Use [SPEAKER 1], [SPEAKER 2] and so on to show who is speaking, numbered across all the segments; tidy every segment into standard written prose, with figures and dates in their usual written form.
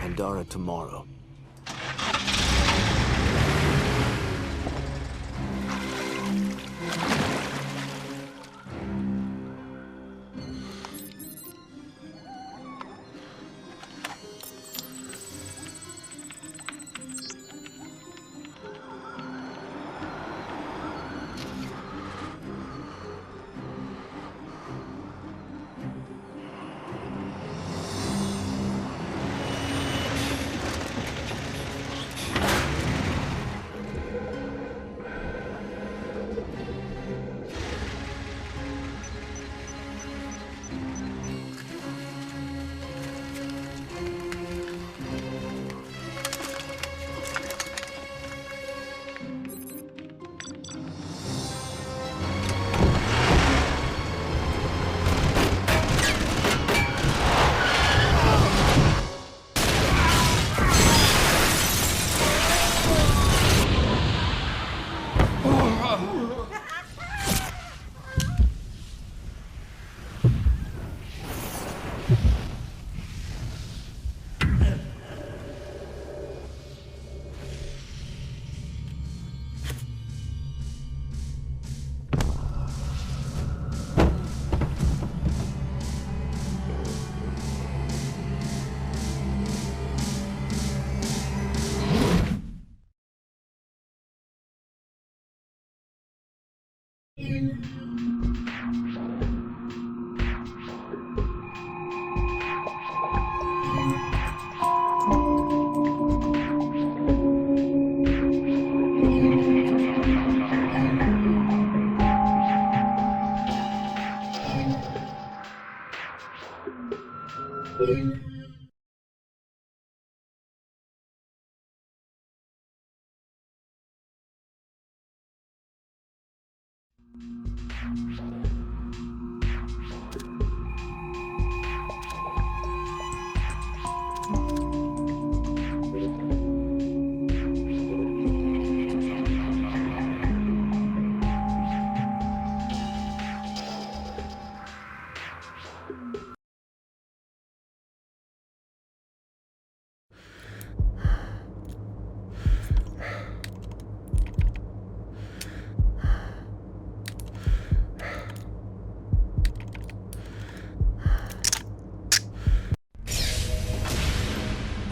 [SPEAKER 1] Pandora tomorrow.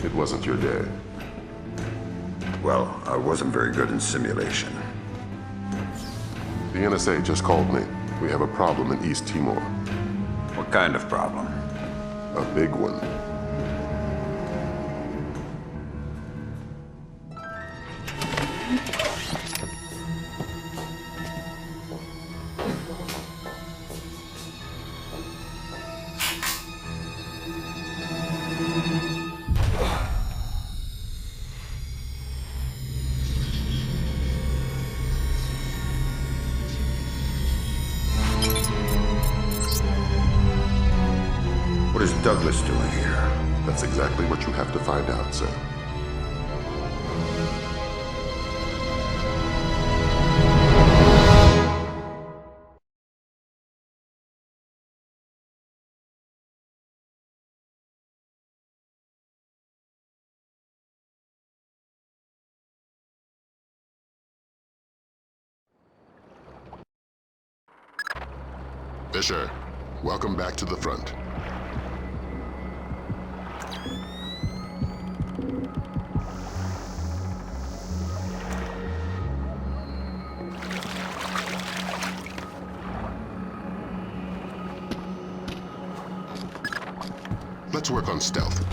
[SPEAKER 2] It wasn't your day.
[SPEAKER 3] Well, I wasn't very good in simulation.
[SPEAKER 2] The NSA just called me. We have a problem in East Timor.
[SPEAKER 3] What kind of problem?
[SPEAKER 2] A big one.
[SPEAKER 3] What is Douglas doing here?
[SPEAKER 2] That's exactly what you have to find out, sir. Fisher, welcome back to the front. Let's work on stealth.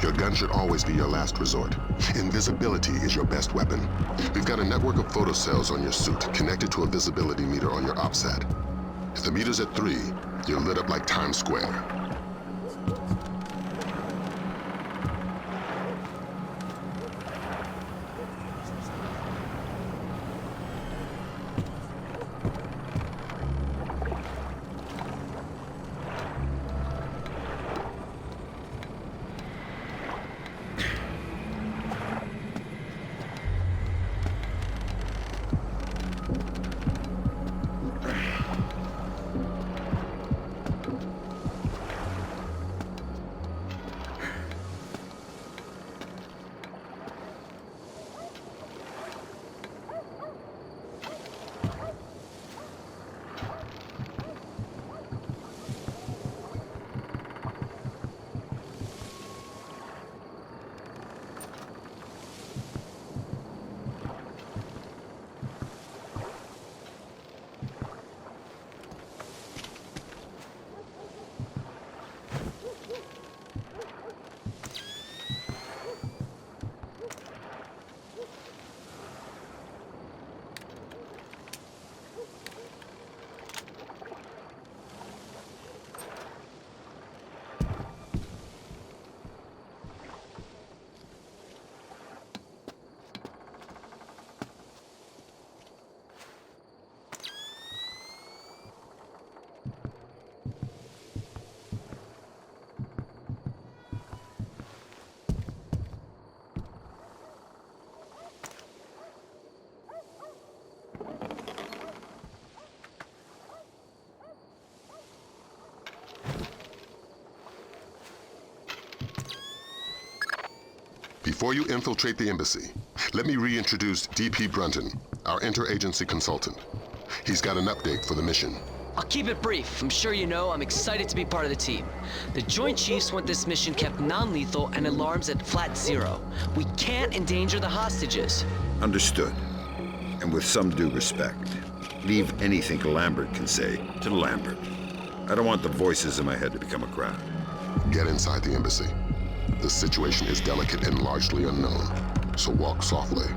[SPEAKER 2] Your gun should always be your last resort. Invisibility is your best weapon. We've got a network of photocells on your suit connected to a visibility meter on your OPSAT. If the meter's at 3, you're lit up like Times Square. Before you infiltrate the embassy, let me reintroduce D.P. Brunton, our interagency consultant. He's got an update for the mission.
[SPEAKER 1] I'll keep it brief. I'm sure you know I'm excited to be part of the team. The Joint Chiefs want this mission kept non-lethal and alarms at flat zero. We can't endanger the hostages.
[SPEAKER 3] Understood. And with some due respect, leave anything Lambert can say to Lambert. I don't want the voices in my head to become a crowd.
[SPEAKER 2] Get inside the embassy. The situation is delicate and largely unknown, so walk softly.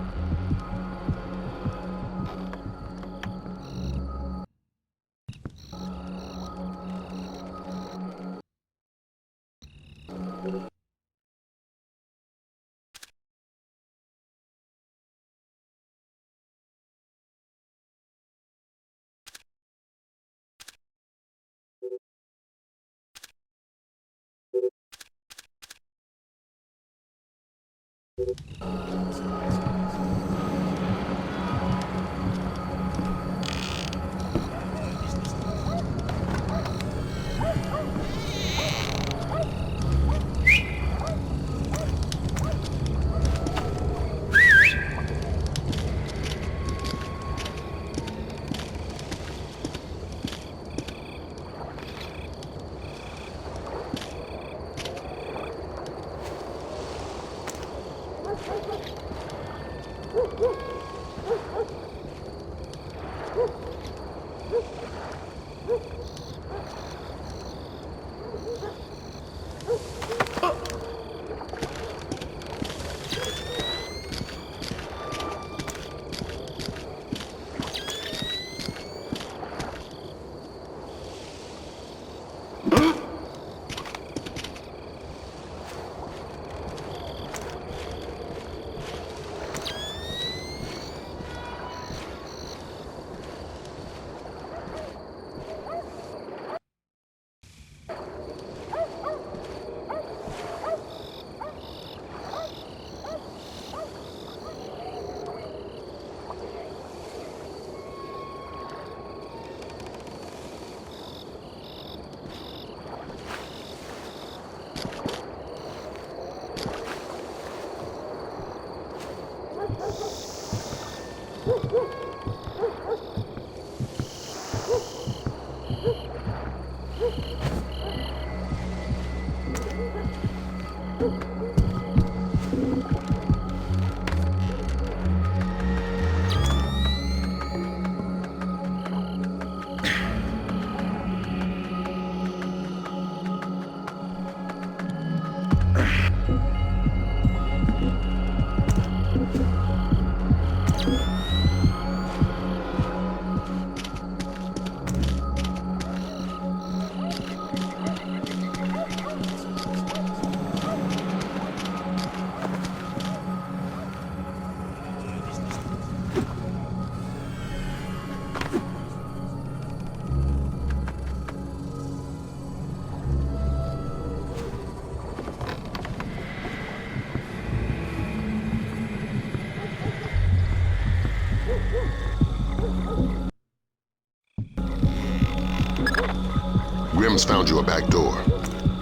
[SPEAKER 2] Grim's found you a back door.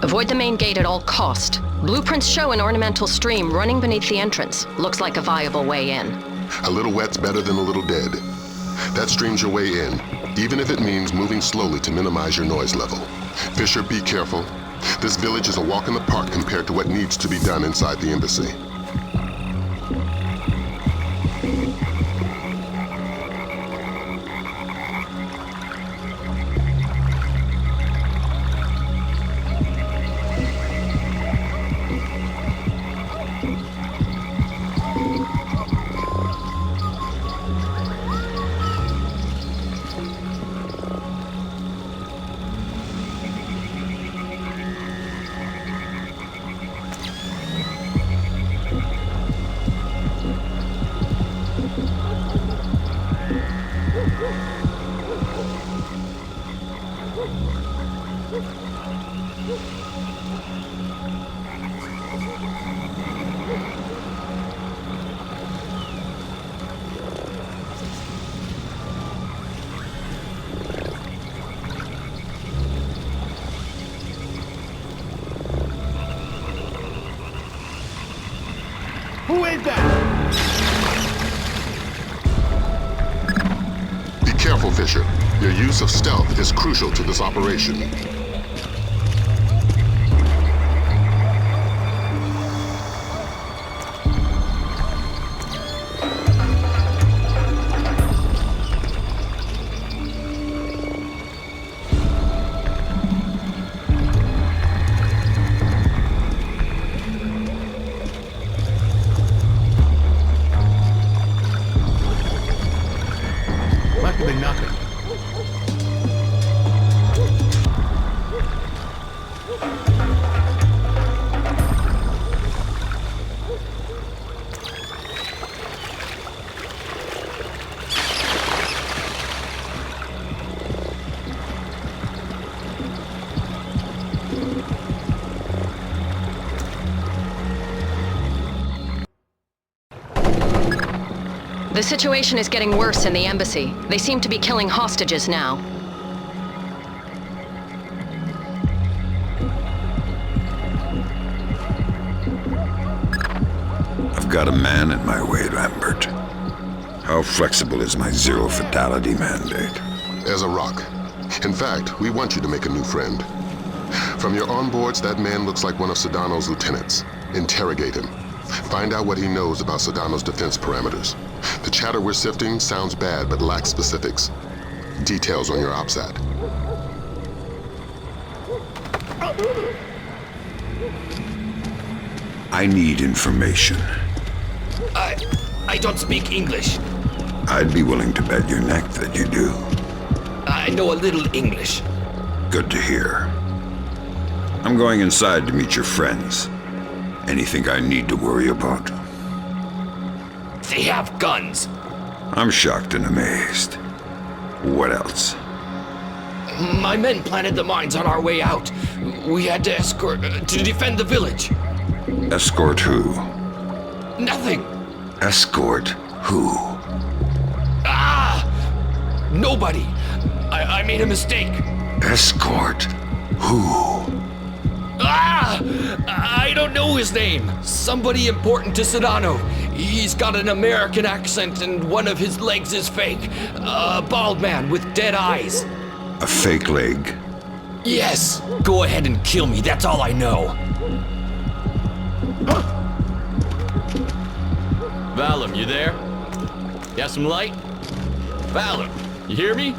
[SPEAKER 4] Avoid the main gate at all cost. Blueprints show an ornamental stream running beneath the entrance. Looks like a viable way in.
[SPEAKER 2] A little wet's better than a little dead. That stream's your way in, even if it means moving slowly to minimize your noise level. Fisher, be careful. This village is a walk in the park compared to what needs to be done inside the embassy.
[SPEAKER 5] Save that!
[SPEAKER 2] Be careful, Fisher. Your use of stealth is crucial to this operation.
[SPEAKER 5] Might have been nothing.
[SPEAKER 4] The situation is getting worse in the embassy. They seem to be killing hostages now.
[SPEAKER 3] I've got a man in my way, Lambert. How flexible is my zero fatality mandate?
[SPEAKER 2] As a rock. In fact, we want you to make a new friend. From your onboards, that man looks like one of Sedano's lieutenants. Interrogate him. Find out what he knows about Sedano's defense parameters. The chatter we're sifting sounds bad but lacks specifics. Details on your OPSAT.
[SPEAKER 3] I need information.
[SPEAKER 6] I don't speak English.
[SPEAKER 3] I'd be willing to bet your neck that you do.
[SPEAKER 6] I know a little English.
[SPEAKER 3] Good to hear. I'm going inside to meet your friends. Anything I need to worry about?
[SPEAKER 6] They have guns.
[SPEAKER 3] I'm shocked and amazed. What else?
[SPEAKER 6] My men planted the mines on our way out. We had to escort to defend the village.
[SPEAKER 3] Escort who?
[SPEAKER 6] Nothing.
[SPEAKER 3] Escort who?
[SPEAKER 6] Ah! Nobody. I made a mistake.
[SPEAKER 3] Escort who?
[SPEAKER 6] Ah! I don't know his name. Somebody important to Sedano. He's got an American accent and one of his legs is fake. A bald man with dead eyes.
[SPEAKER 3] A fake leg?
[SPEAKER 6] Yes. Go ahead and kill me. That's all I know.
[SPEAKER 7] Valum, you there? Got some light? Valum, you hear me?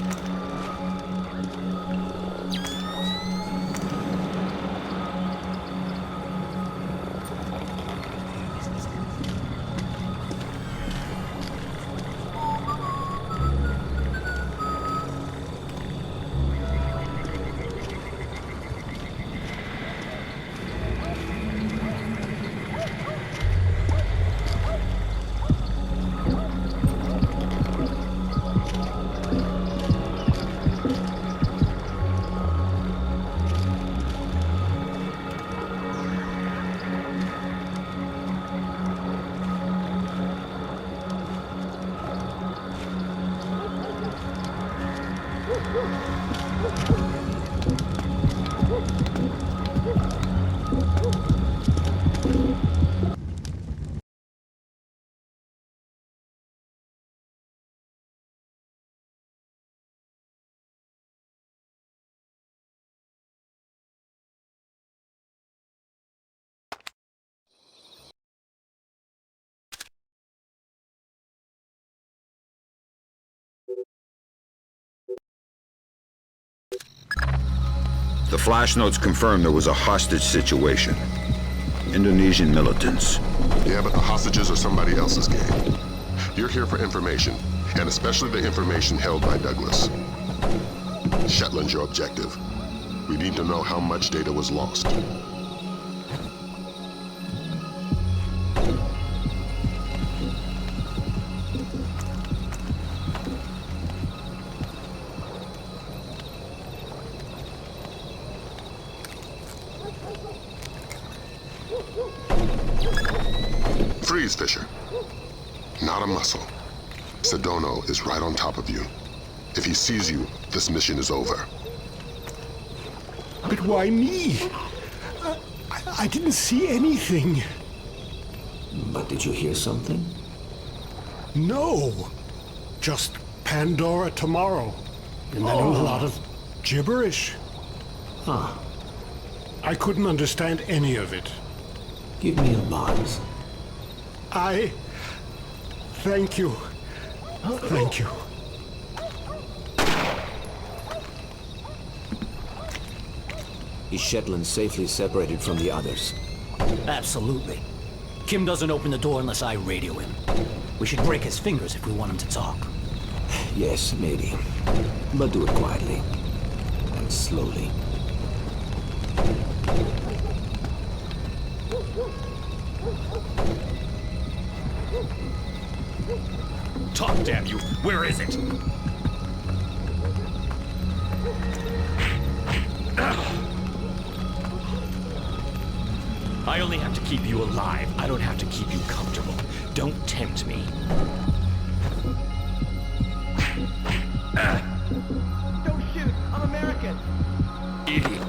[SPEAKER 3] The flash notes confirm there was a hostage situation. Indonesian militants.
[SPEAKER 2] Yeah, but the hostages are somebody else's game. You're here for information, and especially the information held by Douglas. Shetland's your objective. We need to know how much data was lost. Freeze, Fisher. Not a muscle. Sedano is right on top of you. If he sees you, this mission is over.
[SPEAKER 5] But why me? I didn't see anything. But did you hear something?
[SPEAKER 8] No! Just Pandora tomorrow. And then a lot of gibberish.
[SPEAKER 5] Huh.
[SPEAKER 8] I couldn't understand any of it.
[SPEAKER 5] Give me a buzz.
[SPEAKER 8] Thank you. Thank you.
[SPEAKER 5] Is Shetland safely separated from the others?
[SPEAKER 9] Absolutely. Kim doesn't open the door unless I radio him. We should break his fingers if we want him to talk.
[SPEAKER 5] Yes, maybe. But do it quietly. And slowly.
[SPEAKER 7] Talk, damn you! Where is it? I only have to keep you alive. I don't have to keep you comfortable. Don't tempt me.
[SPEAKER 10] Don't shoot! I'm American!
[SPEAKER 7] Idiot.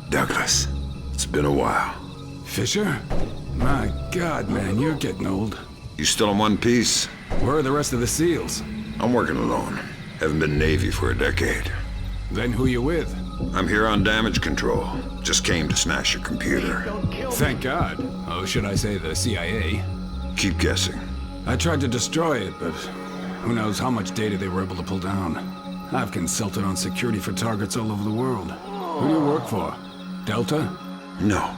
[SPEAKER 3] Douglas, it's been a while.
[SPEAKER 11] Fisher? My God, man, you're getting old.
[SPEAKER 3] You still in one piece?
[SPEAKER 11] Where are the rest of the SEALs?
[SPEAKER 3] I'm working alone. Haven't been Navy for a decade.
[SPEAKER 11] Then who you with?
[SPEAKER 3] I'm here on damage control. Just came to smash your computer.
[SPEAKER 11] Thank God. Oh, should I say the CIA?
[SPEAKER 3] Keep guessing.
[SPEAKER 11] I tried to destroy it, but who knows how much data they were able to pull down. I've consulted on security for targets all over the world. Who do you work for? Delta?
[SPEAKER 3] No.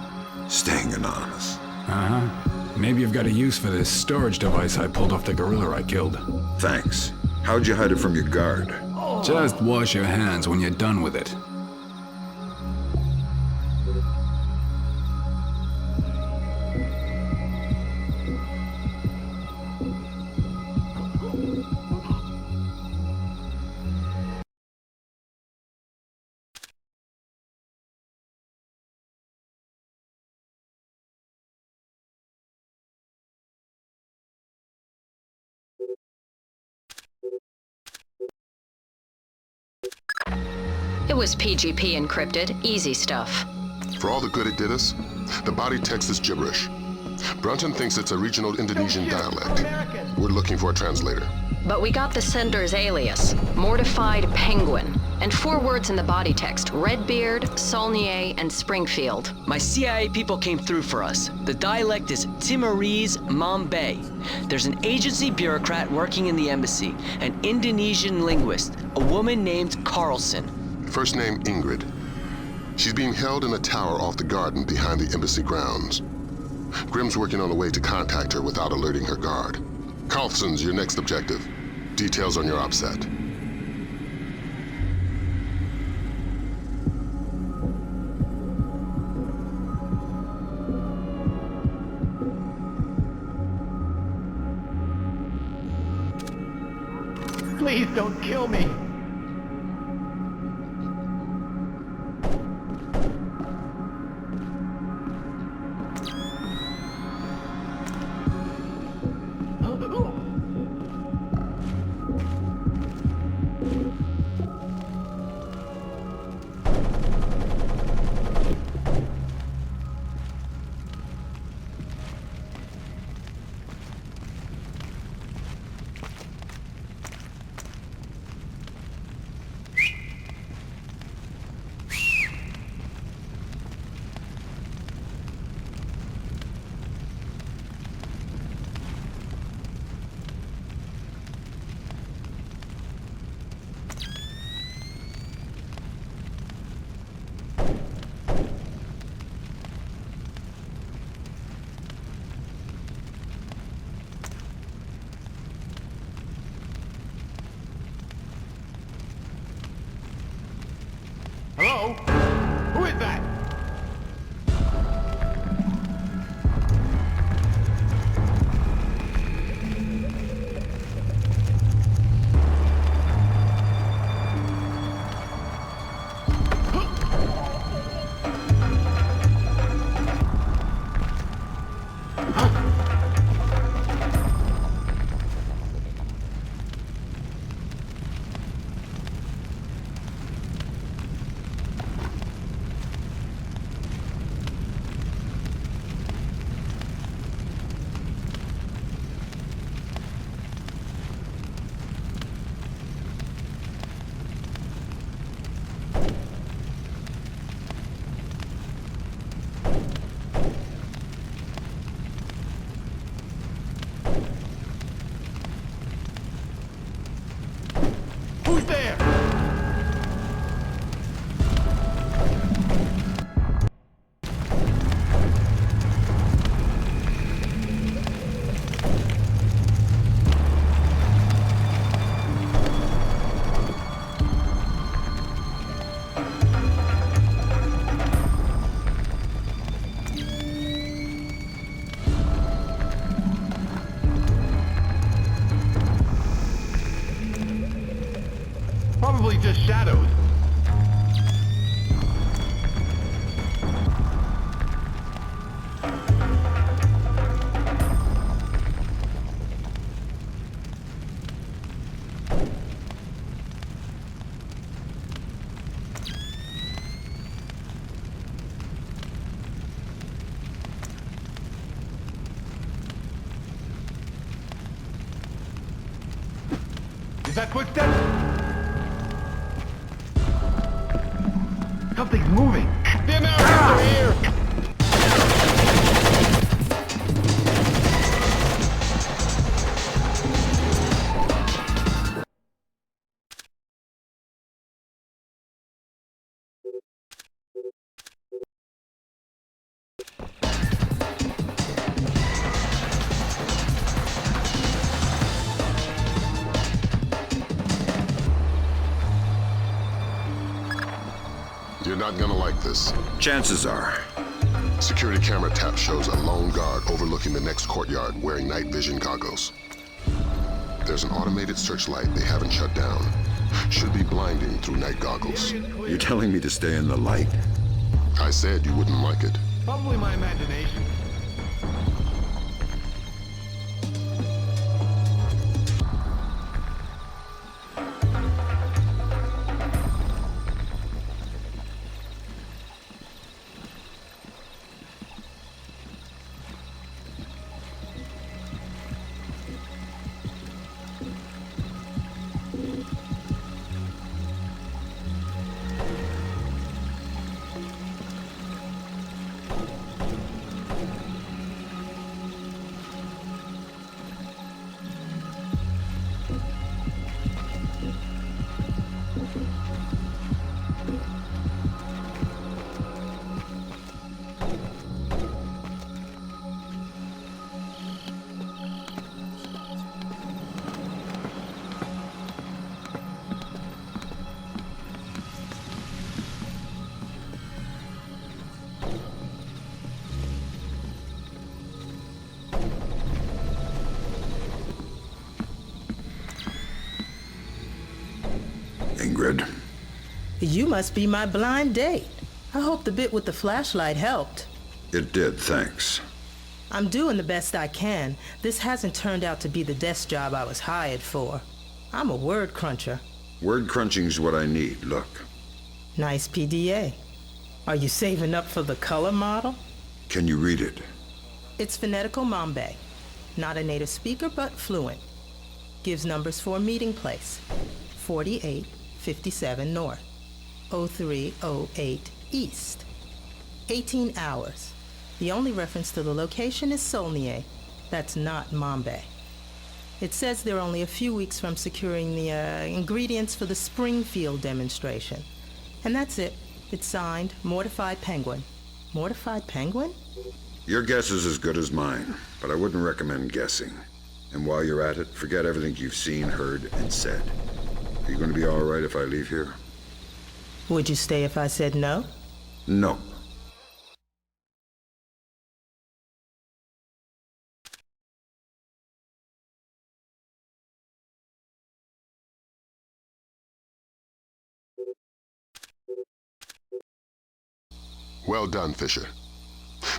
[SPEAKER 3] Staying anonymous.
[SPEAKER 11] Uh-huh. Maybe you've got a use for this storage device I pulled off the gorilla I killed.
[SPEAKER 3] Thanks. How'd you hide it from your guard?
[SPEAKER 11] Just wash your hands when you're done with it.
[SPEAKER 4] It was PGP encrypted, easy stuff.
[SPEAKER 2] For all the good it did us, the body text is gibberish. Brunton thinks it's a regional Indonesian dialect. We're looking for a translator.
[SPEAKER 4] But we got the sender's alias, Mortified Penguin, and 4 words in the body text, Redbeard, Saulnier, and Springfield.
[SPEAKER 1] My CIA people came through for us. The dialect is Timorese Mambay. There's an agency bureaucrat working in the embassy, an Indonesian linguist, a woman named Carlson.
[SPEAKER 2] First name Ingrid. She's being held in a tower off the garden behind the embassy grounds. Grimm's working on a way to contact her without alerting her guard. Carlson's your next objective. Details on your OPSAT.
[SPEAKER 10] Please don't kill me! just shadows. Is that footsteps? Something's moving. The Americans are here!
[SPEAKER 2] You're not gonna like this.
[SPEAKER 3] Chances are.
[SPEAKER 2] Security camera tap shows a lone guard overlooking the next courtyard wearing night vision goggles. There's an automated searchlight they haven't shut down. Should be blinding through night goggles.
[SPEAKER 3] You're telling me to stay in the light?
[SPEAKER 2] I said you wouldn't like it.
[SPEAKER 10] Probably my imagination.
[SPEAKER 3] Ingrid.
[SPEAKER 12] You must be my blind date. I hope the bit with the flashlight helped.
[SPEAKER 3] It did, thanks.
[SPEAKER 12] I'm doing the best I can. This hasn't turned out to be the desk job I was hired for. I'm a word cruncher.
[SPEAKER 3] Word crunching's what I need, look.
[SPEAKER 12] Nice PDA. Are you saving up for the color model?
[SPEAKER 3] Can you read it?
[SPEAKER 12] It's phonetical Mambe. Not a native speaker, but fluent. Gives numbers for a meeting place. 4857 North. 0308 East. 18 hours. The only reference to the location is Solnier. That's not Mambe. It says they're only a few weeks from securing the ingredients for the Springfield demonstration. And that's it. It's signed Mortified Penguin. Mortified Penguin?
[SPEAKER 3] Your guess is as good as mine, but I wouldn't recommend guessing. And while you're at it, forget everything you've seen, heard, and said. Are you going to be all right if I leave here?
[SPEAKER 12] Would you stay if I said no?
[SPEAKER 3] No.
[SPEAKER 2] Well done, Fisher.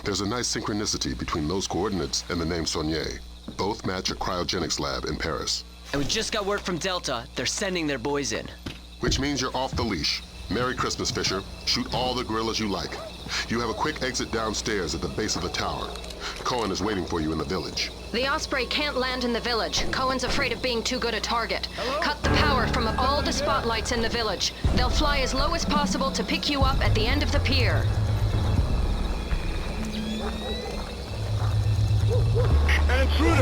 [SPEAKER 2] There's a nice synchronicity between those coordinates and the name Saulnier. Both match a cryogenics lab in Paris.
[SPEAKER 1] And we just got word from Delta. They're sending their boys in.
[SPEAKER 2] Which means you're off the leash. Merry Christmas, Fisher. Shoot all the gorillas you like. You have a quick exit downstairs at the base of the tower. Cohen is waiting for you in the village.
[SPEAKER 4] The Osprey can't land in the village. Cohen's afraid of being too good a target. Cut the power from all the spotlights in the village. They'll fly as low as possible to pick you up at the end of the pier.
[SPEAKER 10] An intruder!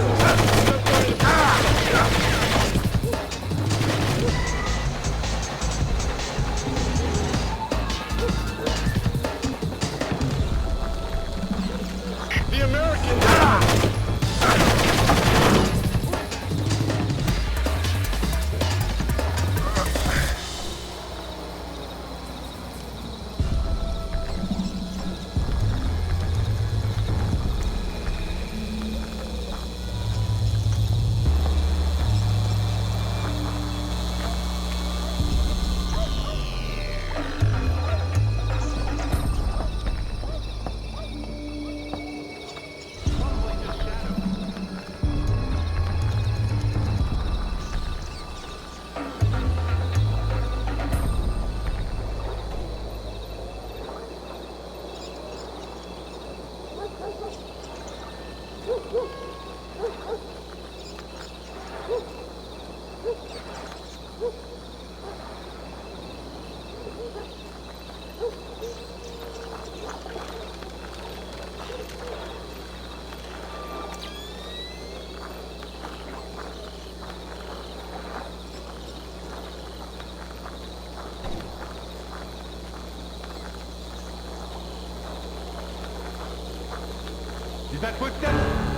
[SPEAKER 10] The Americans! Is that footsteps?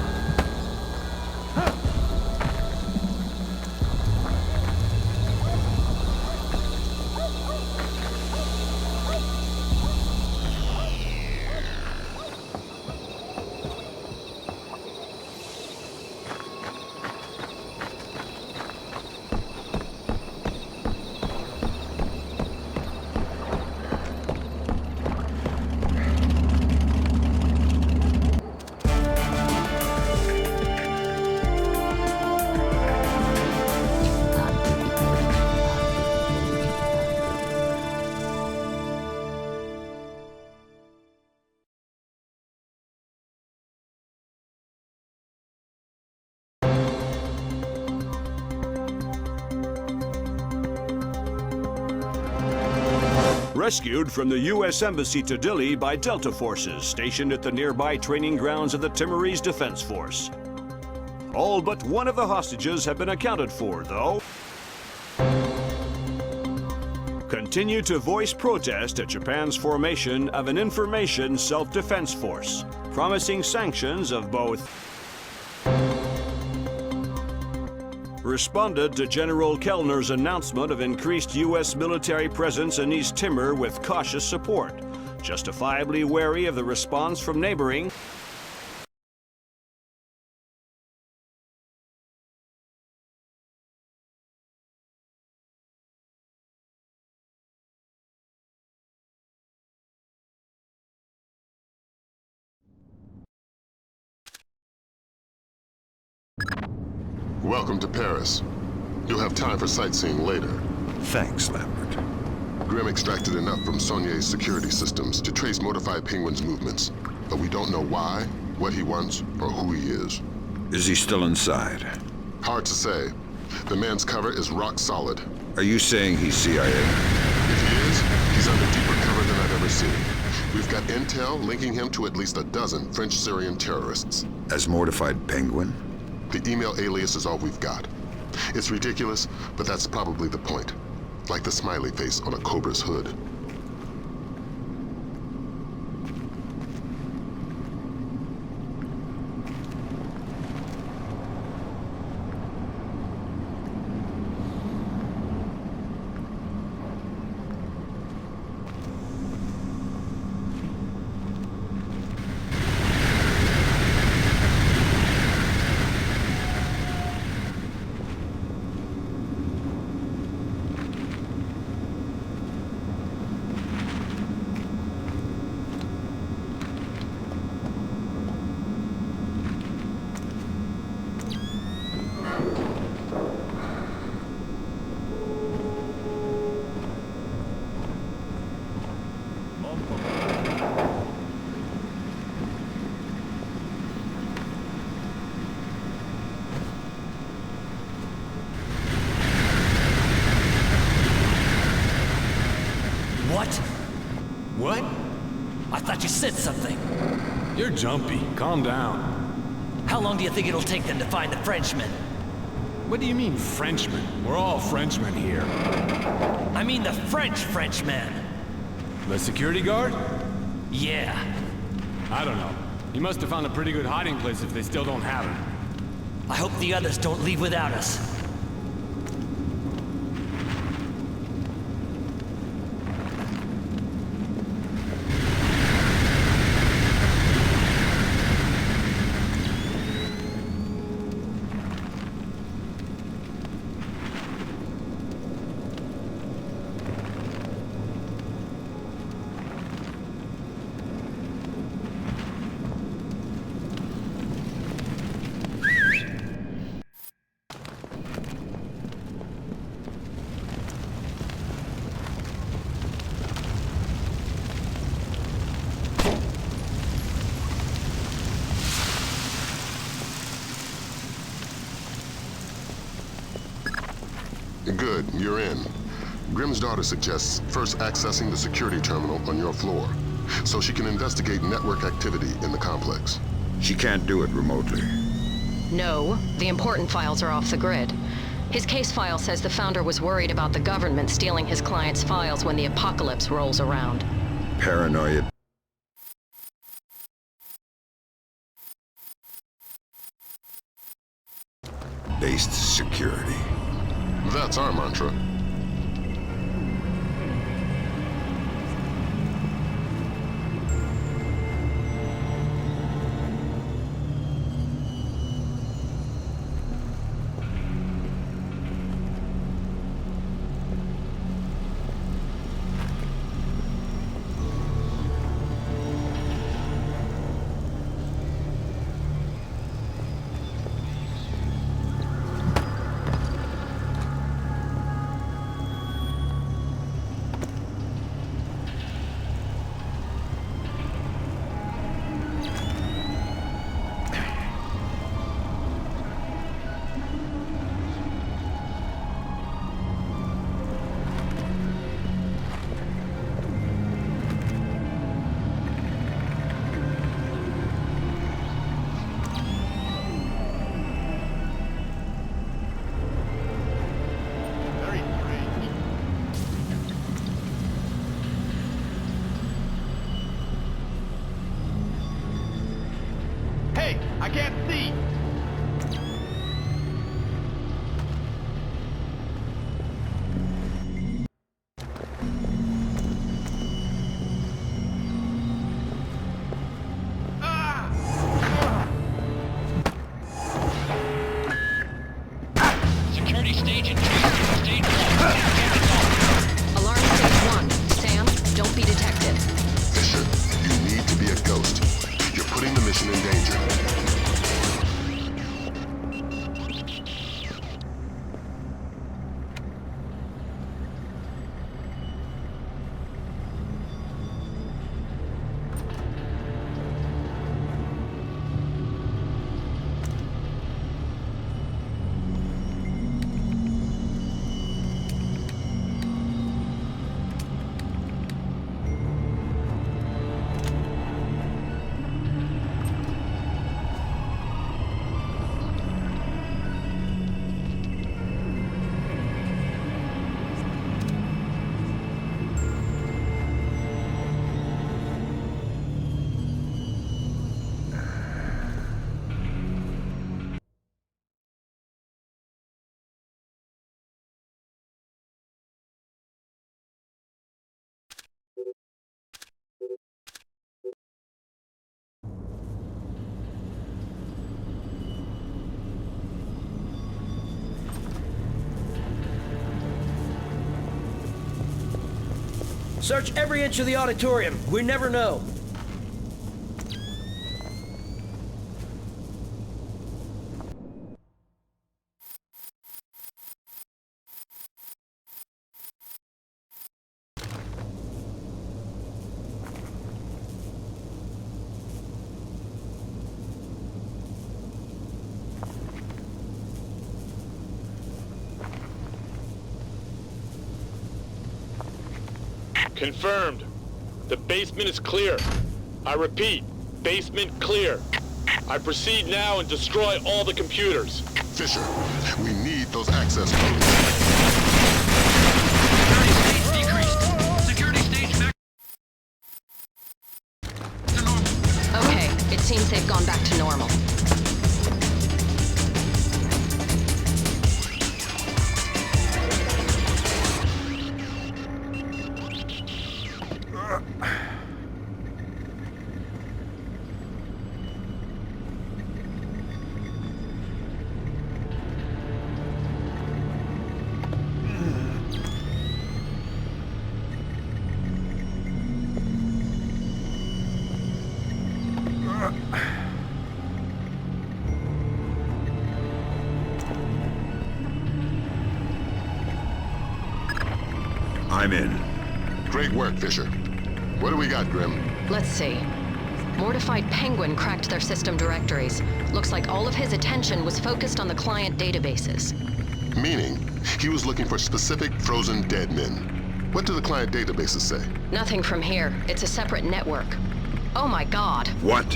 [SPEAKER 13] Rescued from the U.S. Embassy to Dili by Delta forces stationed at the nearby training grounds of the Timorese Defense Force. All but one of the hostages have been accounted for, though. Continue to voice protest at Japan's formation of an information self-defense force, promising sanctions of both. Responded to General Kellner's announcement of increased U.S. military presence in East Timor with cautious support, justifiably wary of the response from neighboring.
[SPEAKER 2] Welcome to Paris. You'll have time for sightseeing later.
[SPEAKER 3] Thanks, Lambert.
[SPEAKER 2] Grimm extracted enough from Saulnier's security systems to trace Mortified Penguin's movements, but we don't know why, what he wants, or who he is.
[SPEAKER 3] Is he still inside?
[SPEAKER 2] Hard to say. The man's cover is rock solid.
[SPEAKER 3] Are you saying he's CIA?
[SPEAKER 2] If he is, he's under deeper cover than I've ever seen. We've got intel linking him to at least a dozen French-Syrian terrorists.
[SPEAKER 3] As Mortified Penguin?
[SPEAKER 2] The email alias is all we've got. It's ridiculous, but that's probably the point. Like the smiley face on a cobra's hood.
[SPEAKER 9] What? I thought you said something.
[SPEAKER 11] You're jumpy. Calm down.
[SPEAKER 9] How long do you think it'll take them to find the Frenchman?
[SPEAKER 11] What do you mean, Frenchmen? We're all Frenchmen here.
[SPEAKER 9] I mean the Frenchman.
[SPEAKER 11] The security guard?
[SPEAKER 9] Yeah.
[SPEAKER 11] I don't know. He must have found a pretty good hiding place if they still don't have him.
[SPEAKER 9] I hope the others don't leave without us.
[SPEAKER 2] Good, you're in. Grimm's daughter suggests first accessing the security terminal on your floor, so she can investigate network activity in the complex.
[SPEAKER 3] She can't do it remotely.
[SPEAKER 4] No, the important files are off the grid. His case file says the founder was worried about the government stealing his client's files when the apocalypse rolls around.
[SPEAKER 3] Paranoia Space-based security.
[SPEAKER 2] That's our mantra.
[SPEAKER 10] Hey, I can't see!
[SPEAKER 7] Security stage in stage 1.
[SPEAKER 4] Alarm stage 1. Sam, don't be detected.
[SPEAKER 2] Fisher, you need to be a ghost. You're putting the mission in danger.
[SPEAKER 14] Search every inch of the auditorium. We never know.
[SPEAKER 10] Confirmed. The basement is clear. I repeat, basement clear. I proceed now and destroy all the computers.
[SPEAKER 2] Fisher, we need those access codes.
[SPEAKER 7] Security stage back to normal.
[SPEAKER 4] Okay, it seems they've gone back to normal.
[SPEAKER 3] I'm in.
[SPEAKER 2] Great work, Fisher. What do we got, Grim?
[SPEAKER 4] Let's see. Mortified Penguin cracked their system directories. Looks like all of his attention was focused on the client databases.
[SPEAKER 2] Meaning, he was looking for specific frozen dead men. What do the client databases say?
[SPEAKER 4] Nothing from here. It's a separate network. Oh my god.
[SPEAKER 3] What?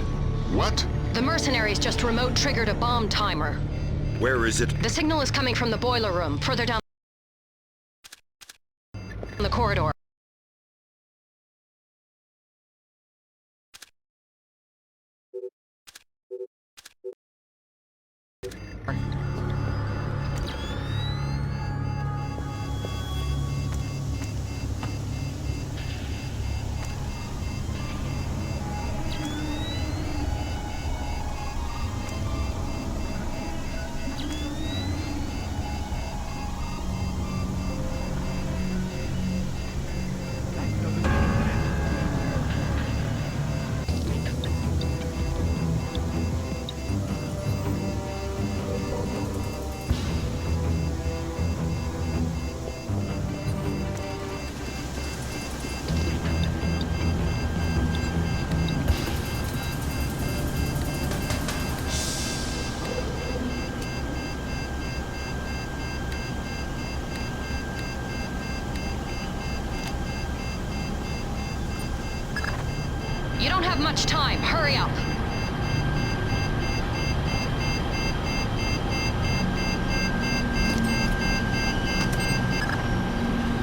[SPEAKER 2] What?
[SPEAKER 4] The mercenaries just remote triggered a bomb timer.
[SPEAKER 3] Where is it?
[SPEAKER 4] The signal is coming from the boiler room, further down the corridor. much time. Hurry up.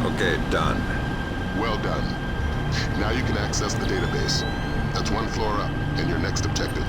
[SPEAKER 3] Okay, done.
[SPEAKER 2] Well done. Now you can access the database. That's one floor up, and your next objective.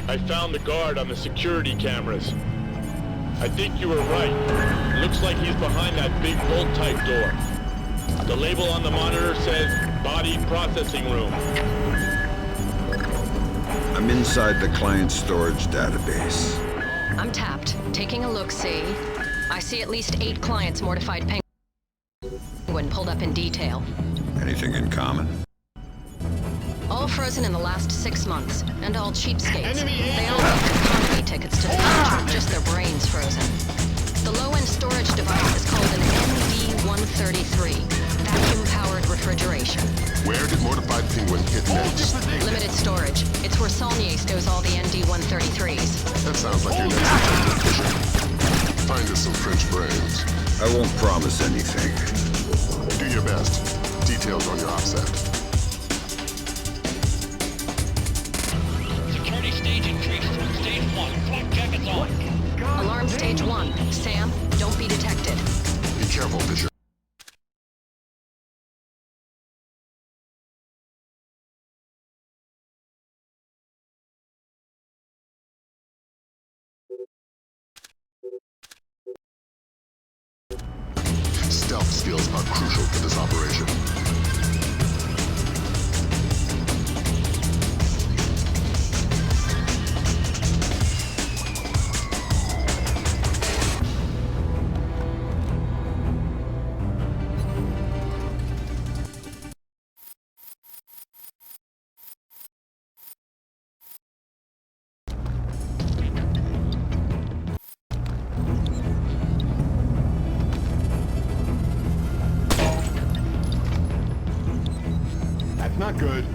[SPEAKER 10] I found the guard on the security cameras. I think you were right. Looks like he's behind that big bolt-type door. The label on the monitor says Body Processing Room.
[SPEAKER 3] I'm inside the client storage database.
[SPEAKER 4] I'm tapped. Taking a look-see. I see at least 8 clients mortified penguin pulled up in detail.
[SPEAKER 3] Anything in common?
[SPEAKER 4] All frozen in the last 6 months, and all cheapskates. They all booked economy tickets to the country, just their brains frozen. The low-end storage device is called an ND-133, vacuum-powered refrigeration.
[SPEAKER 2] Where did Mortified Penguin hit next?
[SPEAKER 4] Limited storage. It's where Saulnier stows all the ND-133s.
[SPEAKER 2] That sounds like your next objective, Fisher. Find us some French brains.
[SPEAKER 3] I won't promise anything.
[SPEAKER 2] Do your best. Details on your offset.
[SPEAKER 15] Security stage increased. Stage 1. Flak jackets on.
[SPEAKER 4] Alarm stage 1. Sam, don't be detected.
[SPEAKER 2] Be careful, Fisher. Stealth skills are crucial for this operation.
[SPEAKER 8] Not good.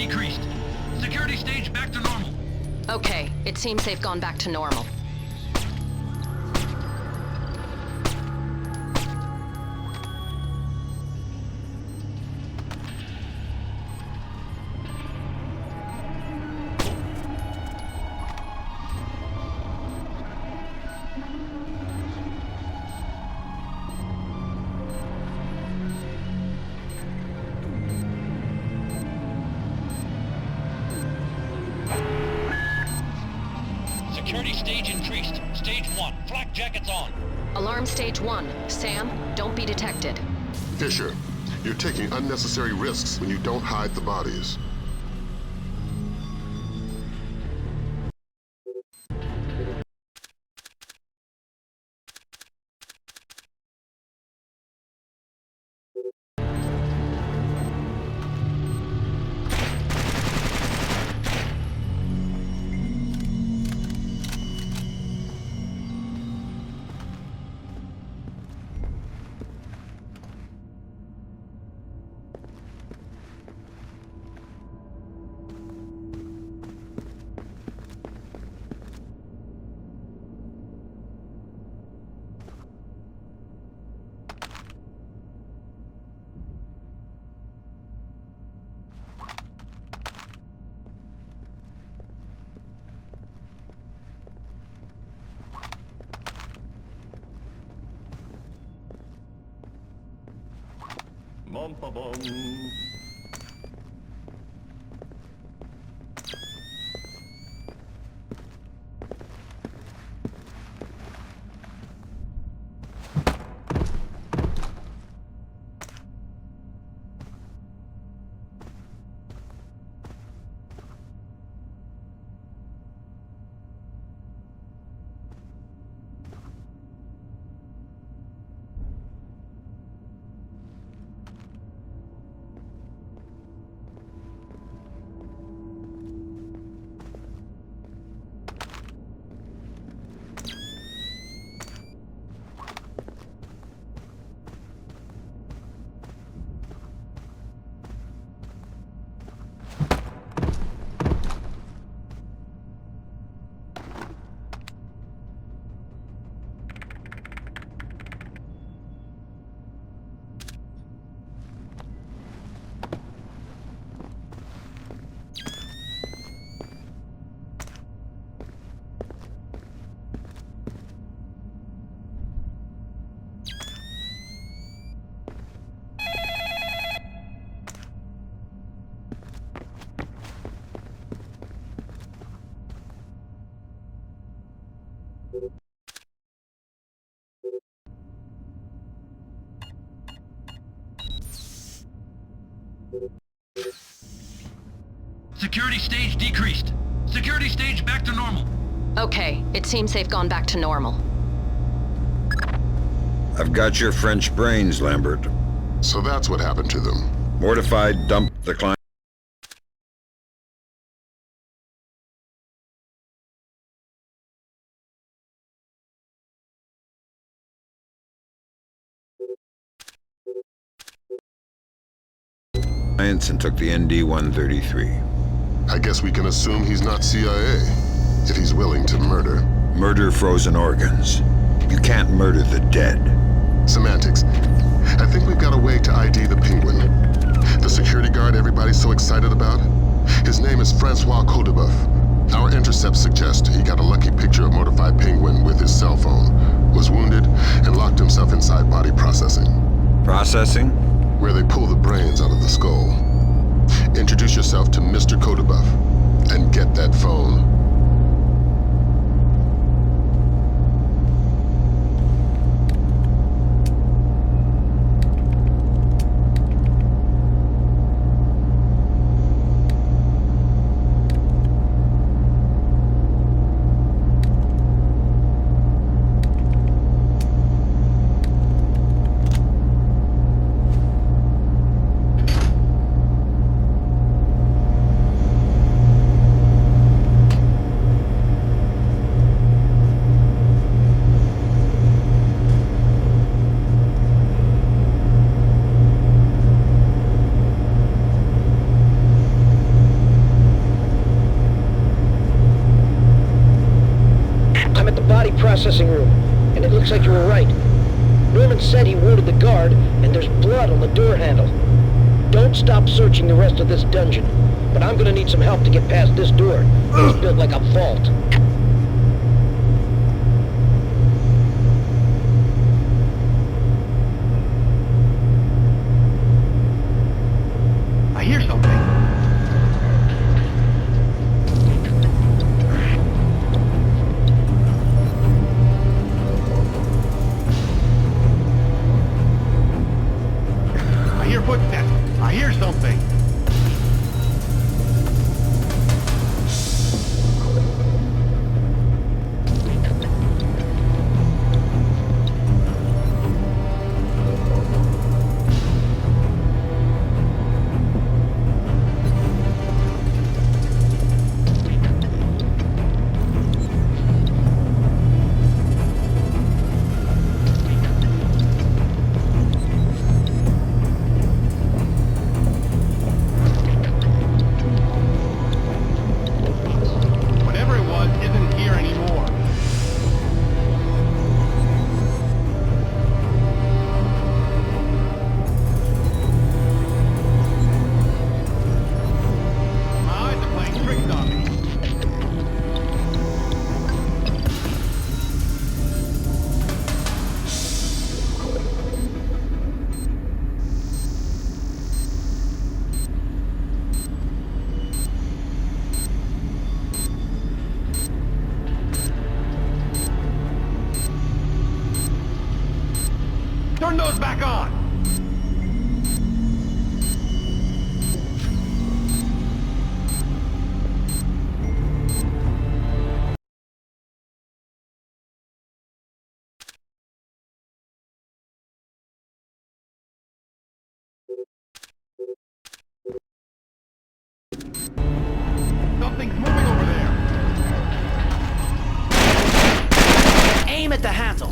[SPEAKER 15] decreased. Security stage back to normal.
[SPEAKER 4] Okay, it seems they've gone back to normal.
[SPEAKER 15] Security stage increased. Stage 1. Flak jackets on.
[SPEAKER 4] Alarm stage 1. Sam, don't be detected.
[SPEAKER 2] Fisher, you're taking unnecessary risks when you don't hide the bodies.
[SPEAKER 16] Bum, ba, bum.
[SPEAKER 15] Security stage decreased. Security stage back to normal.
[SPEAKER 4] Okay, it seems they've gone back to normal.
[SPEAKER 3] I've got your French brains, Lambert.
[SPEAKER 2] So that's what happened to them.
[SPEAKER 3] Mortified, dumped the client. And took the ND-133.
[SPEAKER 2] I guess we can assume he's not CIA, if he's willing to murder.
[SPEAKER 3] Murder frozen organs. You can't murder the dead.
[SPEAKER 2] Semantics. I think we've got a way to ID the Penguin. The security guard everybody's so excited about? His name is Francois Codebuff. Our intercepts suggest he got a lucky picture of Mortified Penguin with his cell phone, was wounded, and locked himself inside body processing.
[SPEAKER 3] Processing?
[SPEAKER 2] Where they pull the brains out of the skull. Introduce yourself to Mr. Codebuff, and get that phone.
[SPEAKER 14] processing room, and it looks like you were right. Norman said he wounded the guard, and there's blood on the door handle. Don't stop searching the rest of this dungeon, but I'm gonna need some help to get past this door. It's built like a vault.
[SPEAKER 15] I hear something. I hear footsteps. I hear something. Whatever it was isn't here anymore. My eyes are playing tricks on me. Turn those back on! Something's moving over there!
[SPEAKER 9] Aim at the handle.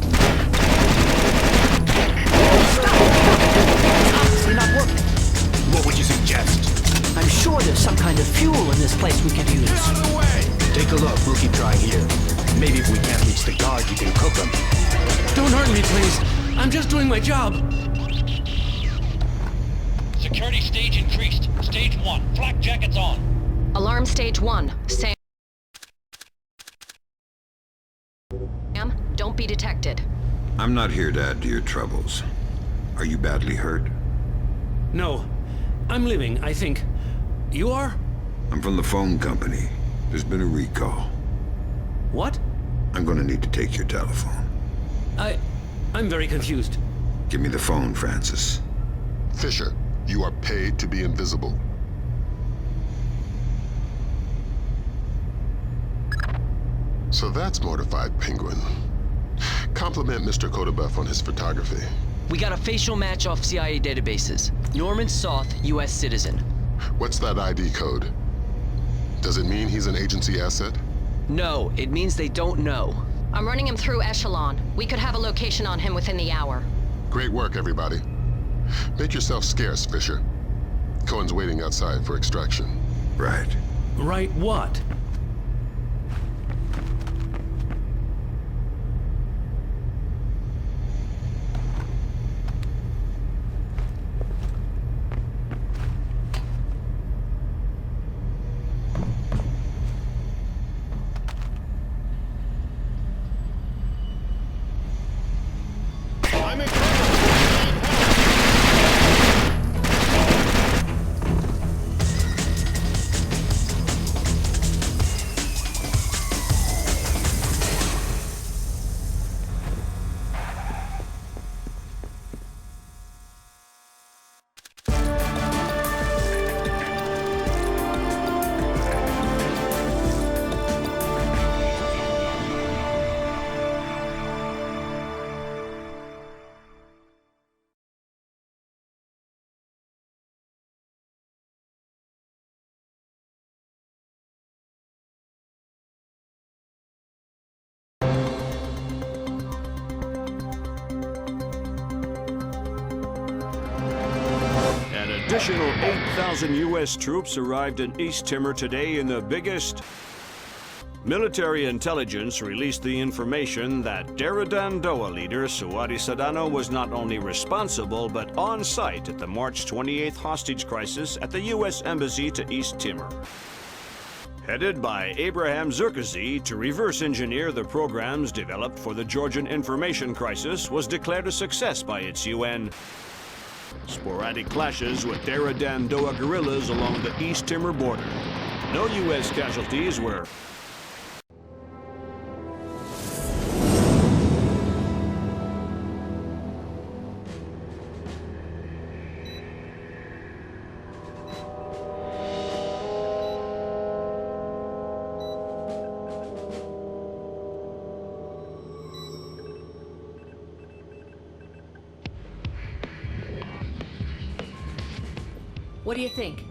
[SPEAKER 9] Not working.
[SPEAKER 17] What would you suggest?
[SPEAKER 9] I'm sure there's some kind of fuel in this place we could use.
[SPEAKER 17] Get out of the way! Take a look. We'll keep trying here. Maybe if we can't reach the guard, you can cook them.
[SPEAKER 18] Don't hurt me, please. I'm just doing my job.
[SPEAKER 15] Security stage increased. Stage 1. Flak jackets on.
[SPEAKER 4] Alarm stage 1. Sam, don't be detected.
[SPEAKER 3] I'm not here to add to your troubles. Are you badly hurt?
[SPEAKER 18] No. I'm living, I think. You are?
[SPEAKER 3] I'm from the phone company. There's been a recall.
[SPEAKER 18] What?
[SPEAKER 3] I'm gonna need to take your telephone.
[SPEAKER 18] I'm very confused.
[SPEAKER 3] Give me the phone, Francis.
[SPEAKER 2] Fisher, you are paid to be invisible. So that's Mortified Penguin. Compliment Mr. Kodabuff on his photography.
[SPEAKER 1] We got a facial match off CIA databases. Norman Soth, U.S. citizen.
[SPEAKER 2] What's that ID code? Does it mean he's an agency asset?
[SPEAKER 1] No, it means they don't know.
[SPEAKER 4] I'm running him through Echelon. We could have a location on him within the hour.
[SPEAKER 2] Great work, everybody. Make yourself scarce, Fisher. Cohen's waiting outside for extraction.
[SPEAKER 3] Right.
[SPEAKER 18] Right what?
[SPEAKER 13] Additional 8,000 U.S. troops arrived in East Timor today in the biggest Military intelligence released the information that Daradandoa leader Suwadi Sadano was not only responsible but on site at the March 28th hostage crisis at the U.S. Embassy to East Timor. Headed by Abraham Zerkazi to reverse engineer the programs developed for the Georgian information crisis was declared a success by its UN. Sporadic clashes with Daradandoa guerrillas along the East Timor border. No U.S. casualties were...
[SPEAKER 19] What do you think?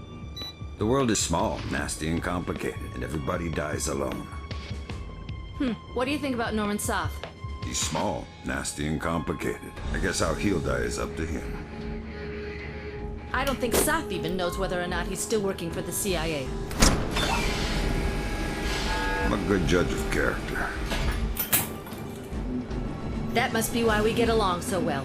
[SPEAKER 3] The world is small, nasty, and complicated, and everybody dies alone.
[SPEAKER 19] What do you think about Norman Soth?
[SPEAKER 3] He's small, nasty, and complicated. I guess how he'll die is up to him.
[SPEAKER 19] I don't think Soth even knows whether or not he's still working for the CIA.
[SPEAKER 3] I'm a good judge of character.
[SPEAKER 19] That must be why we get along so well.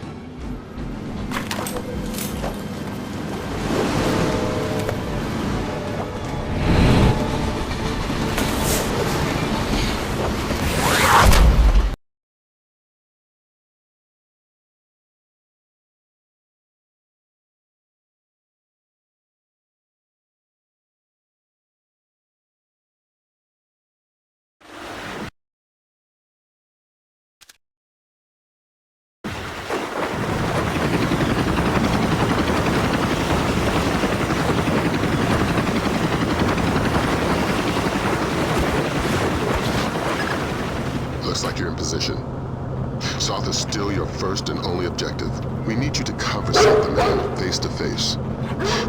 [SPEAKER 2] Looks like you're in position. Soth is still your first and only objective. We need you to conversate the man face to face.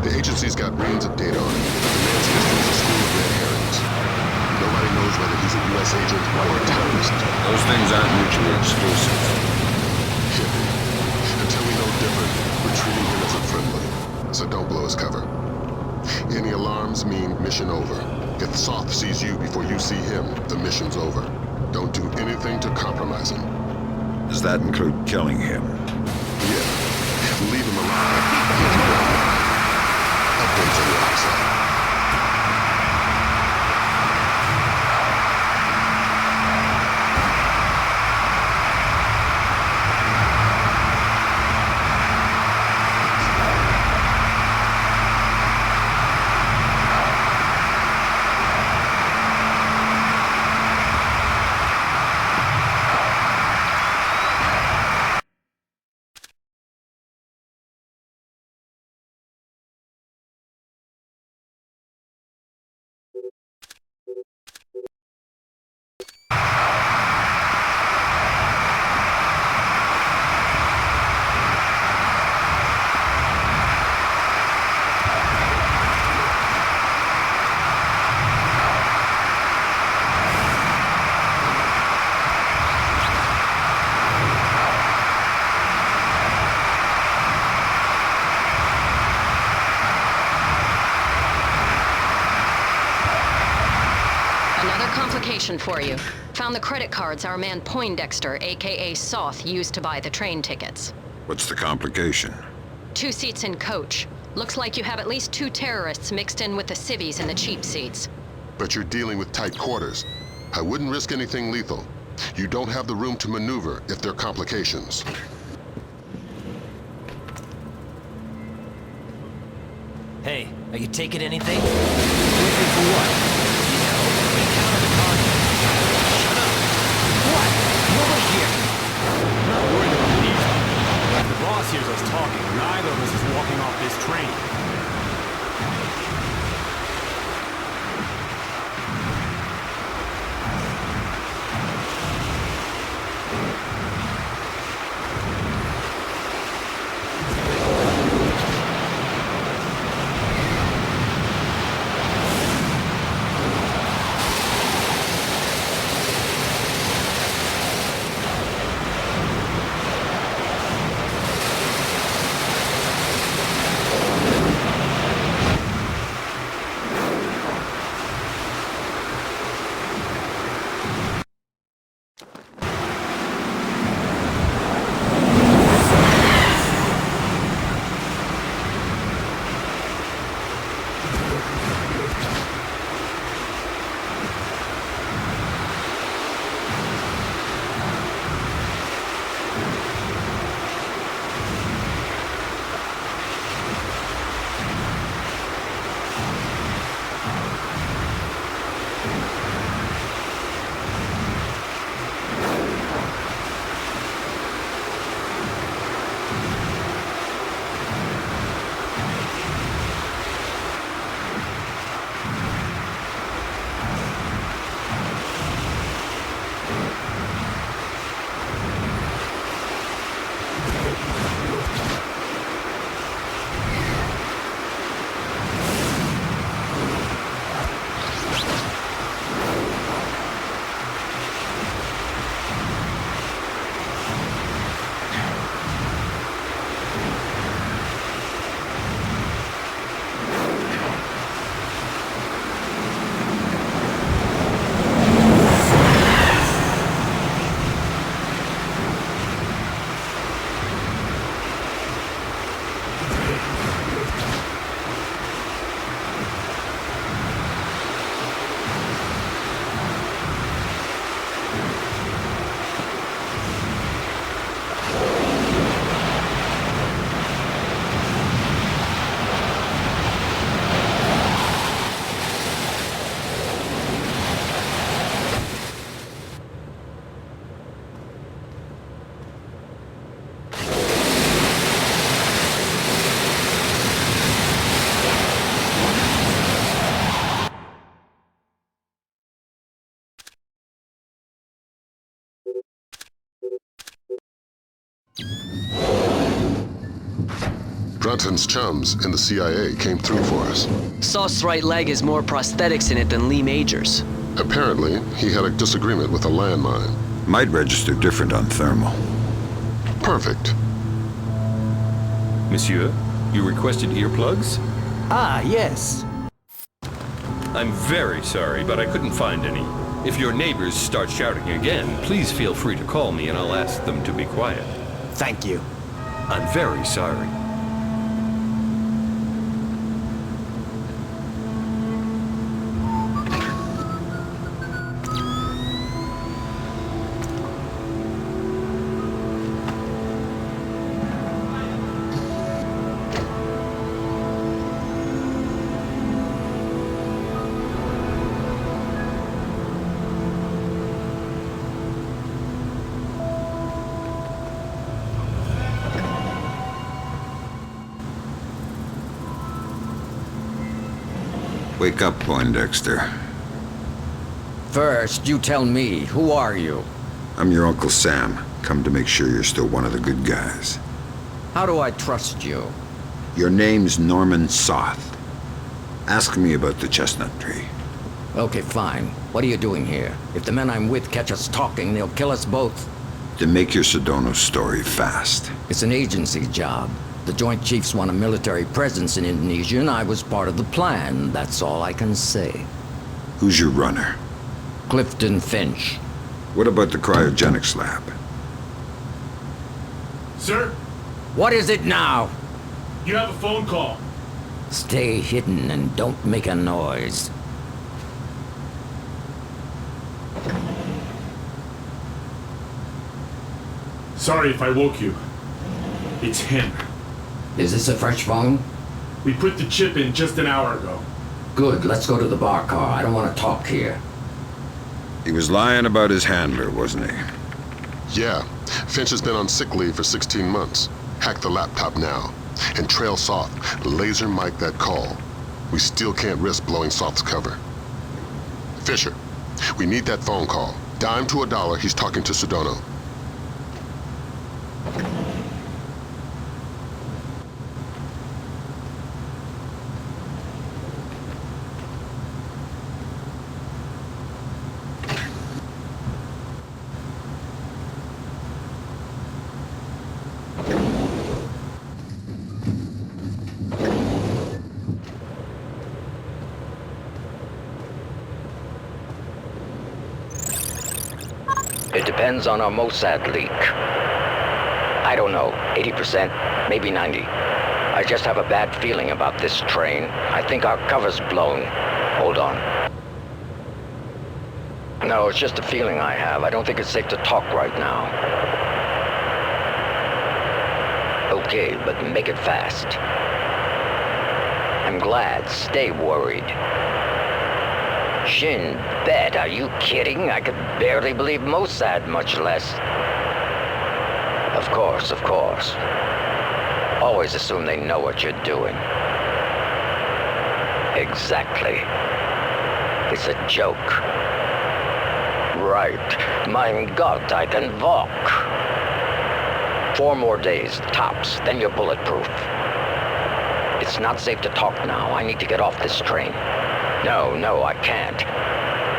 [SPEAKER 2] The agency's got reams of data on him. The man's history is a school of red herrings. Nobody knows whether he's a U.S. agent or a terrorist.
[SPEAKER 3] Those things aren't mutually exclusive.
[SPEAKER 2] Until we know different, we're treating him as a friendly. So don't blow his cover. Any alarms mean mission over. If Soth sees you before you see him, the mission's over. Don't do anything to compromise him.
[SPEAKER 3] Does that include killing him?
[SPEAKER 2] Yeah. Leave him alive. Updates on the outside.
[SPEAKER 4] For you. Found the credit cards our man Poindexter, aka Soth, used to buy the train tickets.
[SPEAKER 3] What's the complication?
[SPEAKER 4] 2 seats in coach. Looks like you have at least 2 terrorists mixed in with the civvies in the cheap seats.
[SPEAKER 2] But you're dealing with tight quarters. I wouldn't risk anything lethal. You don't have the room to maneuver if there are complications.
[SPEAKER 20] Hey, are you taking anything? Anything for what? You know, we counted the cards. Shut up! What? Nobody here!
[SPEAKER 21] I'm not worried about these. If the boss hears us talking, neither of us is walking off this train.
[SPEAKER 2] Brunton's chums in the CIA came through for us.
[SPEAKER 1] Sauce's right leg has more prosthetics in it than Lee Major's.
[SPEAKER 2] Apparently, he had a disagreement with a landmine.
[SPEAKER 3] Might register different on thermal.
[SPEAKER 2] Perfect.
[SPEAKER 6] Monsieur, you requested earplugs?
[SPEAKER 5] Ah, yes.
[SPEAKER 6] I'm very sorry, but I couldn't find any. If your neighbors start shouting again, please feel free to call me and I'll ask them to be quiet.
[SPEAKER 5] Thank you.
[SPEAKER 6] I'm very sorry.
[SPEAKER 3] Wake up, Poindexter.
[SPEAKER 22] First, you tell me, who are you?
[SPEAKER 3] I'm your Uncle Sam. Come to make sure you're still one of the good guys.
[SPEAKER 22] How do I trust you?
[SPEAKER 3] Your name's Norman Soth. Ask me about the chestnut tree.
[SPEAKER 22] Okay, fine. What are you doing here? If the men I'm with catch us talking, they'll kill us both.
[SPEAKER 3] Then make your Sedona story fast.
[SPEAKER 22] It's an agency job. The Joint Chiefs want a military presence in Indonesia, and I was part of the plan. That's all I can say.
[SPEAKER 3] Who's your runner?
[SPEAKER 22] Clifton Finch.
[SPEAKER 3] What about the cryogenics lab?
[SPEAKER 15] Sir?
[SPEAKER 22] What is it now?
[SPEAKER 15] You have a phone call.
[SPEAKER 22] Stay hidden and don't make a noise.
[SPEAKER 15] Sorry if I woke you. It's him.
[SPEAKER 22] Is this a fresh phone?
[SPEAKER 15] We put the chip in just an hour ago.
[SPEAKER 22] Good, let's go to the bar car. I don't want to talk here.
[SPEAKER 3] He was lying about his handler, wasn't he?
[SPEAKER 2] Yeah. Finch has been on sick leave for 16 months. Hack the laptop now. And trail Soth. Laser mic that call. We still can't risk blowing Soth's cover. Fisher, we need that phone call. Dime to $1, he's talking to Sedona.
[SPEAKER 22] It depends on our Mossad leak. I don't know, 80%, maybe 90. I just have a bad feeling about this train. I think our cover's blown. Hold on. No, it's just a feeling I have. I don't think it's safe to talk right now. Okay, but make it fast. I'm glad. Stay worried. Shin Bet, are you kidding? I could barely believe Mossad, much less. Of course, of course. Always assume they know what you're doing. Exactly. It's a joke. Right. Mein Gott, I can walk. 4 more days, tops, then you're bulletproof. It's not safe to talk now. I need to get off this train. No, I can't.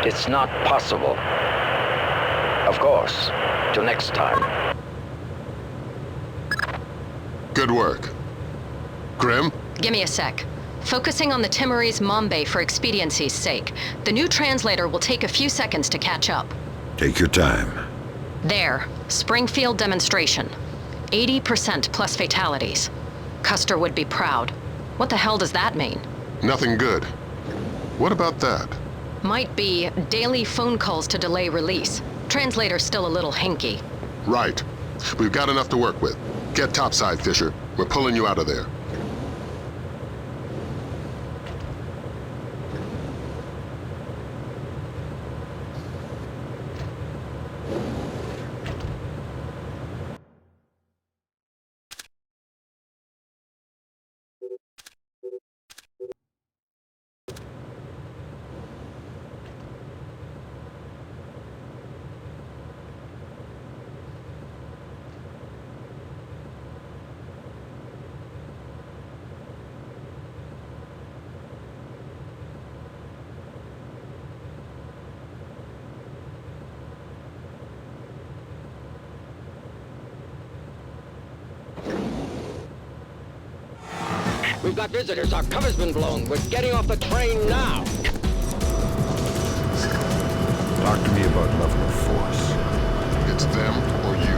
[SPEAKER 22] It's not possible. Of course. Till next time.
[SPEAKER 2] Good work. Grim?
[SPEAKER 4] Give me a sec. Focusing on the Timorese Mambe for expediency's sake. The new translator will take a few seconds to catch up.
[SPEAKER 3] Take your time.
[SPEAKER 4] There. Springfield demonstration. 80% plus fatalities. Custer would be proud. What the hell does that mean?
[SPEAKER 2] Nothing good. What about that?
[SPEAKER 4] Might be daily phone calls to delay release. Translator's still a little hinky.
[SPEAKER 2] Right. We've got enough to work with. Get topside, Fisher. We're pulling you out of there.
[SPEAKER 14] we've got visitors. Our cover's been blown. We're getting off the train now.
[SPEAKER 3] Talk to me about level of force.
[SPEAKER 2] It's them or you.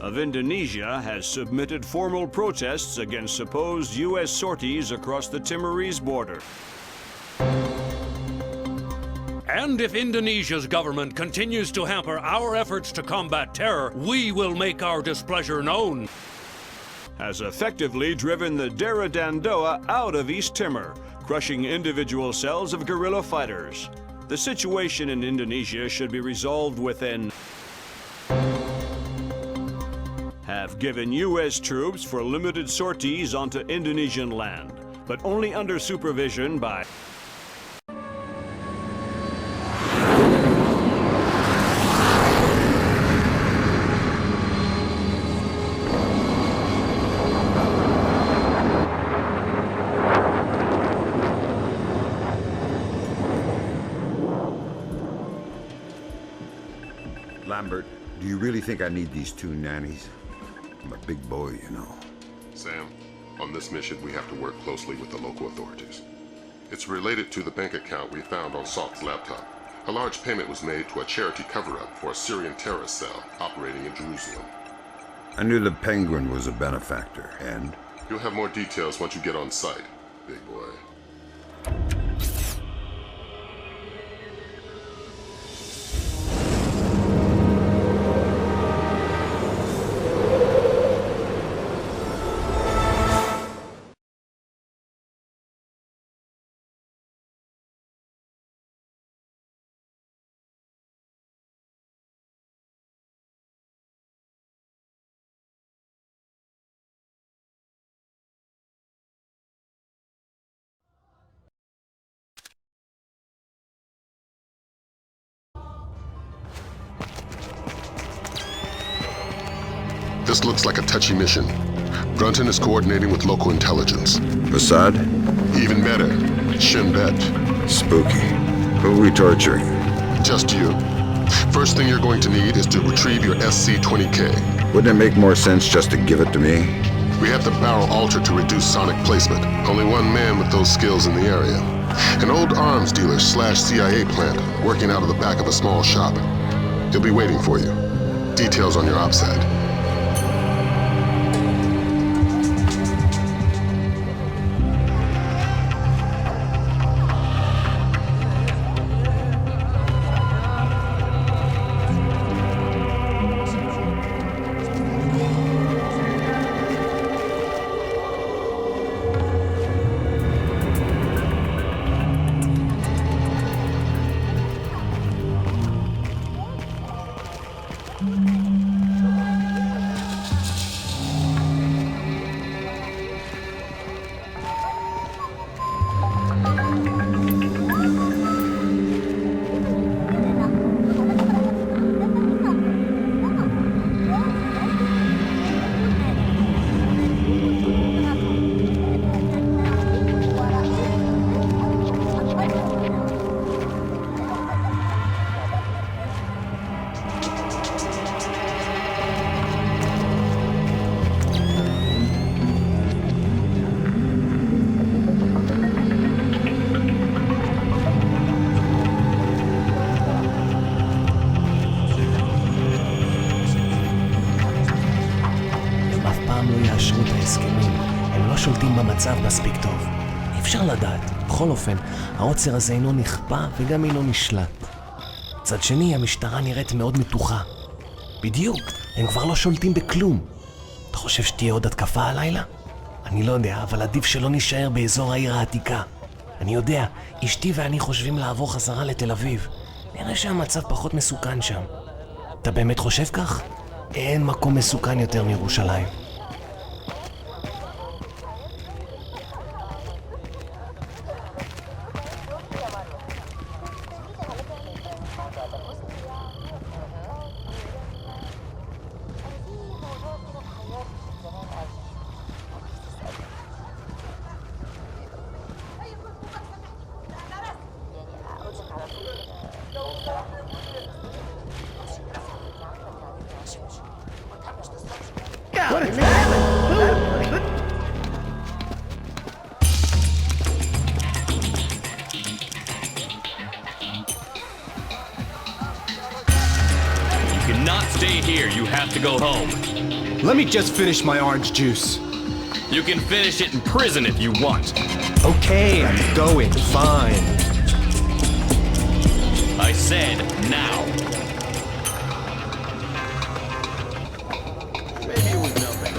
[SPEAKER 13] Of Indonesia has submitted formal protests against supposed U.S. sorties across the Timorese border.
[SPEAKER 18] And if Indonesia's government continues to hamper our efforts to combat terror, we will make our displeasure known.
[SPEAKER 13] Has effectively driven the Zerado out of East Timor, crushing individual cells of guerrilla fighters. The situation in Indonesia should be resolved within. Have given U.S. troops for limited sorties onto Indonesian land, but only under supervision by.
[SPEAKER 3] Lambert, do you really think I need these two nannies? I'm a big boy, you know.
[SPEAKER 2] Sam, on this mission, we have to work closely with the local authorities. It's related to the bank account we found on Salt's laptop. A large payment was made to a charity cover-up for a Syrian terrorist cell operating in Jerusalem.
[SPEAKER 3] I knew the Penguin was a benefactor, and?
[SPEAKER 2] You'll have more details once you get on site, big boy. This looks like a touchy mission. Brunton is coordinating with local intelligence.
[SPEAKER 3] Assad?
[SPEAKER 2] Even better, Shin Bet.
[SPEAKER 3] Spooky. Who are we torturing?
[SPEAKER 2] Just you. First thing you're going to need is to retrieve your SC-20K.
[SPEAKER 3] Wouldn't it make more sense just to give it to me?
[SPEAKER 2] We have the barrel altered to reduce sonic placement. Only one man with those skills in the area. An old arms dealer / CIA plant working out of the back of a small shop. He'll be waiting for you. Details on your OPSAT.
[SPEAKER 11] שולטים במצב מספיק טוב. אי אפשר לדעת. בכל אופן, העוצר הזה אינו נכפה וגם אינו נשלט. מצד שני, המשטרה נראית מאוד מתוחה. בדיוק, הם כבר לא שולטים בכלום. אתה חושב שתהיה עוד התקפה הלילה? אני לא יודע, אבל עדיף שלא נשאר באזור העיר העתיקה. אני יודע, אשתי ואני חושבים לעבור חזרה לתל אביב. נראה שהמצב פחות מסוכן שם. אתה באמת חושב כך? אין מקום מסוכן יותר מירושלים.
[SPEAKER 12] What is happening?
[SPEAKER 7] You cannot stay here. You have to go home.
[SPEAKER 17] Let me just finish my orange juice.
[SPEAKER 7] You can finish it in prison if you want.
[SPEAKER 17] Okay, I'm going. Fine.
[SPEAKER 7] I said now.
[SPEAKER 17] Maybe it was nothing.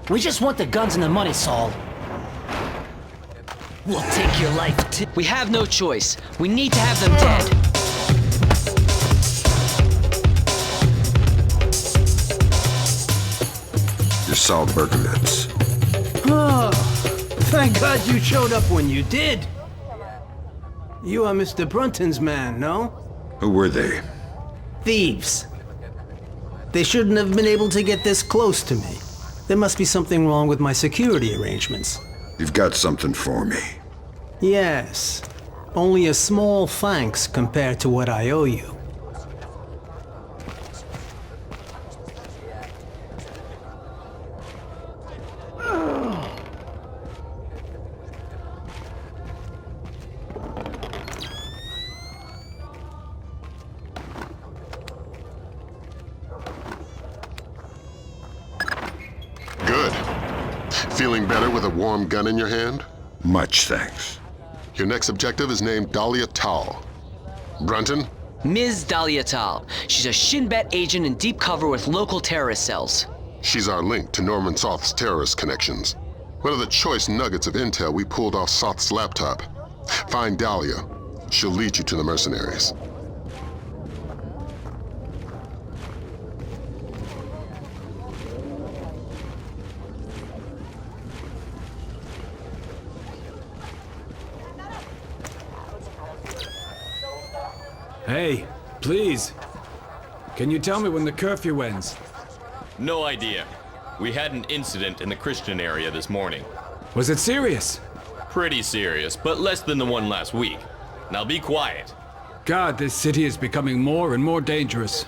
[SPEAKER 9] We just want the guns and the money, Saul. We'll take your life too.
[SPEAKER 1] We have no choice. We need to have them dead.
[SPEAKER 3] You're Saul Berkowitz.
[SPEAKER 23] Oh, thank God you showed up when you did. You are Mr. Brunton's man, no?
[SPEAKER 3] Who were they?
[SPEAKER 23] Thieves. They shouldn't have been able to get this close to me. There must be something wrong with my security arrangements.
[SPEAKER 3] You've got something for me.
[SPEAKER 23] Yes. Only a small thanks compared to what I owe you.
[SPEAKER 2] Good. Feeling better with a warm gun in your hand?
[SPEAKER 3] Much thanks.
[SPEAKER 2] Your next objective is named Dahlia Tal. Brunton?
[SPEAKER 1] Ms. Dahlia Tal. She's a Shin Bet agent in deep cover with local terrorist cells.
[SPEAKER 2] She's our link to Norman Soth's terrorist connections. One of the choice nuggets of intel we pulled off Soth's laptop. Find Dahlia. She'll lead you to the mercenaries.
[SPEAKER 21] Hey, please. Can you tell me when the curfew ends?
[SPEAKER 7] No idea. We had an incident in the Christian area this morning.
[SPEAKER 21] Was it serious?
[SPEAKER 7] Pretty serious, but less than the one last week. Now be quiet.
[SPEAKER 21] God, this city is becoming more and more dangerous.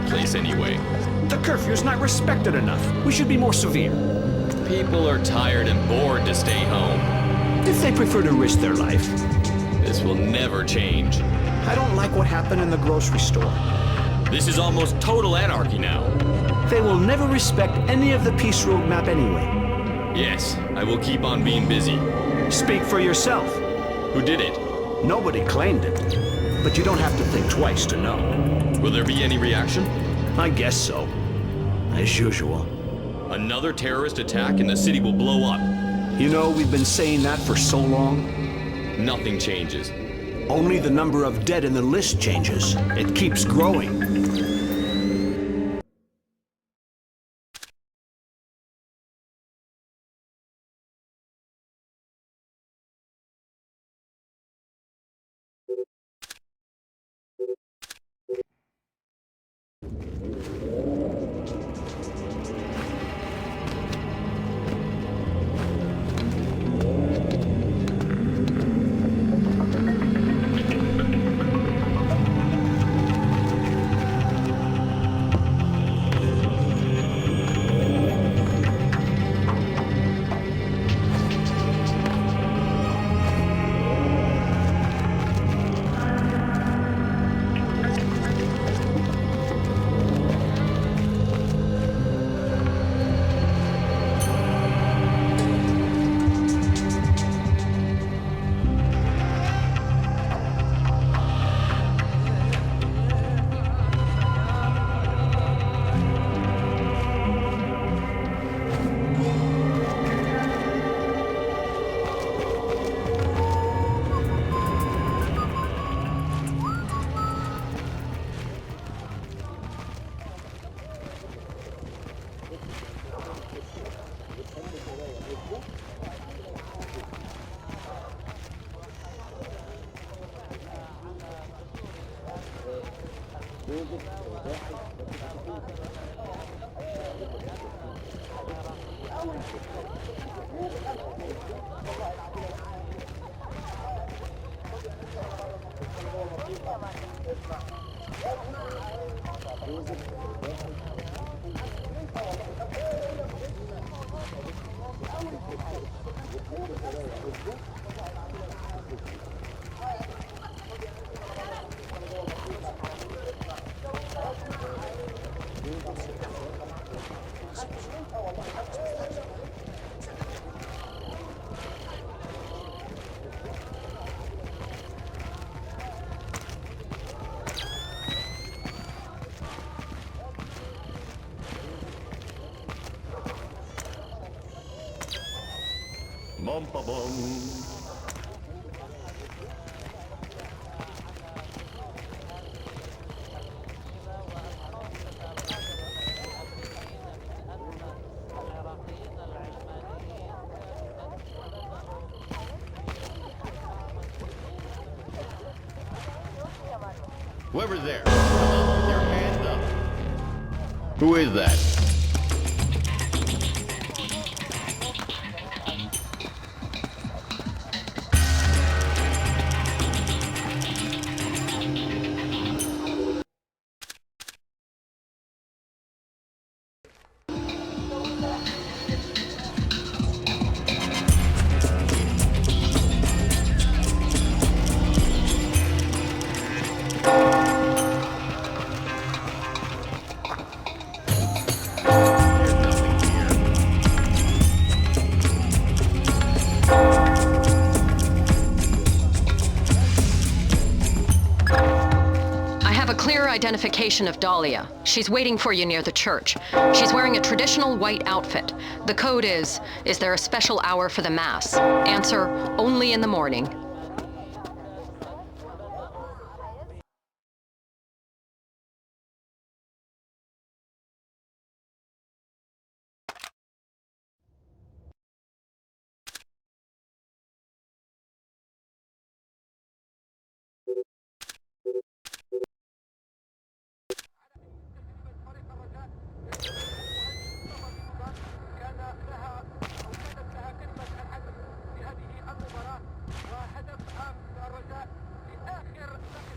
[SPEAKER 7] place anyway?
[SPEAKER 13] The curfew's not respected enough. We should be more severe.
[SPEAKER 7] People are tired and bored to stay home.
[SPEAKER 13] If they prefer to risk their life.
[SPEAKER 7] This will never change.
[SPEAKER 13] I don't like what happened in the grocery store.
[SPEAKER 7] This is almost total anarchy now.
[SPEAKER 13] They will never respect any of the peace roadmap anyway.
[SPEAKER 7] Yes, I will keep on being busy.
[SPEAKER 13] Speak for yourself.
[SPEAKER 7] Who did it?
[SPEAKER 13] Nobody claimed it. But you don't have to think twice to know.
[SPEAKER 7] Will there be any reaction?
[SPEAKER 13] I guess so. As usual.
[SPEAKER 7] Another terrorist attack and the city will blow up.
[SPEAKER 13] You know, we've been saying that for so long.
[SPEAKER 7] Nothing changes.
[SPEAKER 13] Only the number of dead in the list changes. It keeps growing.
[SPEAKER 8] Whoever's there, come on with your hands up. Who is that?
[SPEAKER 4] Identification of Dahlia. She's waiting for you near the church. She's wearing a traditional white outfit. The code is there a special hour for the Mass? Answer, only in the morning.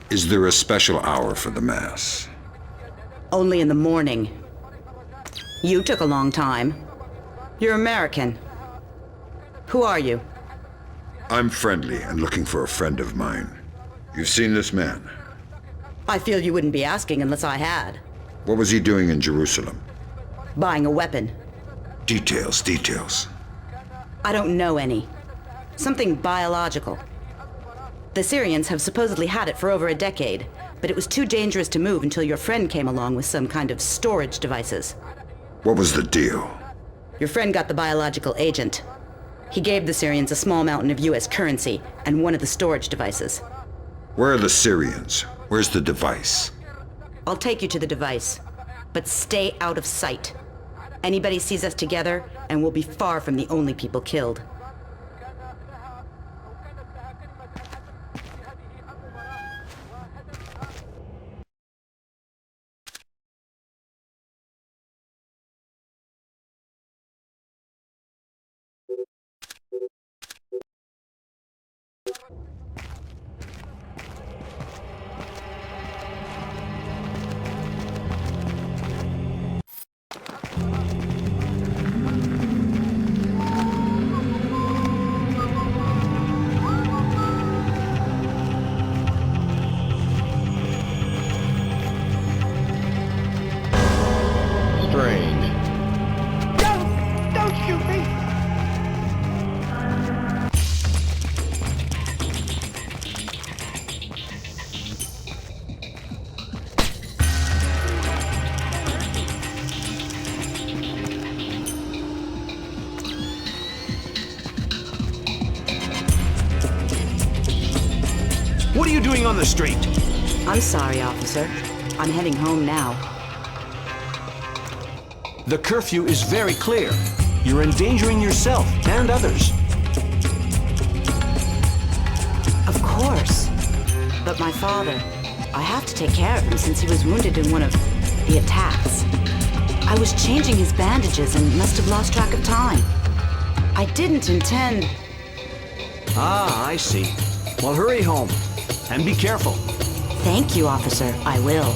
[SPEAKER 3] Is there a special hour for the Mass?
[SPEAKER 10] Only in the morning. You took a long time. You're American. Who are you?
[SPEAKER 3] I'm friendly and looking for a friend of mine. You've seen this man?
[SPEAKER 10] I feel you wouldn't be asking unless I had.
[SPEAKER 3] What was he doing in Jerusalem?
[SPEAKER 10] Buying a weapon.
[SPEAKER 3] Details.
[SPEAKER 10] I don't know any. Something biological. The Syrians have supposedly had it for over a decade, but it was too dangerous to move until your friend came along with some kind of storage devices.
[SPEAKER 3] What was the deal?
[SPEAKER 10] Your friend got the biological agent. He gave the Syrians a small mountain of US currency and one of the storage devices.
[SPEAKER 3] Where are the Syrians? Where's the device?
[SPEAKER 10] I'll take you to the device, but stay out of sight. Anybody sees us together, and we'll be far from the only people killed.
[SPEAKER 8] Strange.
[SPEAKER 12] Don't shoot me!
[SPEAKER 17] What are you doing on the street?
[SPEAKER 10] I'm sorry, officer. I'm heading home now.
[SPEAKER 17] The curfew is very clear. You're endangering yourself and others.
[SPEAKER 10] Of course. But my father, I have to take care of him since he was wounded in one of the attacks. I was changing his bandages and must have lost track of time. I didn't intend...
[SPEAKER 17] Ah, I see. Well, hurry home. And be careful.
[SPEAKER 10] Thank you, officer. I will.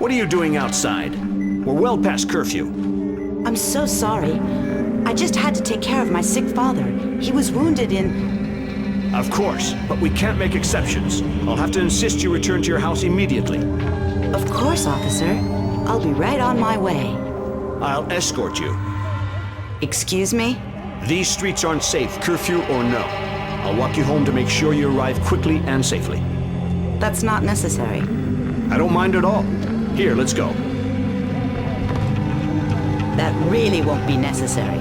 [SPEAKER 13] What are you doing outside? We're well past curfew.
[SPEAKER 10] I'm so sorry. I just had to take care of my sick father. He was wounded in...
[SPEAKER 13] Of course, but we can't make exceptions. I'll have to insist you return to your house immediately.
[SPEAKER 10] Of course, officer. I'll be right on my way.
[SPEAKER 13] I'll escort you.
[SPEAKER 10] Excuse me?
[SPEAKER 13] These streets aren't safe, curfew or no. I'll walk you home to make sure you arrive quickly and safely.
[SPEAKER 10] That's not necessary.
[SPEAKER 13] I don't mind at all. Here, let's go.
[SPEAKER 10] That really won't be necessary.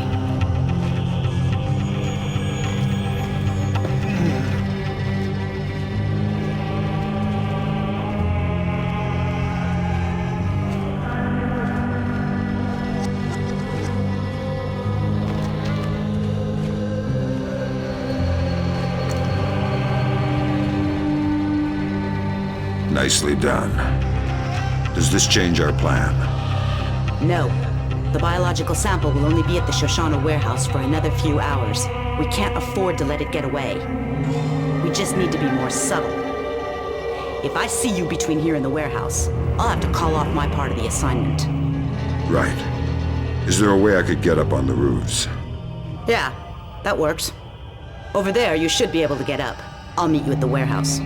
[SPEAKER 3] Nicely done. Does this change our plan?
[SPEAKER 10] No. The biological sample will only be at the Shoshana warehouse for another few hours. We can't afford to let it get away. We just need to be more subtle. If I see you between here and the warehouse, I'll have to call off my part of the assignment.
[SPEAKER 3] Right. Is there a way I could get up on the roofs?
[SPEAKER 10] Yeah, that works. Over there, you should be able to get up. I'll meet you at the warehouse.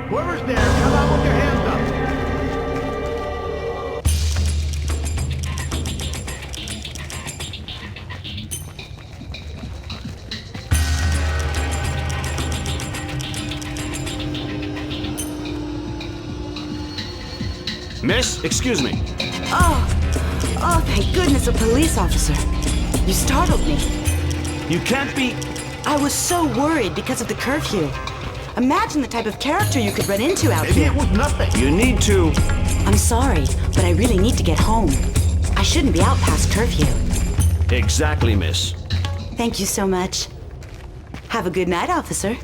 [SPEAKER 8] Whoever's there, come out with your hands up.
[SPEAKER 13] Miss, excuse me.
[SPEAKER 10] Oh, thank goodness, a police officer. You startled me.
[SPEAKER 13] You can't be...
[SPEAKER 10] I was so worried because of the curfew. Imagine the type of character you could run into out here.
[SPEAKER 8] Maybe it was nothing.
[SPEAKER 13] You need to...
[SPEAKER 10] I'm sorry, but I really need to get home. I shouldn't be out past curfew.
[SPEAKER 13] Exactly, miss.
[SPEAKER 10] Thank you so much. Have a good night, officer.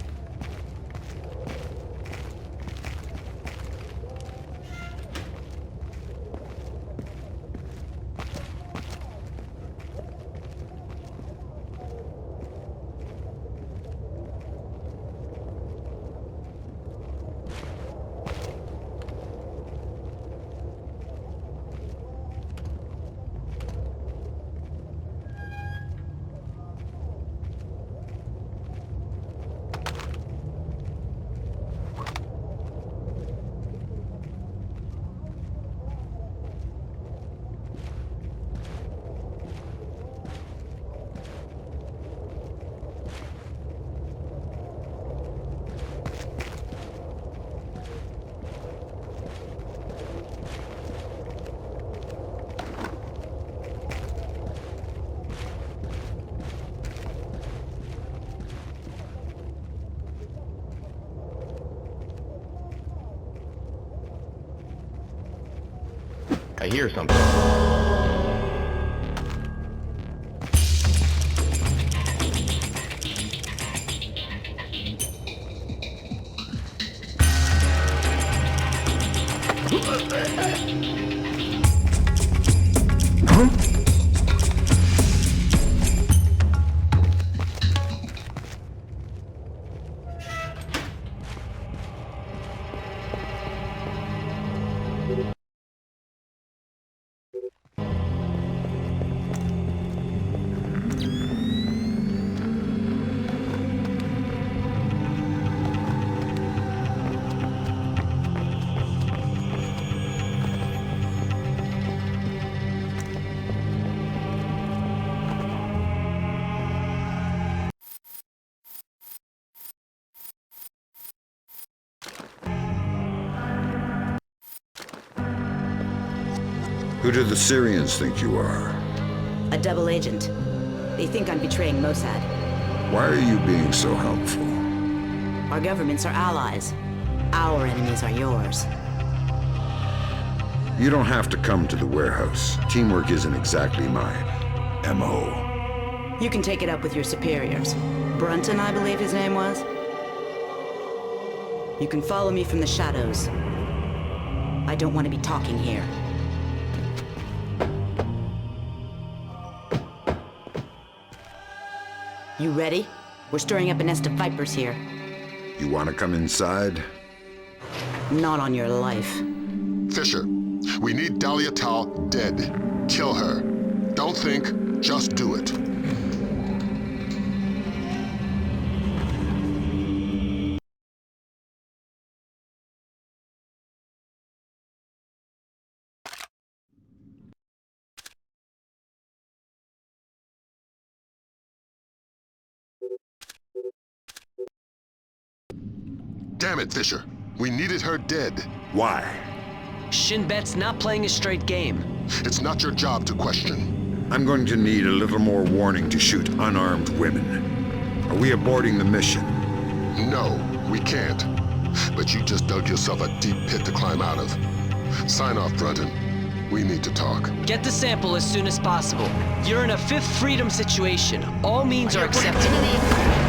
[SPEAKER 8] I hear something.
[SPEAKER 3] Who do the Syrians think you are?
[SPEAKER 10] A double agent. They think I'm betraying Mossad.
[SPEAKER 3] Why are you being so helpful?
[SPEAKER 10] Our governments are allies. Our enemies are yours.
[SPEAKER 3] You don't have to come to the warehouse. Teamwork isn't exactly my MO.
[SPEAKER 10] You can take it up with your superiors. Brunton, I believe his name was. You can follow me from the shadows. I don't want to be talking here. You ready? We're stirring up a nest of vipers here.
[SPEAKER 3] You want to come inside?
[SPEAKER 10] Not on your life.
[SPEAKER 2] Fisher, we need Dahlia Tal dead. Kill her. Don't think, just do it. Damn it, Fisher. We needed her dead.
[SPEAKER 3] Why?
[SPEAKER 1] Shin Bet's not playing a straight game.
[SPEAKER 2] It's not your job to question.
[SPEAKER 3] I'm going to need a little more warning to shoot unarmed women. Are we aborting the mission?
[SPEAKER 2] No, we can't. But you just dug yourself a deep pit to climb out of. Sign off, Brunton. We need to talk.
[SPEAKER 1] Get the sample as soon as possible. You're in a Fifth Freedom situation. All means are acceptable.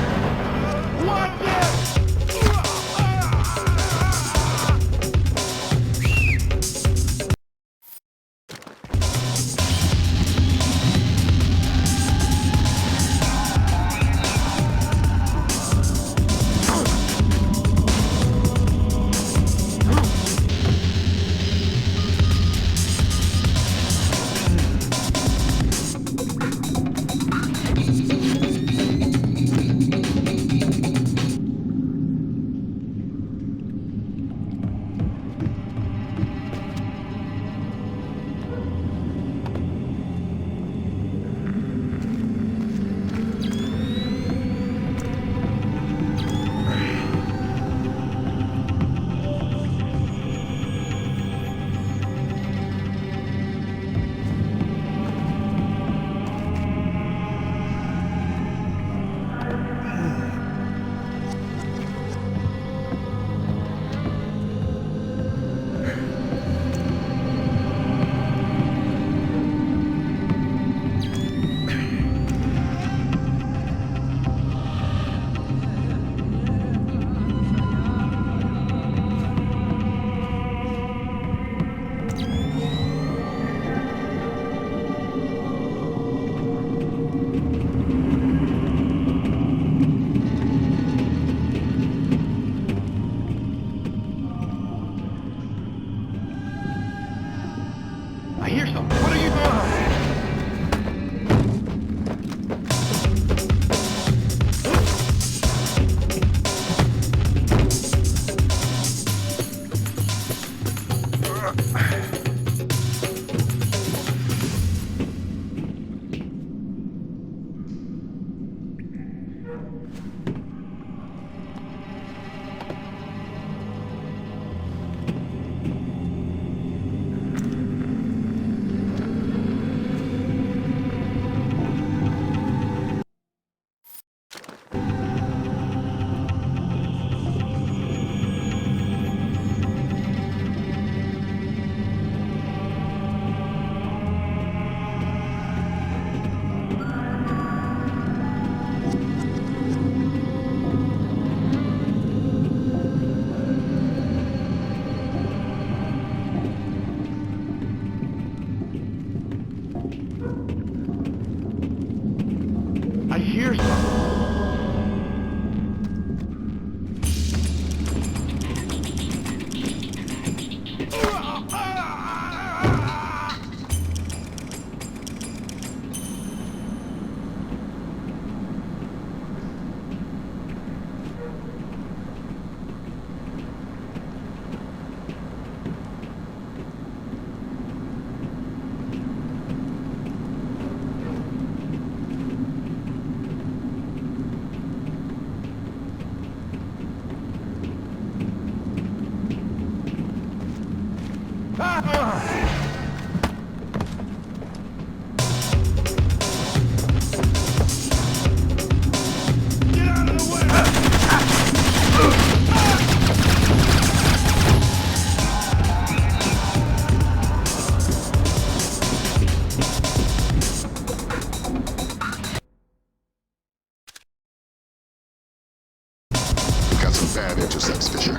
[SPEAKER 2] teacher.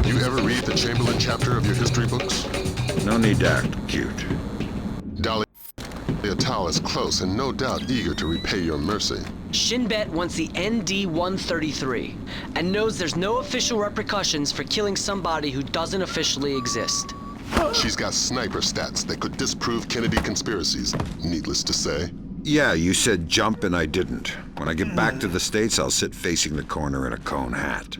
[SPEAKER 2] You ever read the Chamberlain chapter of your history books?
[SPEAKER 3] No need to act cute.
[SPEAKER 2] Dolly Atal is close and no doubt eager to repay your mercy.
[SPEAKER 1] Shinbet wants the ND-133 and knows there's no official repercussions for killing somebody who doesn't officially exist.
[SPEAKER 2] She's got sniper stats that could disprove Kennedy conspiracies, needless to say.
[SPEAKER 3] Yeah, you said jump and I didn't. When I get back to the States, I'll sit facing the corner in a cone hat.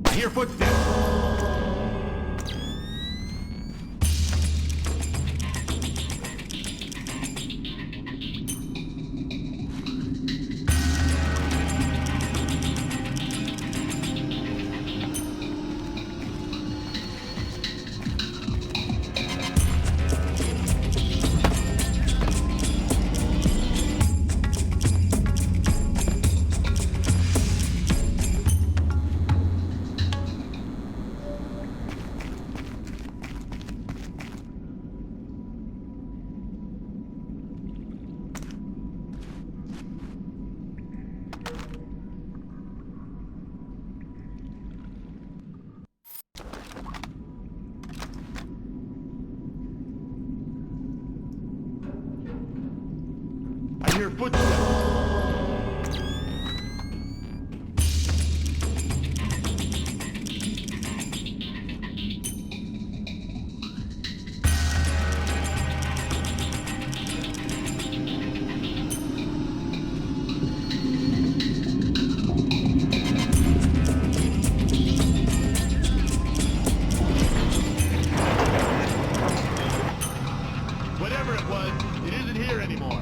[SPEAKER 8] I hear footsteps. I hear footsteps. Whatever it was, it isn't here anymore.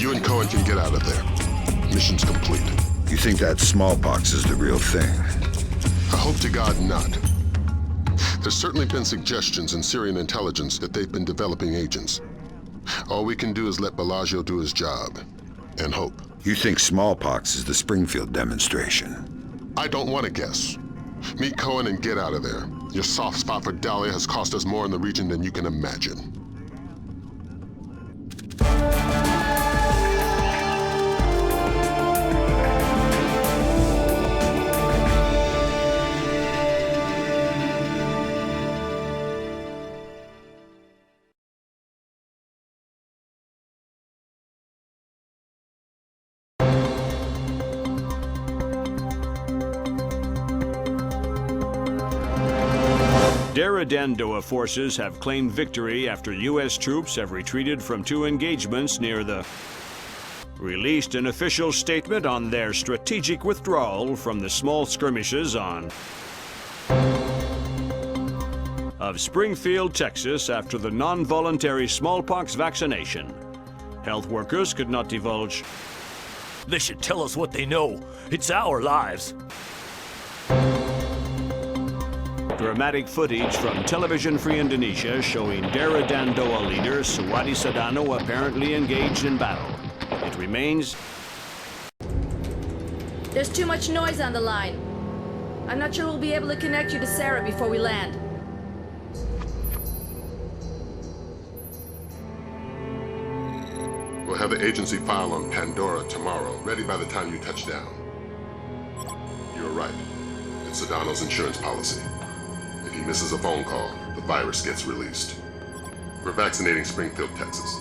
[SPEAKER 2] You and Cohen can get out of there. Mission's complete.
[SPEAKER 3] You think that smallpox is the real thing?
[SPEAKER 2] I hope to God not. There's certainly been suggestions in Syrian intelligence that they've been developing agents. All we can do is let Bellagio do his job, and hope.
[SPEAKER 3] You think smallpox is the Springfield demonstration?
[SPEAKER 2] I don't want to guess. Meet Cohen and get out of there. Your soft spot for Dahlia has cost us more in the region than you can imagine.
[SPEAKER 13] Zerado forces have claimed victory after U.S. troops have retreated from 2 engagements near the... released an official statement on their strategic withdrawal from the small skirmishes on... of Springfield, Texas after the non-voluntary smallpox vaccination. Health workers could not divulge...
[SPEAKER 21] They should tell us what they know. It's our lives.
[SPEAKER 13] Dramatic footage from Television Free Indonesia showing Zerado leader Suwadi Sadano apparently engaged in battle. It remains...
[SPEAKER 16] There's too much noise on the line. I'm not sure we'll be able to connect you to Sarah before we land.
[SPEAKER 2] We'll have the agency file on Pandora tomorrow, ready by the time you touch down. You're right. It's Sadano's insurance policy. If he misses a phone call, the virus gets released. We're vaccinating Springfield, Texas.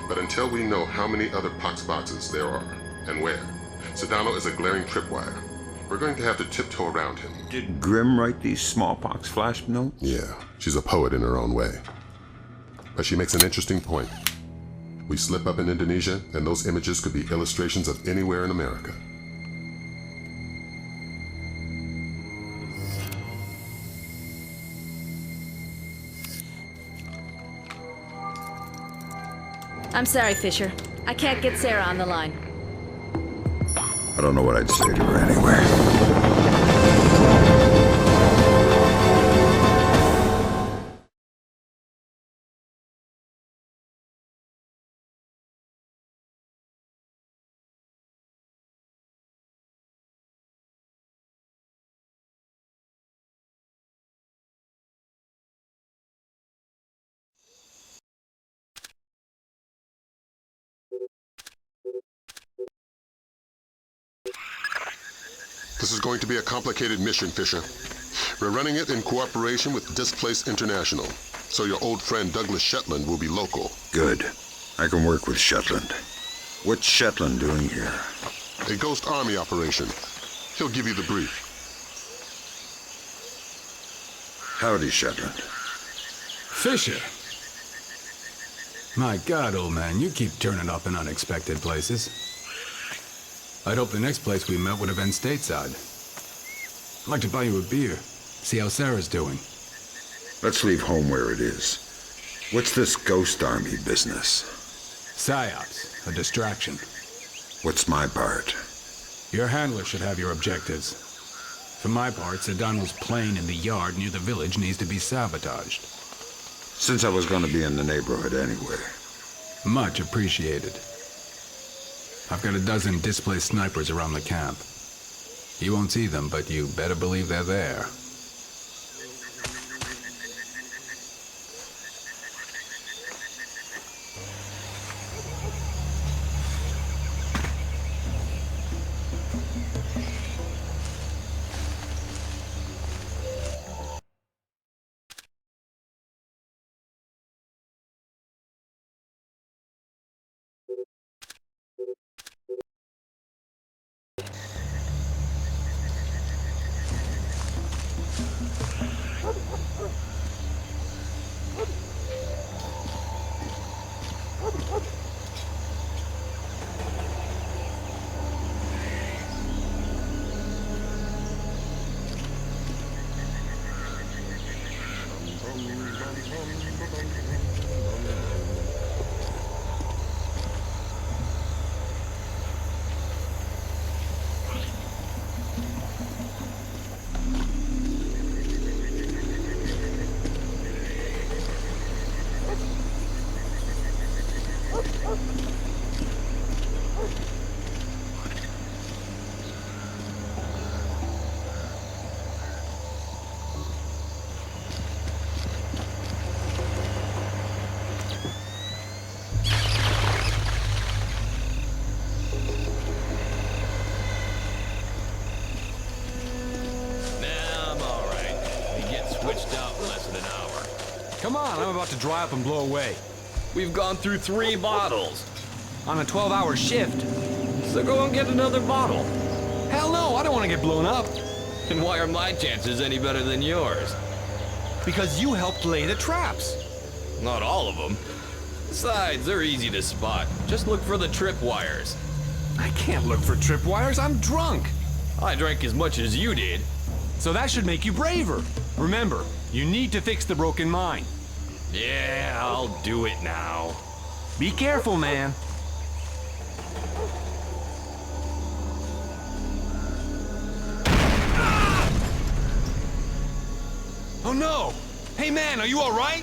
[SPEAKER 2] But until we know how many other pox boxes there are, and where, Sadano is a glaring tripwire. We're going to have to tiptoe around him.
[SPEAKER 3] Did Grimm write these smallpox flash notes?
[SPEAKER 2] Yeah, she's a poet in her own way. But she makes an interesting point. We slip up in Indonesia, and those images could be illustrations of anywhere in America.
[SPEAKER 16] I'm sorry, Fisher. I can't get Sarah on the line.
[SPEAKER 3] I don't know what I'd say to her anyway.
[SPEAKER 2] This is going to be a complicated mission, Fisher. We're running it in cooperation with Displaced International, so your old friend Douglas Shetland will be local.
[SPEAKER 3] Good. I can work with Shetland. What's Shetland doing here?
[SPEAKER 2] A Ghost Army operation. He'll give you the brief.
[SPEAKER 3] Howdy, Shetland.
[SPEAKER 17] Fisher. My God, old man, you keep turning up in unexpected places. I'd hoped the next place we met would have been stateside. I'd like to buy you a beer, see how Sarah's doing.
[SPEAKER 3] Let's leave home where it is. What's this Ghost Army business?
[SPEAKER 17] PSYOPs, a distraction.
[SPEAKER 3] What's my part?
[SPEAKER 17] Your handler should have your objectives. For my part, Sadano's plane in the yard near the village needs to be sabotaged.
[SPEAKER 3] Since I was going to be in the neighborhood anyway.
[SPEAKER 17] Much appreciated. I've got a dozen displaced snipers around the camp. You won't see them, but you better believe they're there.
[SPEAKER 21] Come on, I'm about to dry up and blow away.
[SPEAKER 7] We've gone through 3 bottles.
[SPEAKER 21] On a 12-hour shift.
[SPEAKER 7] So go and get another bottle.
[SPEAKER 21] Hell no, I don't want to get blown up.
[SPEAKER 7] And why are my chances any better than yours?
[SPEAKER 21] Because you helped lay the traps.
[SPEAKER 7] Not all of them. Besides, they're easy to spot. Just look for the tripwires.
[SPEAKER 21] I can't look for tripwires, I'm drunk.
[SPEAKER 7] I drank as much as you did.
[SPEAKER 21] So that should make you braver. Remember, you need to fix the broken mine.
[SPEAKER 7] Yeah, I'll do it now.
[SPEAKER 21] Be careful, man. Oh no! Hey man, are you alright?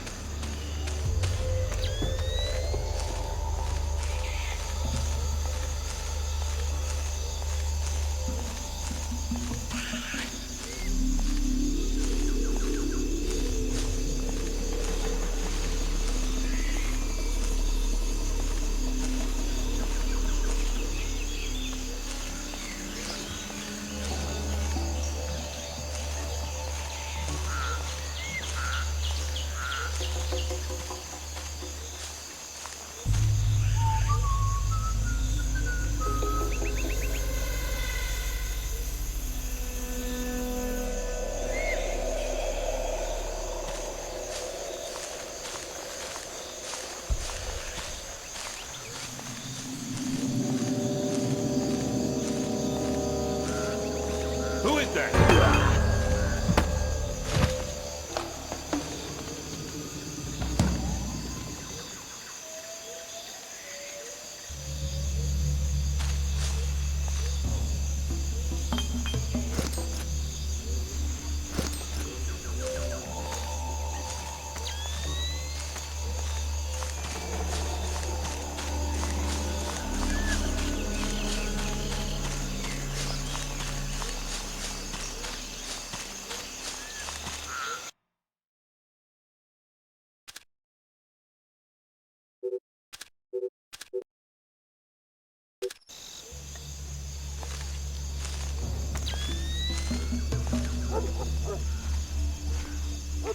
[SPEAKER 18] Who is that?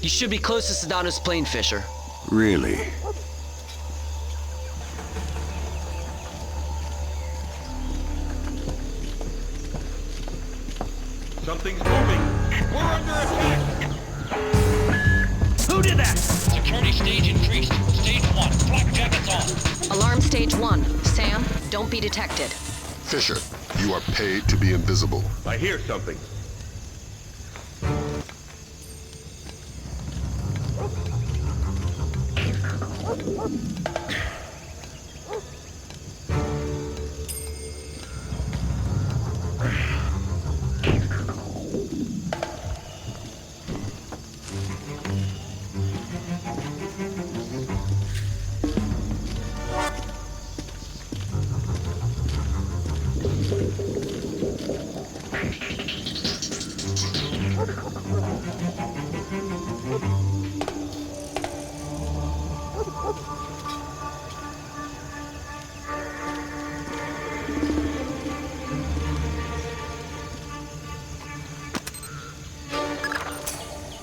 [SPEAKER 1] You should be close to Sedano's plane, Fisher.
[SPEAKER 3] Really?
[SPEAKER 18] Something's moving. We're under attack.
[SPEAKER 15] Who did that? Security stage increased. Stage 1. Flak jackets on.
[SPEAKER 4] Alarm stage 1. Sam, don't be detected.
[SPEAKER 2] Fisher, you are paid to be invisible.
[SPEAKER 18] I hear something.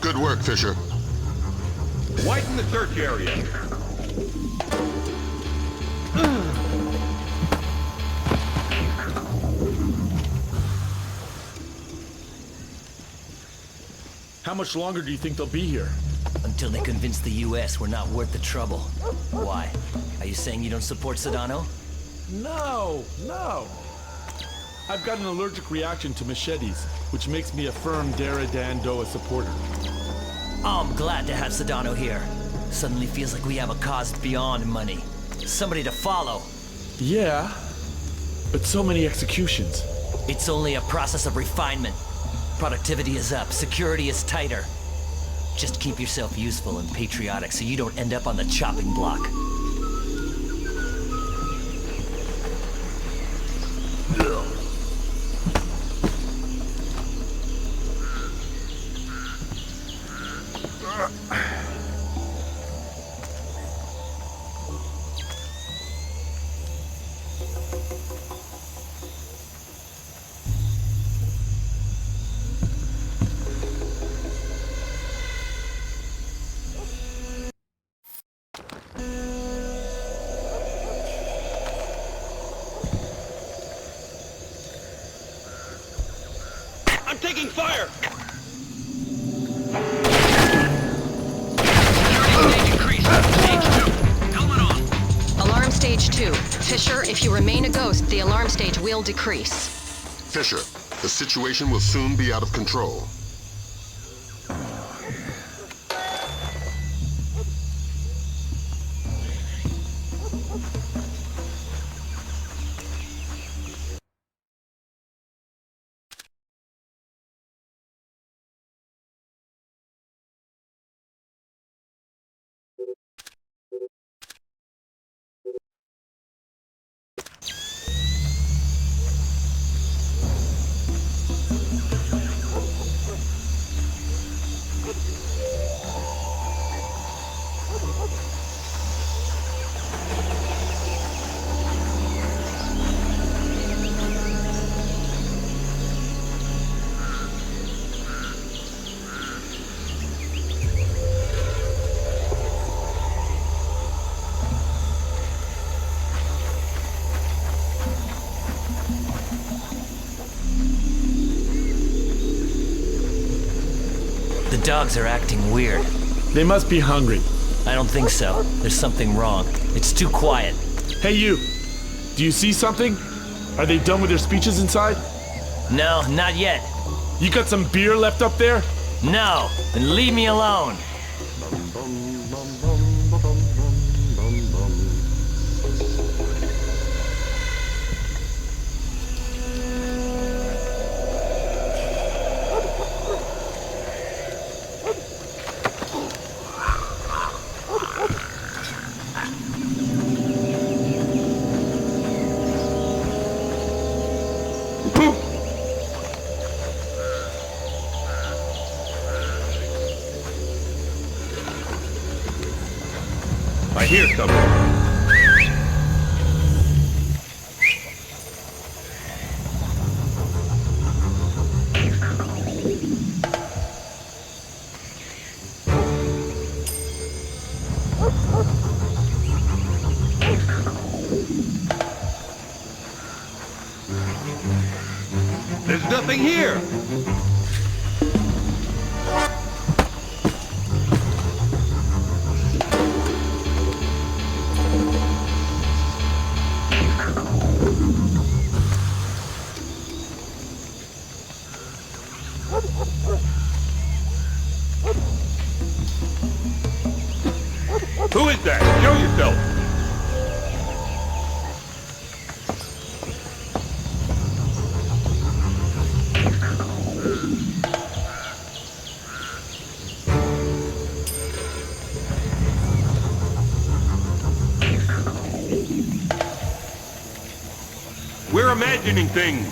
[SPEAKER 2] Good work, Fisher.
[SPEAKER 18] Widen the search area.
[SPEAKER 15] How much longer do you think they'll be here?
[SPEAKER 9] Until they convince the U.S. we're not worth the trouble. Why? Are you saying you don't support Sedano?
[SPEAKER 15] No. I've got an allergic reaction to machetes, which makes me a firm Dandoa supporter.
[SPEAKER 9] Oh, I'm glad to have Sedano here. Suddenly feels like we have a cause beyond money. Somebody to follow.
[SPEAKER 15] Yeah, but so many executions.
[SPEAKER 9] It's only a process of refinement. Productivity is up, security is tighter. Just keep yourself useful and patriotic so you don't end up on the chopping block.
[SPEAKER 7] taking fire!
[SPEAKER 4] Alarm stage 2. Fisher, if you remain a ghost, the alarm stage will decrease.
[SPEAKER 2] Fisher, the situation will soon be out of control.
[SPEAKER 9] The dogs are acting weird.
[SPEAKER 15] They must be hungry.
[SPEAKER 9] I don't think so. There's something wrong. It's too quiet.
[SPEAKER 15] Hey, you! Do you see something? Are they done with their speeches inside?
[SPEAKER 9] No, not yet.
[SPEAKER 15] You got some beer left up there?
[SPEAKER 9] No, then leave me alone.
[SPEAKER 6] I hear something. There's nothing here. Who is that? Show yourself! We're imagining things.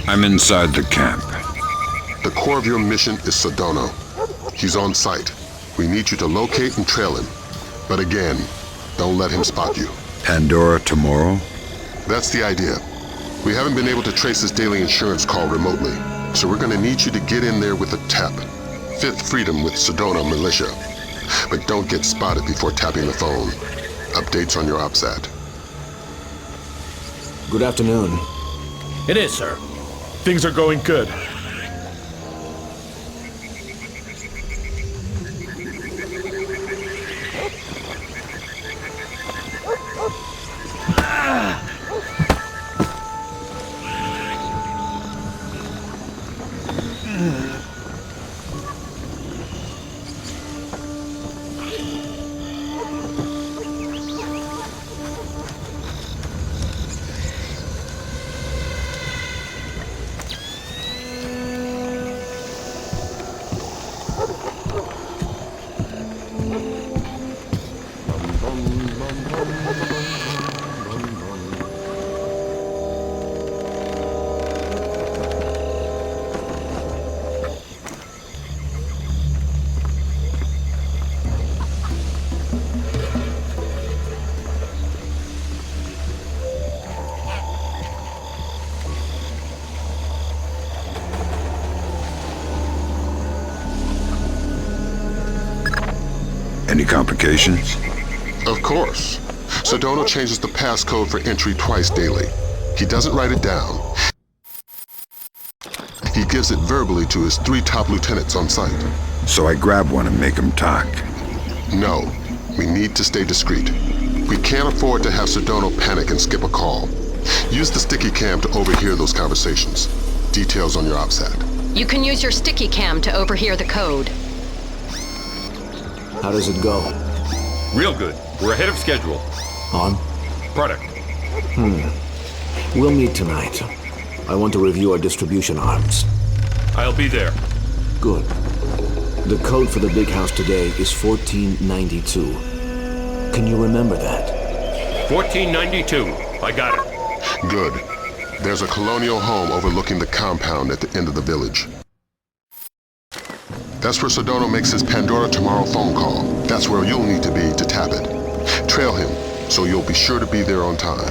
[SPEAKER 3] I'm inside the camp.
[SPEAKER 2] The core of your mission is Sedona. He's on site. We need you to locate and trail him. But again, don't let him spot you.
[SPEAKER 3] Pandora tomorrow?
[SPEAKER 2] That's the idea. We haven't been able to trace his daily insurance call remotely, so we're gonna need you to get in there with a tap. Fifth Freedom with Sedona Militia. But don't get spotted before tapping the phone. Updates on your OPSAT.
[SPEAKER 5] Good afternoon.
[SPEAKER 18] It is, sir.
[SPEAKER 15] Things are going good.
[SPEAKER 3] Any complications?
[SPEAKER 2] Of course. Sedona changes the passcode for entry twice daily. He doesn't write it down. He gives it verbally to his 3 top lieutenants on site.
[SPEAKER 3] So I grab one and make him talk.
[SPEAKER 2] No. We need to stay discreet. We can't afford to have Sedona panic and skip a call. Use the sticky cam to overhear those conversations. Details on your OPSAT.
[SPEAKER 4] You can use your sticky cam to overhear the code.
[SPEAKER 5] How does it go?
[SPEAKER 6] Real good. We're ahead of schedule.
[SPEAKER 5] On?
[SPEAKER 6] Product.
[SPEAKER 5] We'll meet tonight. I want to review our distribution arms.
[SPEAKER 6] I'll be there.
[SPEAKER 5] Good. The code for the big house today is 1492. Can you remember that?
[SPEAKER 6] 1492. I got it.
[SPEAKER 2] Good. There's a colonial home overlooking the compound at the end of the village. That's where Sedona makes his Pandora tomorrow phone call. That's where you'll need to be to tap it. Trail him, so you'll be sure to be there on time.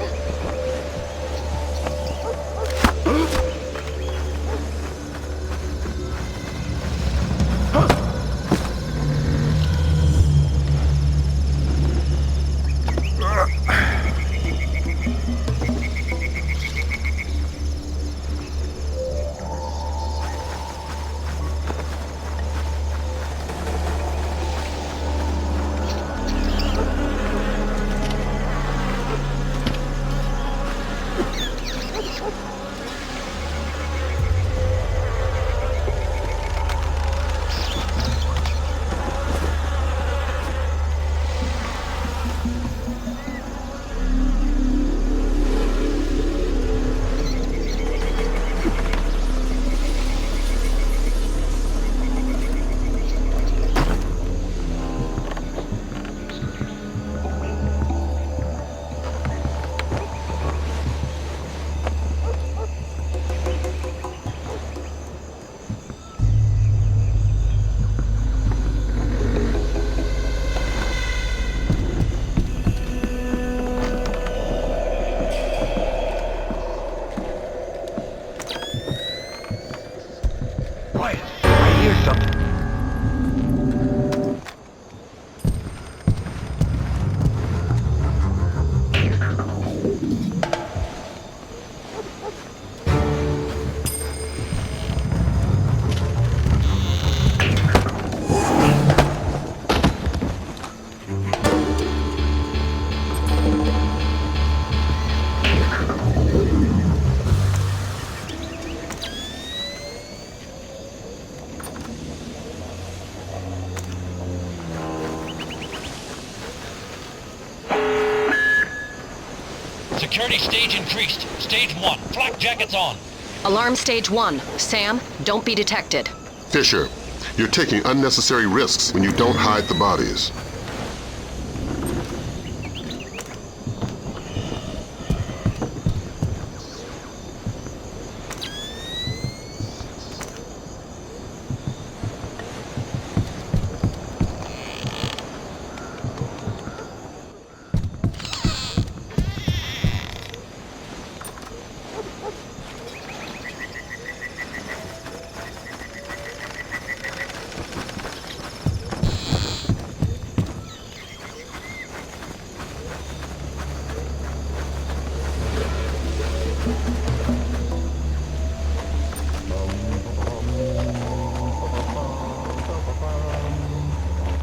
[SPEAKER 19] Security stage increased. Stage 1. Flak jackets on.
[SPEAKER 4] Alarm stage 1. Sam, don't be detected.
[SPEAKER 2] Fisher, you're taking unnecessary risks when you don't hide the bodies.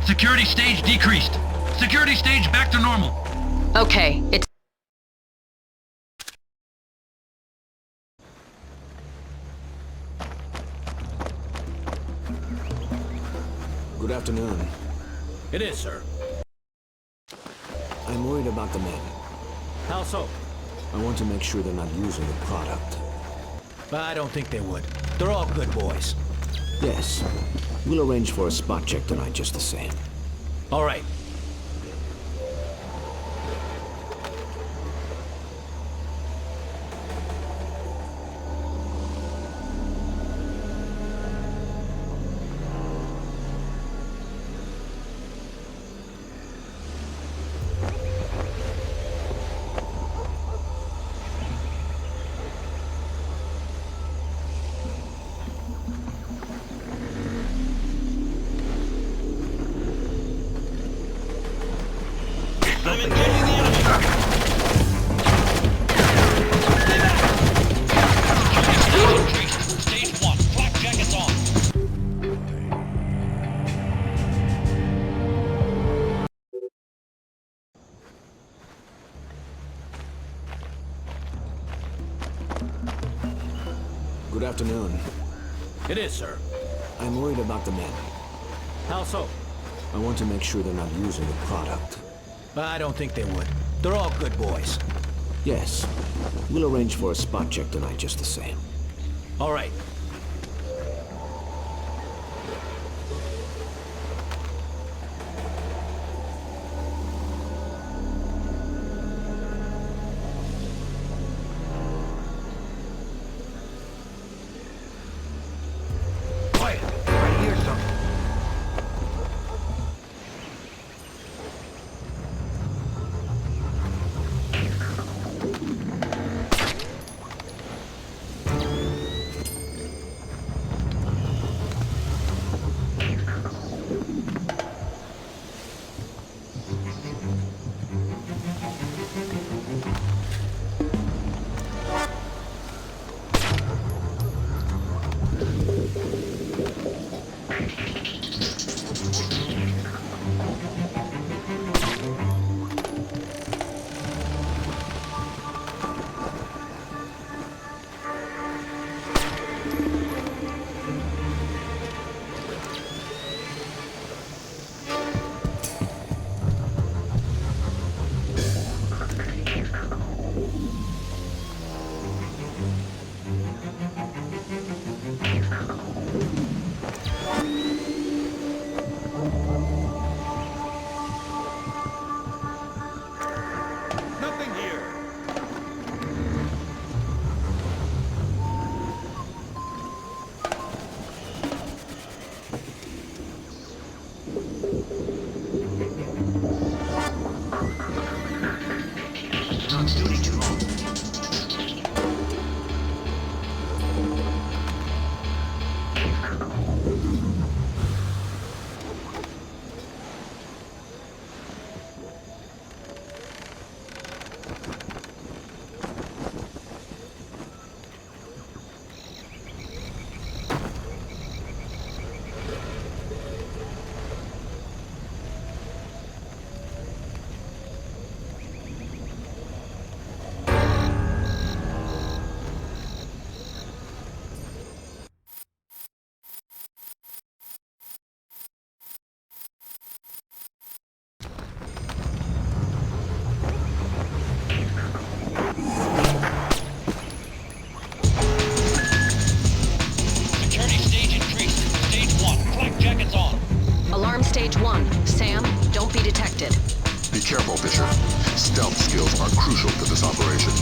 [SPEAKER 19] Security stage decreased. Security stage back to normal.
[SPEAKER 4] Okay, it's...
[SPEAKER 5] Good afternoon.
[SPEAKER 21] It is, sir.
[SPEAKER 5] I'm worried about the men.
[SPEAKER 21] How so?
[SPEAKER 5] I want to make sure they're not using the product.
[SPEAKER 21] I don't think they would. They're all good boys.
[SPEAKER 5] Yes. We'll arrange for a spot check tonight just the same.
[SPEAKER 21] All right.
[SPEAKER 5] Good afternoon.
[SPEAKER 21] It is, sir.
[SPEAKER 5] I'm worried about the men.
[SPEAKER 21] How so?
[SPEAKER 5] I want to make sure they're not using the product.
[SPEAKER 21] I don't think they would. They're all good boys.
[SPEAKER 5] Yes. We'll arrange for a spot check tonight just the same.
[SPEAKER 21] All right.
[SPEAKER 19] Quiet. I hear something. Nothing here.
[SPEAKER 9] On duty too long.
[SPEAKER 19] Security stage increased. Stage 1. Flak jackets on.
[SPEAKER 4] Alarm stage 1. Sam, don't be detected.
[SPEAKER 2] Be careful, Fisher. Stealth skills are crucial for this operation.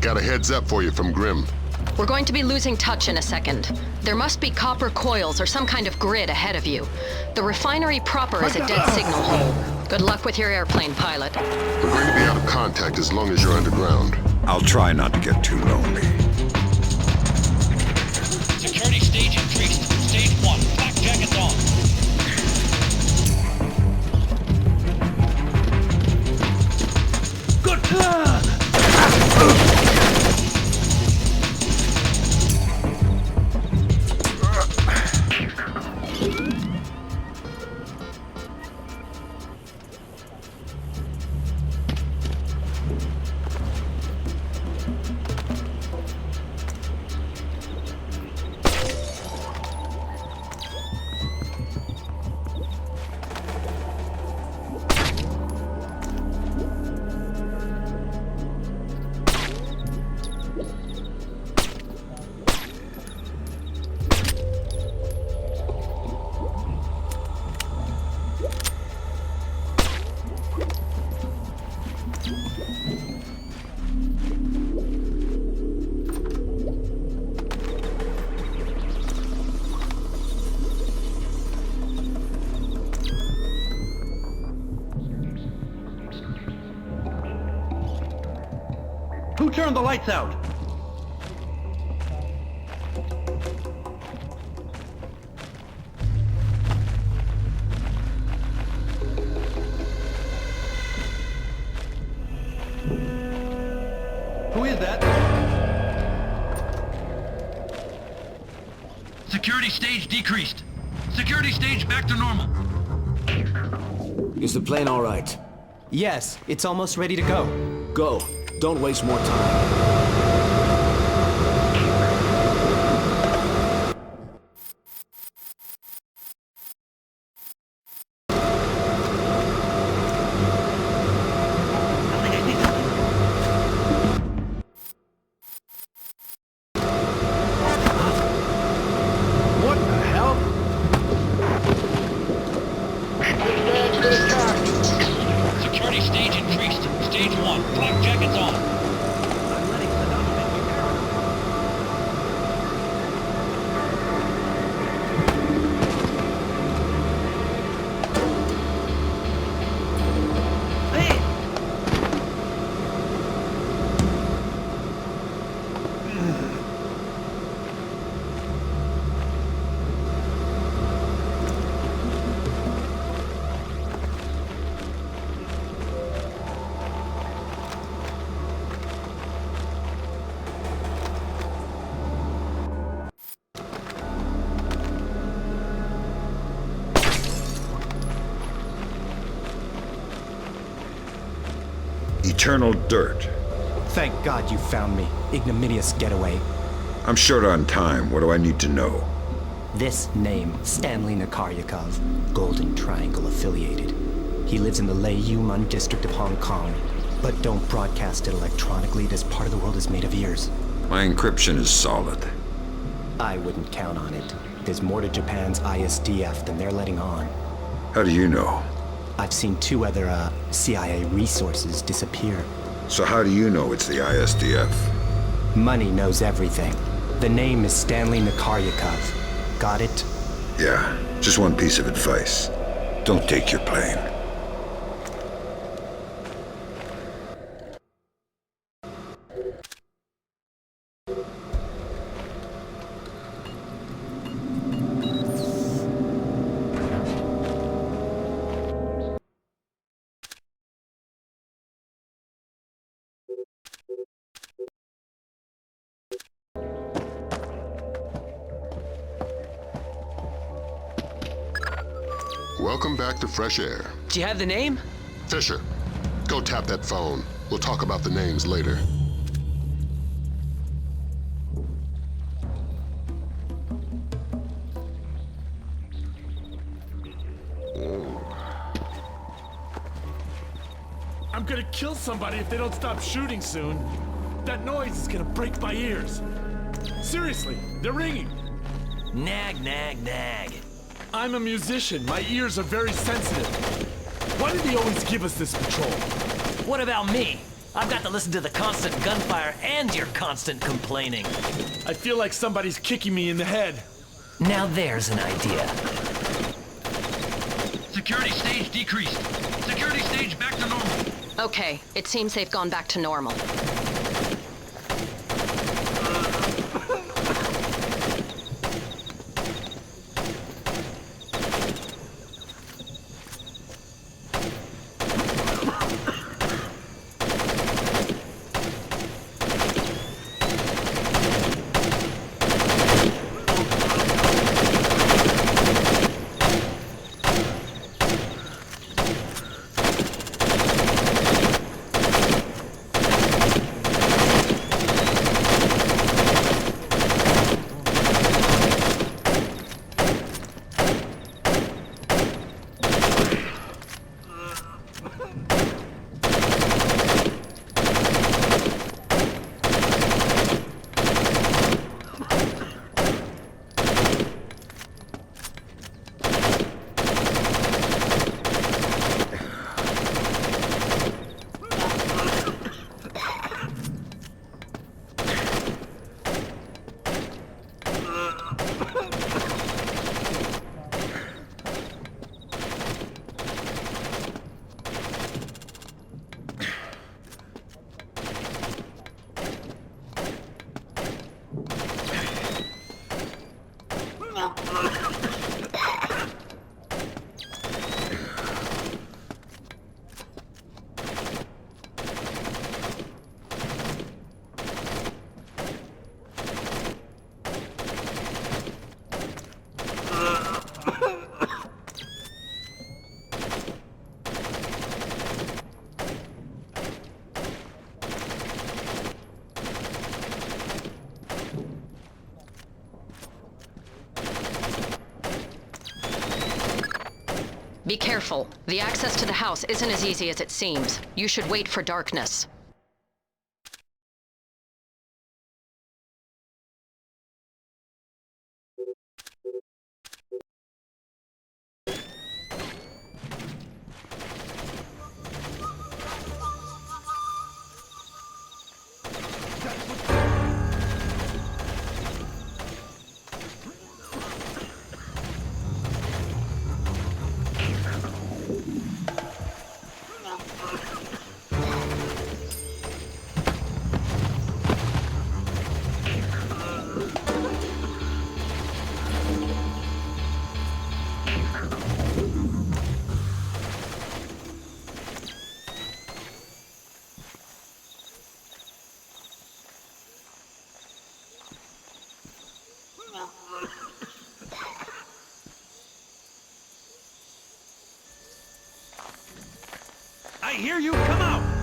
[SPEAKER 2] Got a heads up for you from Grim.
[SPEAKER 4] We're going to be losing touch in a second. There must be copper coils or some kind of grid ahead of you. The refinery proper is a dead signal hole. Good luck with your airplane, pilot.
[SPEAKER 2] We're going to be out of contact as long as you're underground.
[SPEAKER 3] I'll try not to get too lonely.
[SPEAKER 19] Security stage increased. Stage 1. Flak jackets on. Good. Who turned the lights out? Who is that? Security stage decreased. Security stage back to normal.
[SPEAKER 5] Is the plane all right?
[SPEAKER 14] Yes, it's almost ready to go.
[SPEAKER 5] Go. Don't waste more time.
[SPEAKER 19] What the hell?
[SPEAKER 20] Security stage increased. Stage 1. Flak jackets on.
[SPEAKER 3] Eternal dirt.
[SPEAKER 14] Thank God you found me. Ignominious getaway.
[SPEAKER 3] I'm short on time. What do I need to know?
[SPEAKER 14] This name, Stanley Nakaryakov, Golden Triangle affiliated. He lives in the Lei-Yuman district of Hong Kong. But don't broadcast it electronically. This part of the world is made of ears.
[SPEAKER 3] My encryption is solid.
[SPEAKER 14] I wouldn't count on it. There's more to Japan's ISDF than they're letting on.
[SPEAKER 3] How do you know?
[SPEAKER 14] I've seen 2 other, CIA resources disappear.
[SPEAKER 3] So how do you know it's the ISDF?
[SPEAKER 14] Money knows everything. The name is Stanley Nakaryakov. Got it?
[SPEAKER 3] Yeah, just one piece of advice. Don't take your plane.
[SPEAKER 2] Welcome back to Fresh Air.
[SPEAKER 1] Do you have the name?
[SPEAKER 2] Fisher, go tap that phone. We'll talk about the names later.
[SPEAKER 15] I'm gonna kill somebody if they don't stop shooting soon. That noise is gonna break my ears. Seriously, they're ringing.
[SPEAKER 9] Nag, nag, nag.
[SPEAKER 15] I'm a musician. My ears are very sensitive. Why do they always give us this patrol?
[SPEAKER 9] What about me? I've got to listen to the constant gunfire and your constant complaining.
[SPEAKER 15] I feel like somebody's kicking me in the head.
[SPEAKER 9] Now there's an idea.
[SPEAKER 19] Security stage decreased. Security stage back to normal.
[SPEAKER 4] Okay, it seems they've gone back to normal. Be careful. The access to the house isn't as easy as it seems. You should wait for darkness.
[SPEAKER 18] I hear you! Come out!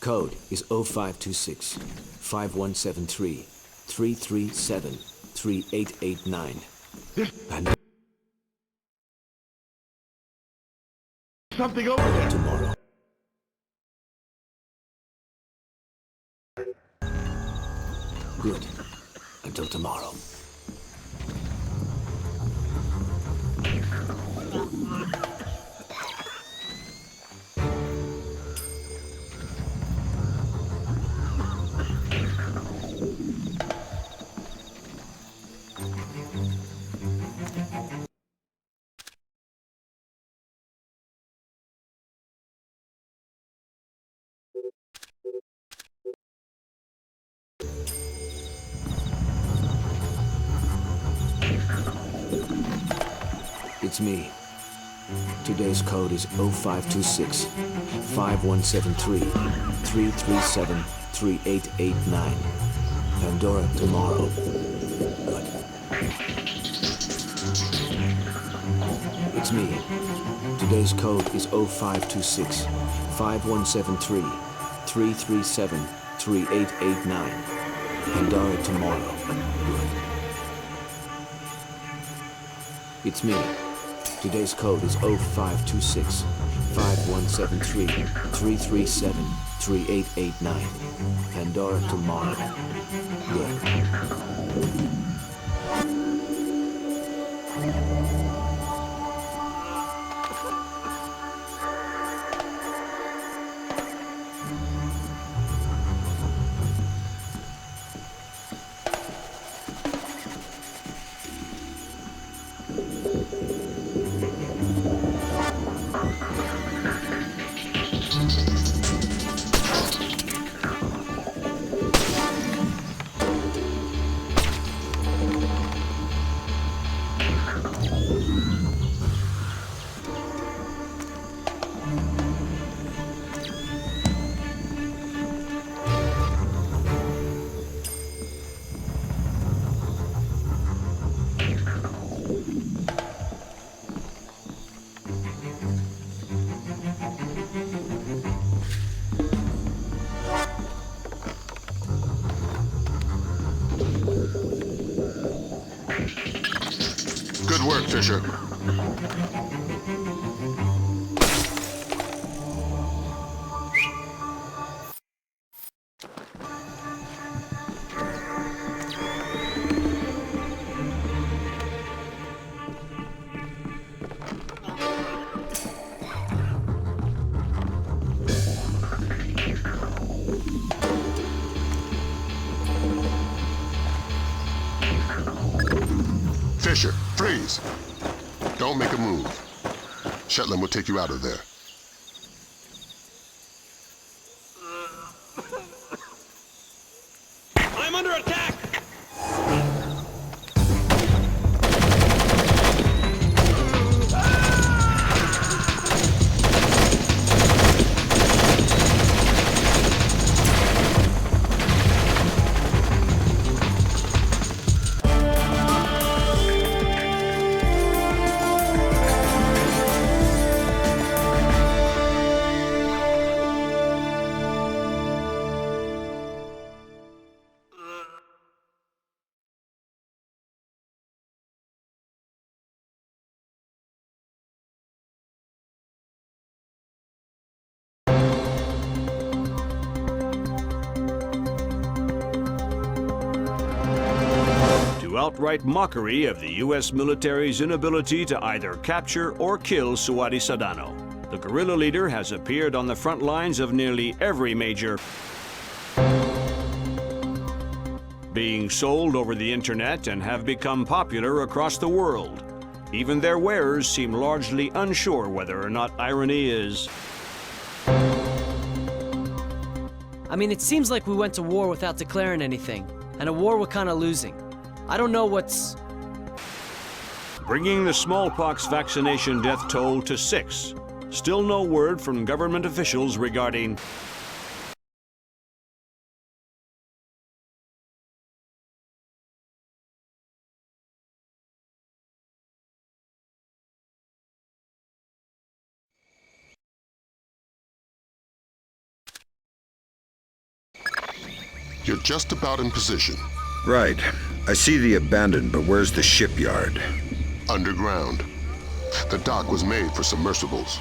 [SPEAKER 5] Code is 0526 5173 337 3889. And
[SPEAKER 12] something over there.
[SPEAKER 5] Tomorrow. Good. Until tomorrow. It's me. Today's code is 0526 5173 337 3889. Pandora tomorrow. Good. It's me. Today's code is 0526 5173 337 3889. Pandora tomorrow. Good. It's me. Today's code is 0526 5173 337 3889. Pandora tomorrow. Good.
[SPEAKER 2] Good work, Fisher. Fisher, freeze! Don't make a move. Shetland will take you out of there.
[SPEAKER 7] I'm under attack!
[SPEAKER 13] Outright mockery of the U.S. military's inability to either capture or kill Suadi Sadano. The guerrilla leader has appeared on the front lines of nearly every major, being sold over the internet and have become popular across the world. Even their wearers seem largely unsure whether or not irony is.
[SPEAKER 1] I mean, it seems like we went to war without declaring anything, and a war we're kind of losing. I don't know what's...
[SPEAKER 13] Bringing the smallpox vaccination death toll to 6. Still no word from government officials regarding...
[SPEAKER 2] You're just about in position.
[SPEAKER 3] Right. I see the abandoned, but where's the shipyard?
[SPEAKER 2] Underground. The dock was made for submersibles.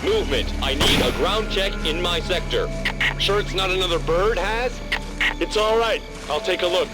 [SPEAKER 11] Movement. I need a ground check in my sector. Sure it's not another bird, Has? It's all right. I'll take a look.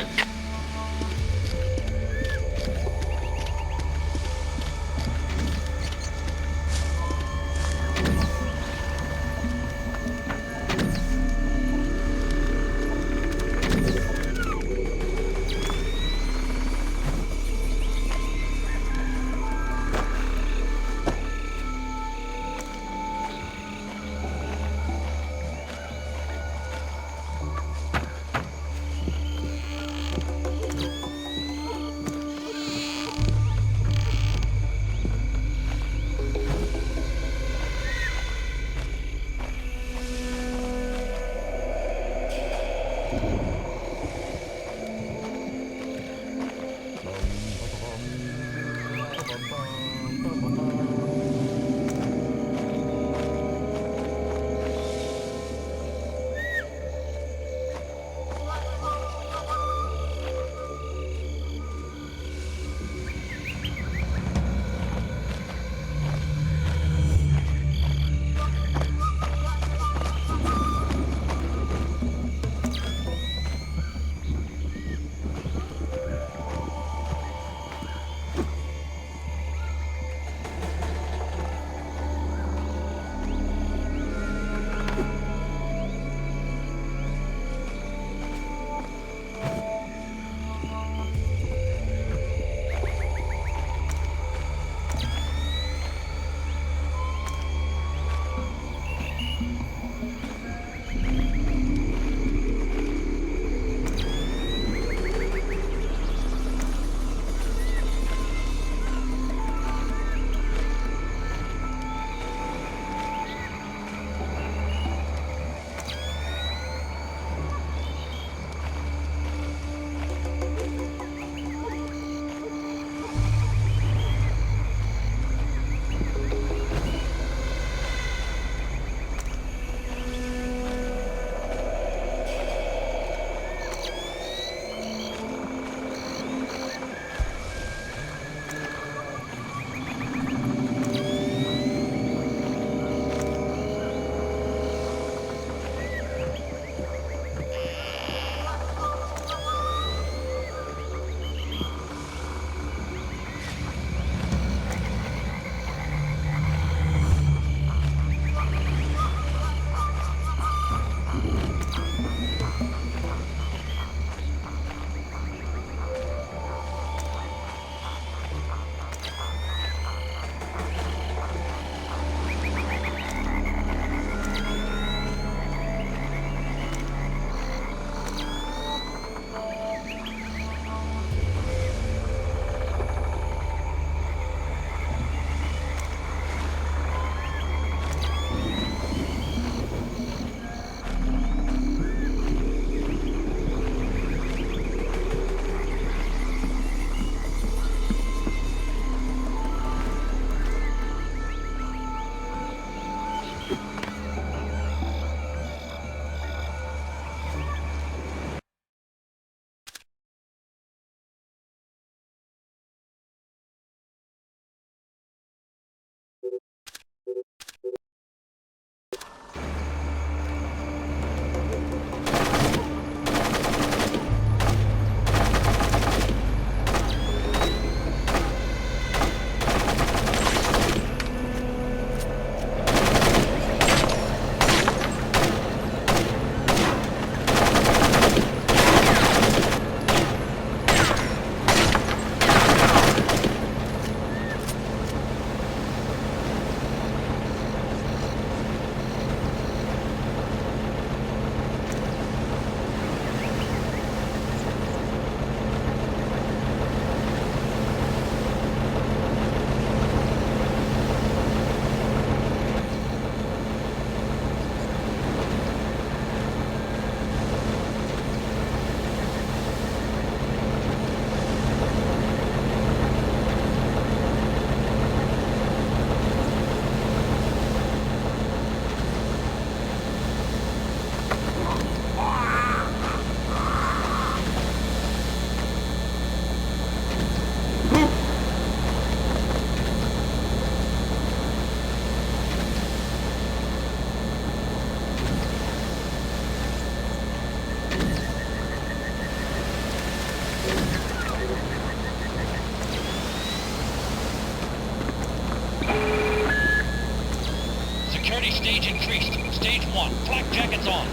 [SPEAKER 20] 1. Flak jackets on.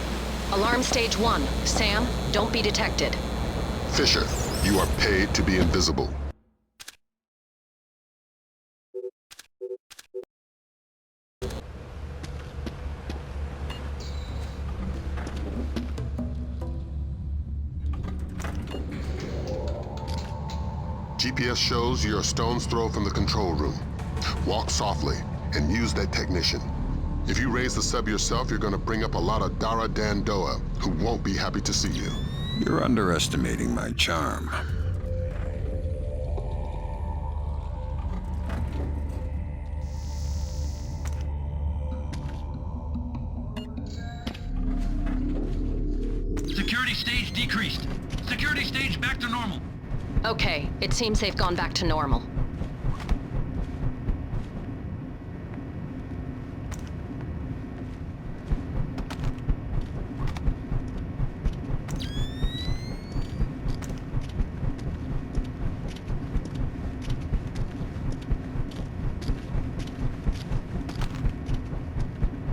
[SPEAKER 4] Alarm stage 1. Sam, don't be detected.
[SPEAKER 2] Fisher, you are paid to be invisible. GPS shows you're a stone's throw from the control room. Walk softly and use that technician. If you raise the sub yourself, you're gonna bring up a lot of Dara Dandoa who won't be happy to see you.
[SPEAKER 3] You're underestimating my charm.
[SPEAKER 19] Security stage decreased. Security stage back to normal.
[SPEAKER 4] Okay, it seems they've gone back to normal.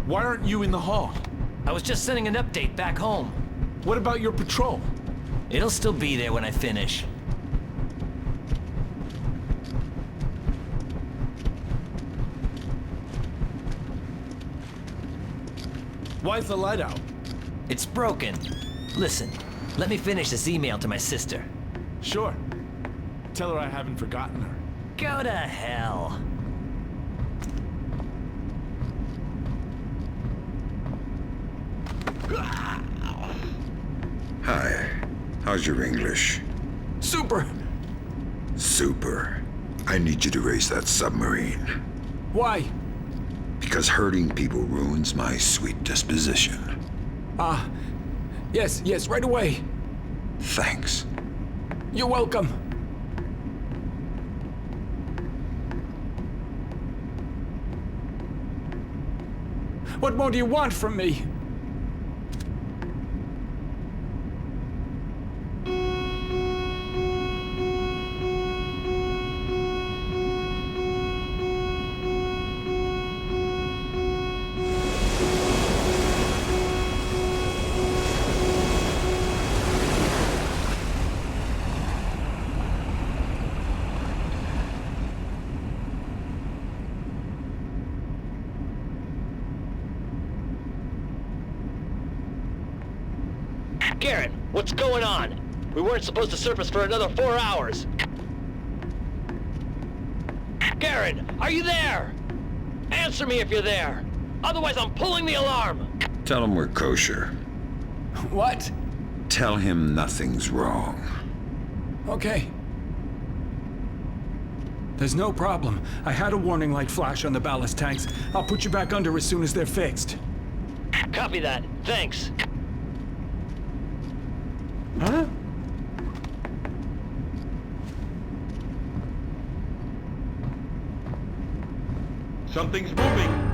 [SPEAKER 15] Why aren't you in the hall?
[SPEAKER 9] I was just sending an update back home.
[SPEAKER 15] What about your patrol?
[SPEAKER 9] It'll still be there when I finish.
[SPEAKER 15] Why's the light out?
[SPEAKER 9] It's broken. Listen, let me finish this email to my sister.
[SPEAKER 15] Sure. Tell her I haven't forgotten her.
[SPEAKER 9] Go to hell.
[SPEAKER 3] Hi. How's your English?
[SPEAKER 15] Super!
[SPEAKER 3] Super. I need you to raise that submarine.
[SPEAKER 15] Why?
[SPEAKER 3] Because hurting people ruins my sweet disposition.
[SPEAKER 15] Yes, right away.
[SPEAKER 3] Thanks.
[SPEAKER 15] You're welcome. What more do you want from me?
[SPEAKER 11] Garrett, what's going on? We weren't supposed to surface for another 4 hours. Garrett, are you there? Answer me if you're there. Otherwise, I'm pulling the alarm.
[SPEAKER 3] Tell him we're kosher.
[SPEAKER 15] What?
[SPEAKER 3] Tell him nothing's wrong.
[SPEAKER 15] Okay. There's no problem. I had a warning light flash on the ballast tanks. I'll put you back under as soon as they're fixed.
[SPEAKER 11] Copy that. Thanks.
[SPEAKER 15] Huh?
[SPEAKER 6] Something's moving.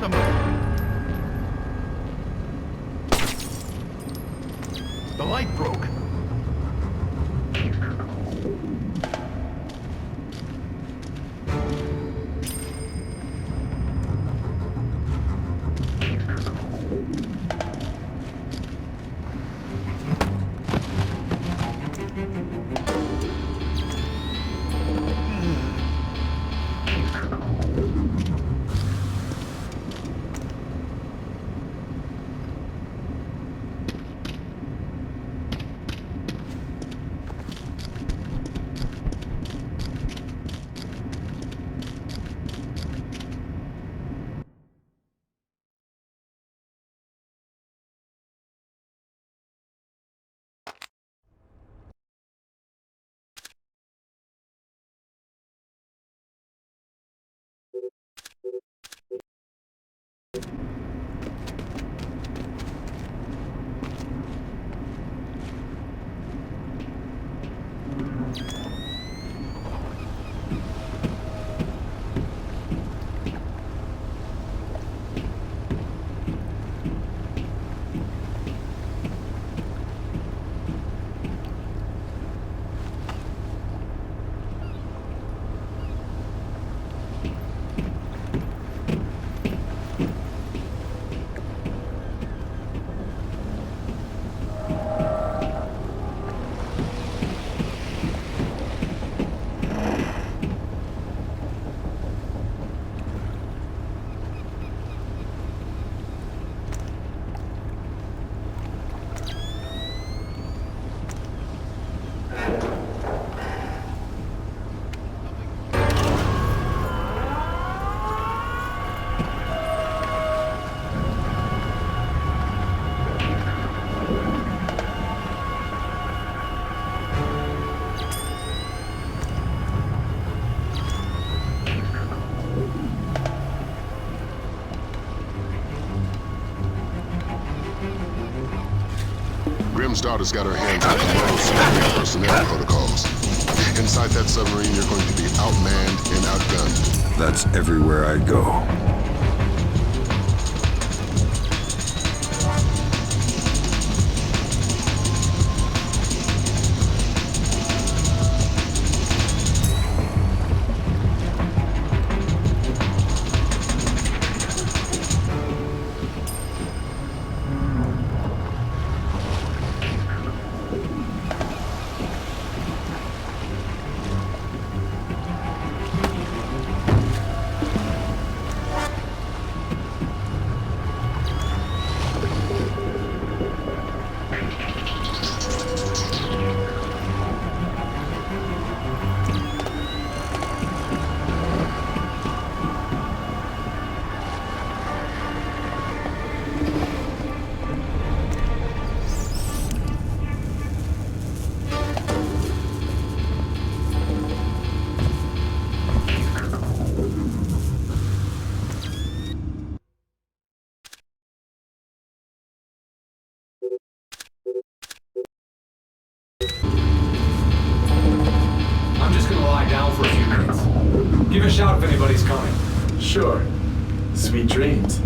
[SPEAKER 8] them. The light broke.
[SPEAKER 2] Grim's daughter's got her hands on the submarine personnel protocols. Inside that submarine, you're going to be outmanned and outgunned.
[SPEAKER 3] That's everywhere I go.
[SPEAKER 21] Give a shout if anybody's coming.
[SPEAKER 15] Sure. Sweet dreams.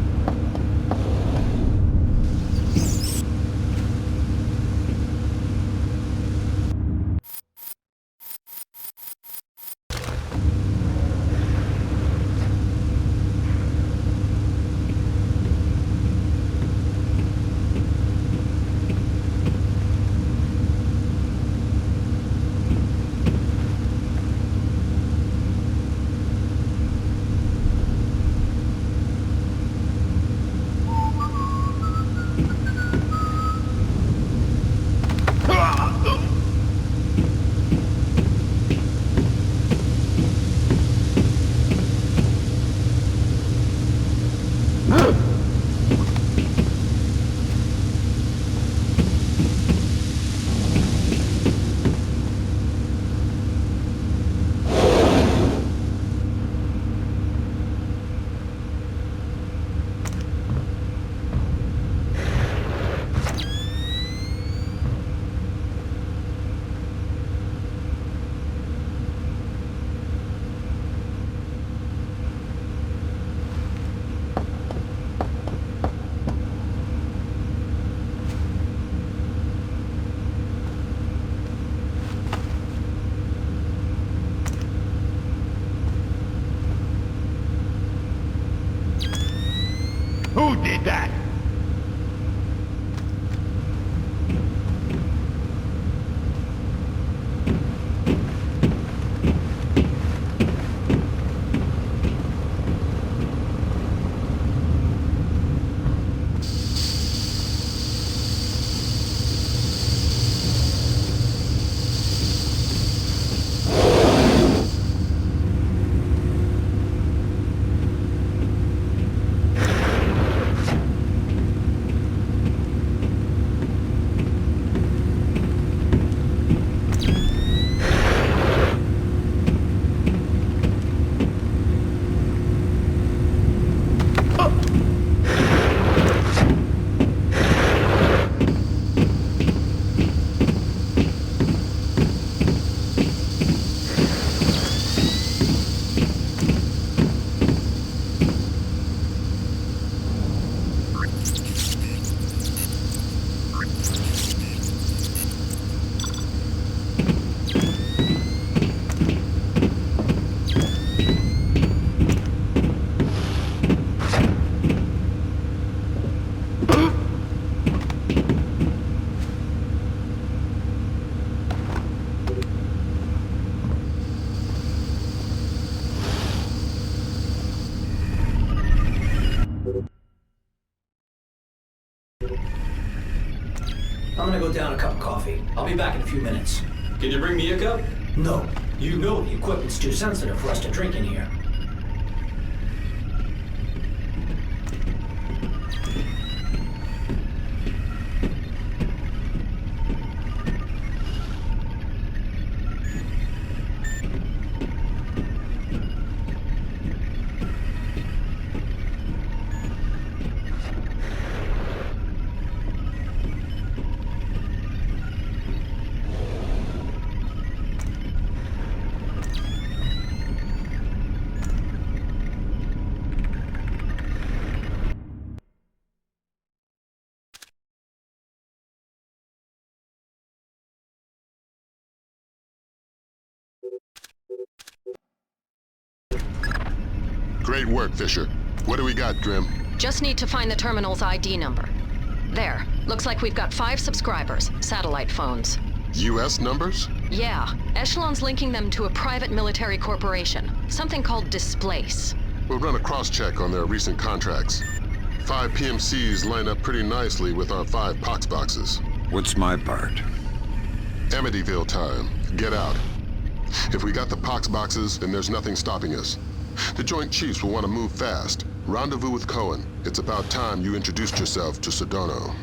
[SPEAKER 8] Who did that?
[SPEAKER 9] I'm gonna go down a cup of coffee. I'll be back in a few minutes.
[SPEAKER 7] Can you bring me a cup?
[SPEAKER 9] No. You know the equipment's too sensitive for us to drink in here.
[SPEAKER 2] Great work, Fisher. What do we got, Grim?
[SPEAKER 4] Just need to find the terminal's ID number. There. Looks like we've got 5 subscribers, satellite phones.
[SPEAKER 2] U.S. numbers?
[SPEAKER 4] Yeah. Echelon's linking them to a private military corporation. Something called Displace.
[SPEAKER 2] We'll run a cross-check on their recent contracts. 5 PMCs line up pretty nicely with our 5 pox boxes.
[SPEAKER 3] What's my part?
[SPEAKER 2] Amityville time. Get out. If we got the pox boxes, then there's nothing stopping us. The Joint Chiefs will want to move fast. Rendezvous with Cohen. It's about time you introduced yourself to Sedona.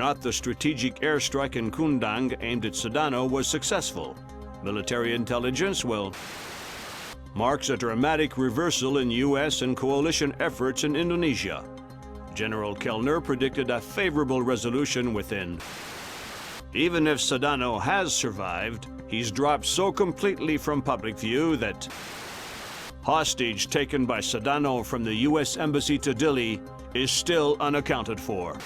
[SPEAKER 13] not the strategic airstrike in Kundang aimed at Sedano was successful. Military intelligence, well, marks a dramatic reversal in U.S. and coalition efforts in Indonesia. General Kellner predicted a favorable resolution within. Even if Sedano has survived, he's dropped so completely from public view that hostage taken by Sedano from the U.S. Embassy to Dili is still unaccounted for.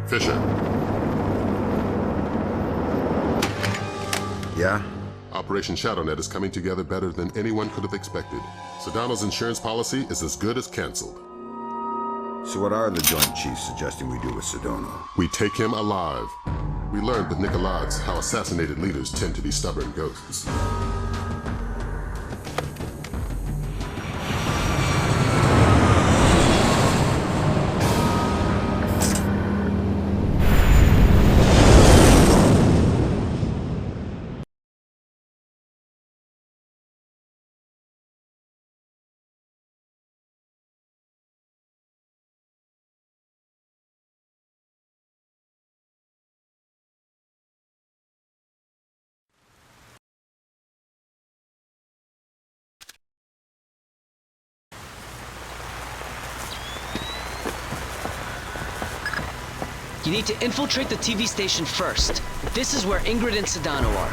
[SPEAKER 2] Fisher.
[SPEAKER 3] Yeah?
[SPEAKER 2] Operation ShadowNet is coming together better than anyone could have expected. Sedano's insurance policy is as good as canceled.
[SPEAKER 3] So what are the Joint Chiefs suggesting we do with Sedano?
[SPEAKER 2] We take him alive. We learned with Nicolaides how assassinated leaders tend to be stubborn ghosts.
[SPEAKER 1] You need to infiltrate the TV station first. This is where Ingrid and Sedano are.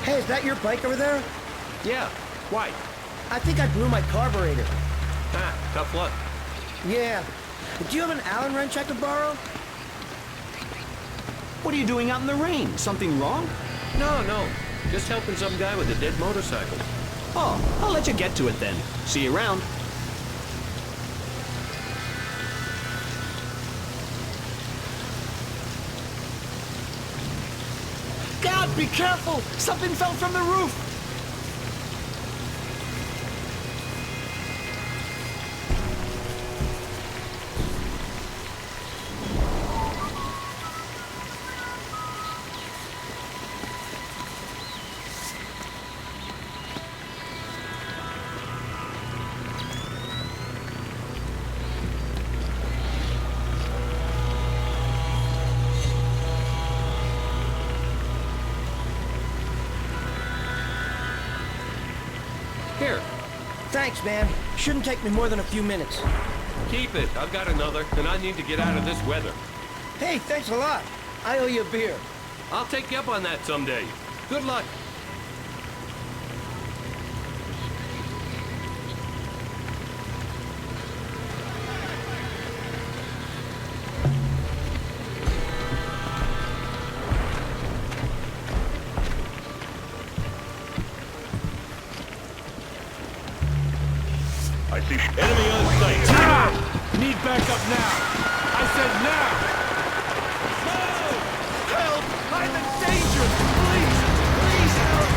[SPEAKER 12] Hey, is that your bike over there?
[SPEAKER 6] Yeah. Why?
[SPEAKER 12] I think I blew my carburetor.
[SPEAKER 6] Ah, tough luck.
[SPEAKER 12] Yeah. Do you have an Allen wrench I could borrow?
[SPEAKER 7] What are you doing out in the rain? Something wrong?
[SPEAKER 6] No. Just helping some guy with a dead motorcycle.
[SPEAKER 7] Oh, I'll let you get to it then. See you around. God, be careful! Something fell from the roof!
[SPEAKER 6] Here.
[SPEAKER 12] Thanks, man. Shouldn't take me more than a few minutes.
[SPEAKER 6] Keep it. I've got another, and I need to get out of this weather.
[SPEAKER 12] Hey, thanks a lot. I owe you a beer.
[SPEAKER 6] I'll take you up on that someday. Good luck.
[SPEAKER 15] I see enemy on sight. Ah! Need backup now. I said now. No! Help! I'm in danger! Please! Please help!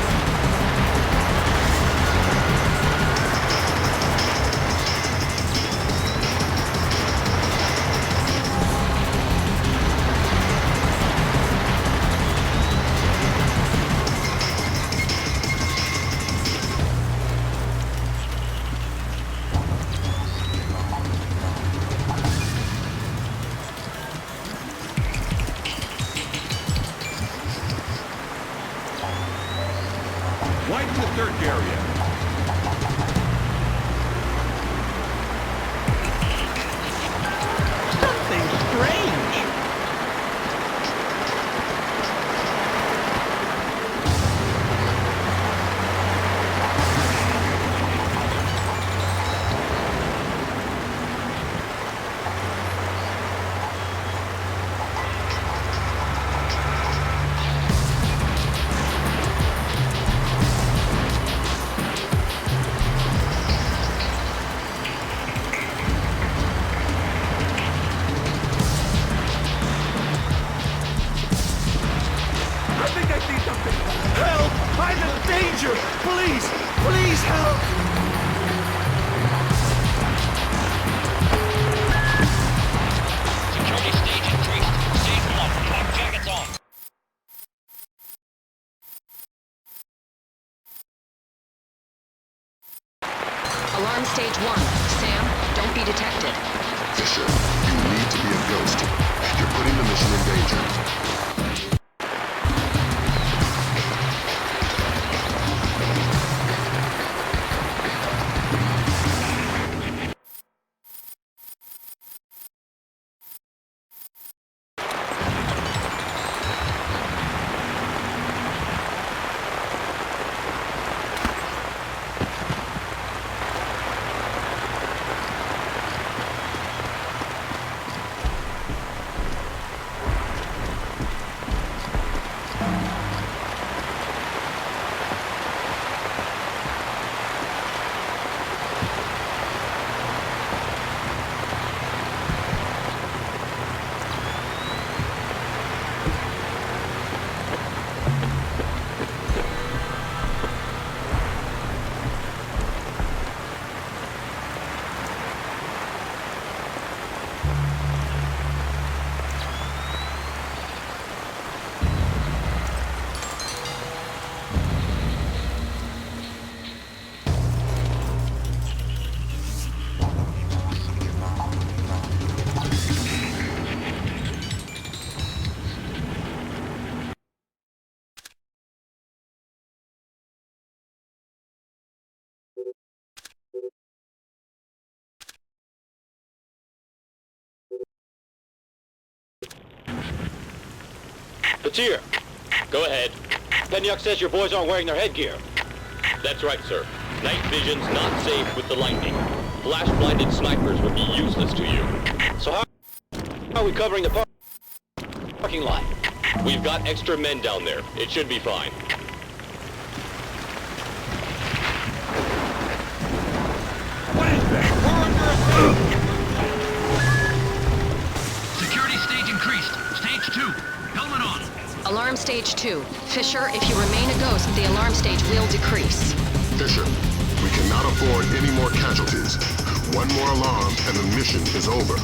[SPEAKER 6] Widen the search area.
[SPEAKER 7] Something strange!
[SPEAKER 15] danger! Please! Please help!
[SPEAKER 20] Security stage increased. Stage 1, flak jackets on.
[SPEAKER 4] Alarm stage 1. Sam, don't be detected.
[SPEAKER 2] Fisher, you need to be a ghost. You're putting the mission in danger.
[SPEAKER 11] Patir, go ahead. Penyuk says your boys aren't wearing their headgear. That's right, sir. Night vision's not safe with the lightning. Flash-blinded snipers would be useless to you. So how are we covering the parking lot? We've got extra men down there. It should be fine.
[SPEAKER 19] Security stage increased. Stage 2. Helmet on.
[SPEAKER 4] Alarm stage 2. Fisher, if you remain a ghost, the alarm stage will decrease.
[SPEAKER 2] Fisher, we cannot afford any more casualties. One more alarm and the mission is over.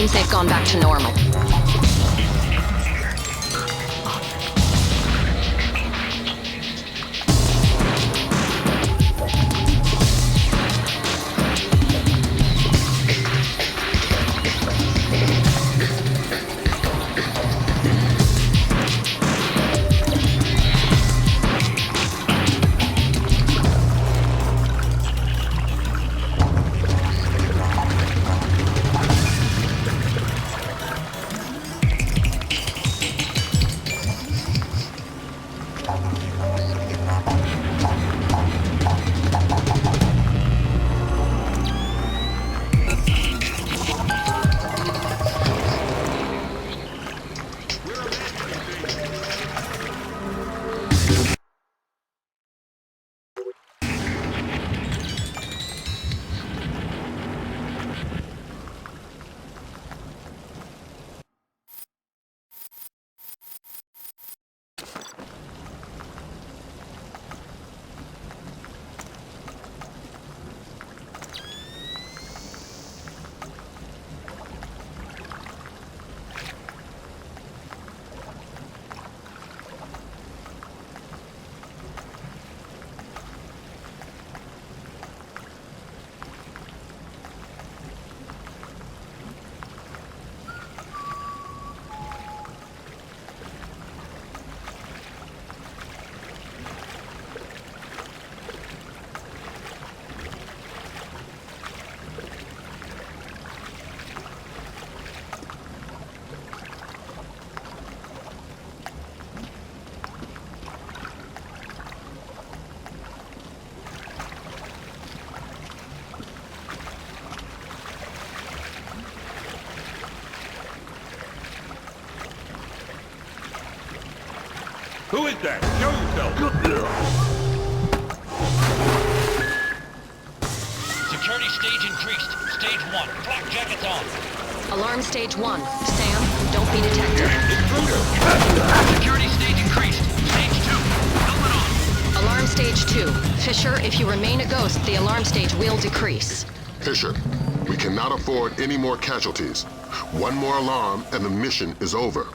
[SPEAKER 4] seems they've gone back to normal.
[SPEAKER 15] Who is that? Show yourself!
[SPEAKER 20] Security stage increased. Stage 1. Flak jackets on.
[SPEAKER 4] Alarm stage 1. Sam, don't be detected.
[SPEAKER 20] Security stage increased. Stage 2. Helmet on.
[SPEAKER 4] Alarm stage 2. Fisher, if you remain a ghost, the alarm stage will decrease.
[SPEAKER 2] Fisher, we cannot afford any more casualties. One more alarm and the mission is over.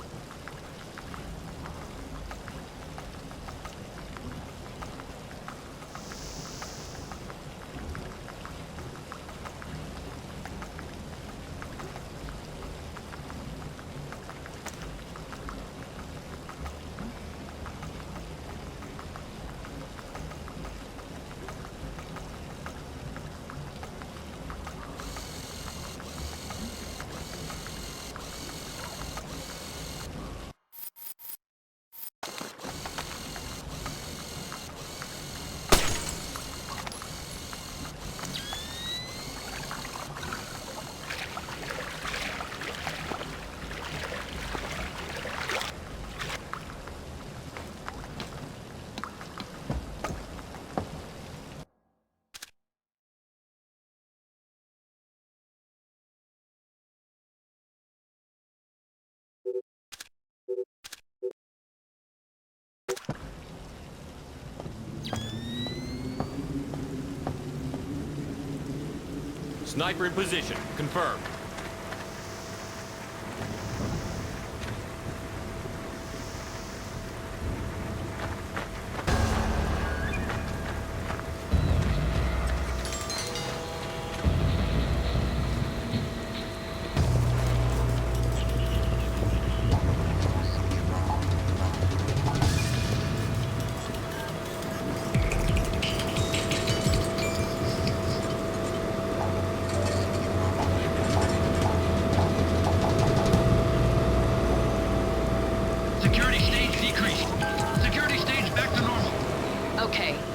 [SPEAKER 7] Sniper in position. Confirmed.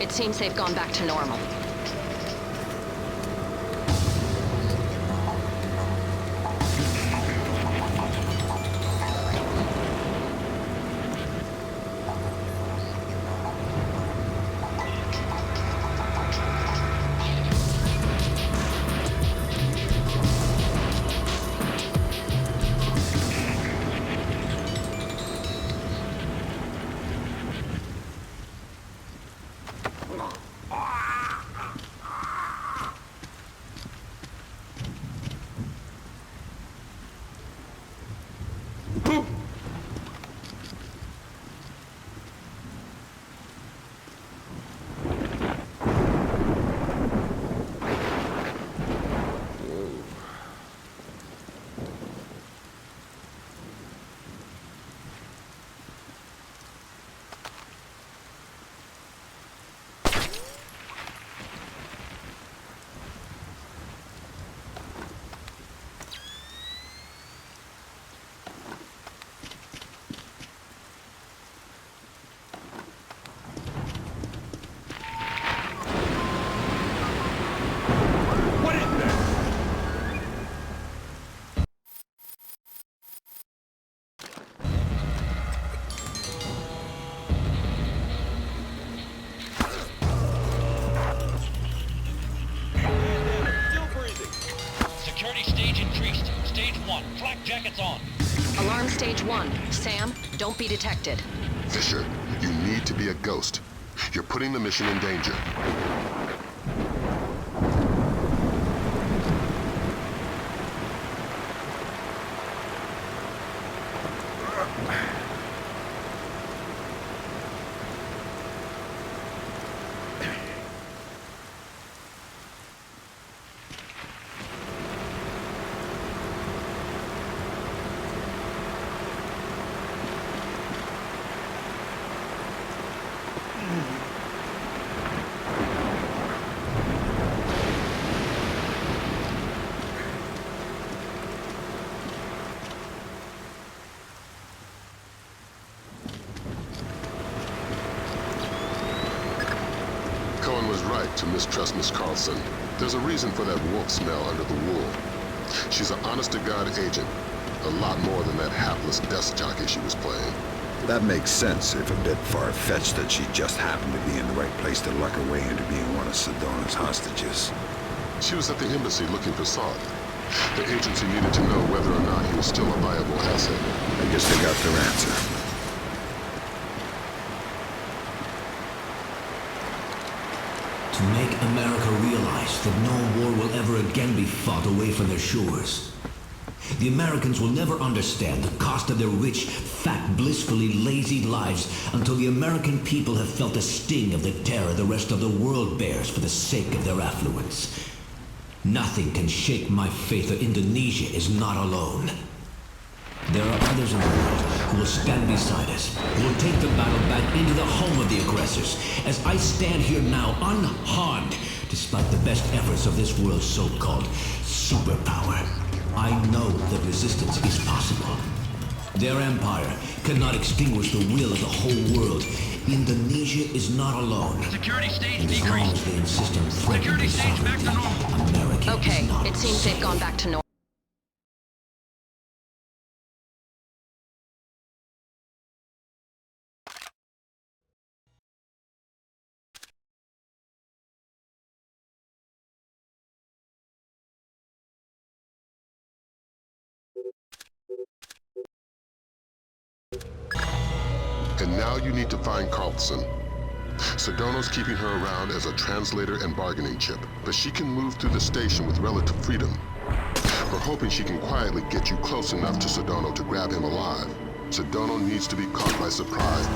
[SPEAKER 4] It seems they've gone back to normal.
[SPEAKER 20] jackets on.
[SPEAKER 4] Alarm stage 1. Sam, don't be detected.
[SPEAKER 2] Fisher, you need to be a ghost. You're putting the mission in danger. Cohen was right to mistrust Miss Carlson. There's a reason for that wolf smell under the wool. She's an honest-to-God agent. A lot more than that hapless desk jockey she was playing.
[SPEAKER 3] That makes sense, if a bit far-fetched that she just happened to be in the right place to luck her way into being one of Sedona's hostages.
[SPEAKER 2] She was at the embassy looking for Saad. The agency needed to know whether or not he was still a viable asset.
[SPEAKER 3] I guess they got their answer.
[SPEAKER 5] To make America realize that no war will ever again be fought away from their shores. The Americans will never understand the cost of their rich, fat, blissfully lazy lives until the American people have felt the sting of the terror the rest of the world bears for the sake of their affluence. Nothing can shake my faith that Indonesia is not alone. There are others in the world who will stand beside us, who will take the battle back into the home of the aggressors, as I stand here now unharmed, despite the best efforts of this world's so-called superpower. I know that resistance is possible. Their empire cannot extinguish the will of the whole world. Indonesia is not alone.
[SPEAKER 19] Security stage
[SPEAKER 5] And as long as they insist on threatening their sovereignty, America
[SPEAKER 4] Okay,
[SPEAKER 5] is not
[SPEAKER 4] it seems
[SPEAKER 5] safe.
[SPEAKER 4] they've gone back to normal.
[SPEAKER 2] And now you need to find Carlson. Sedono's keeping her around as a translator and bargaining chip, but she can move through the station with relative freedom. We're hoping she can quietly get you close enough to Sedono to grab him alive. Sedono needs to be caught by surprise.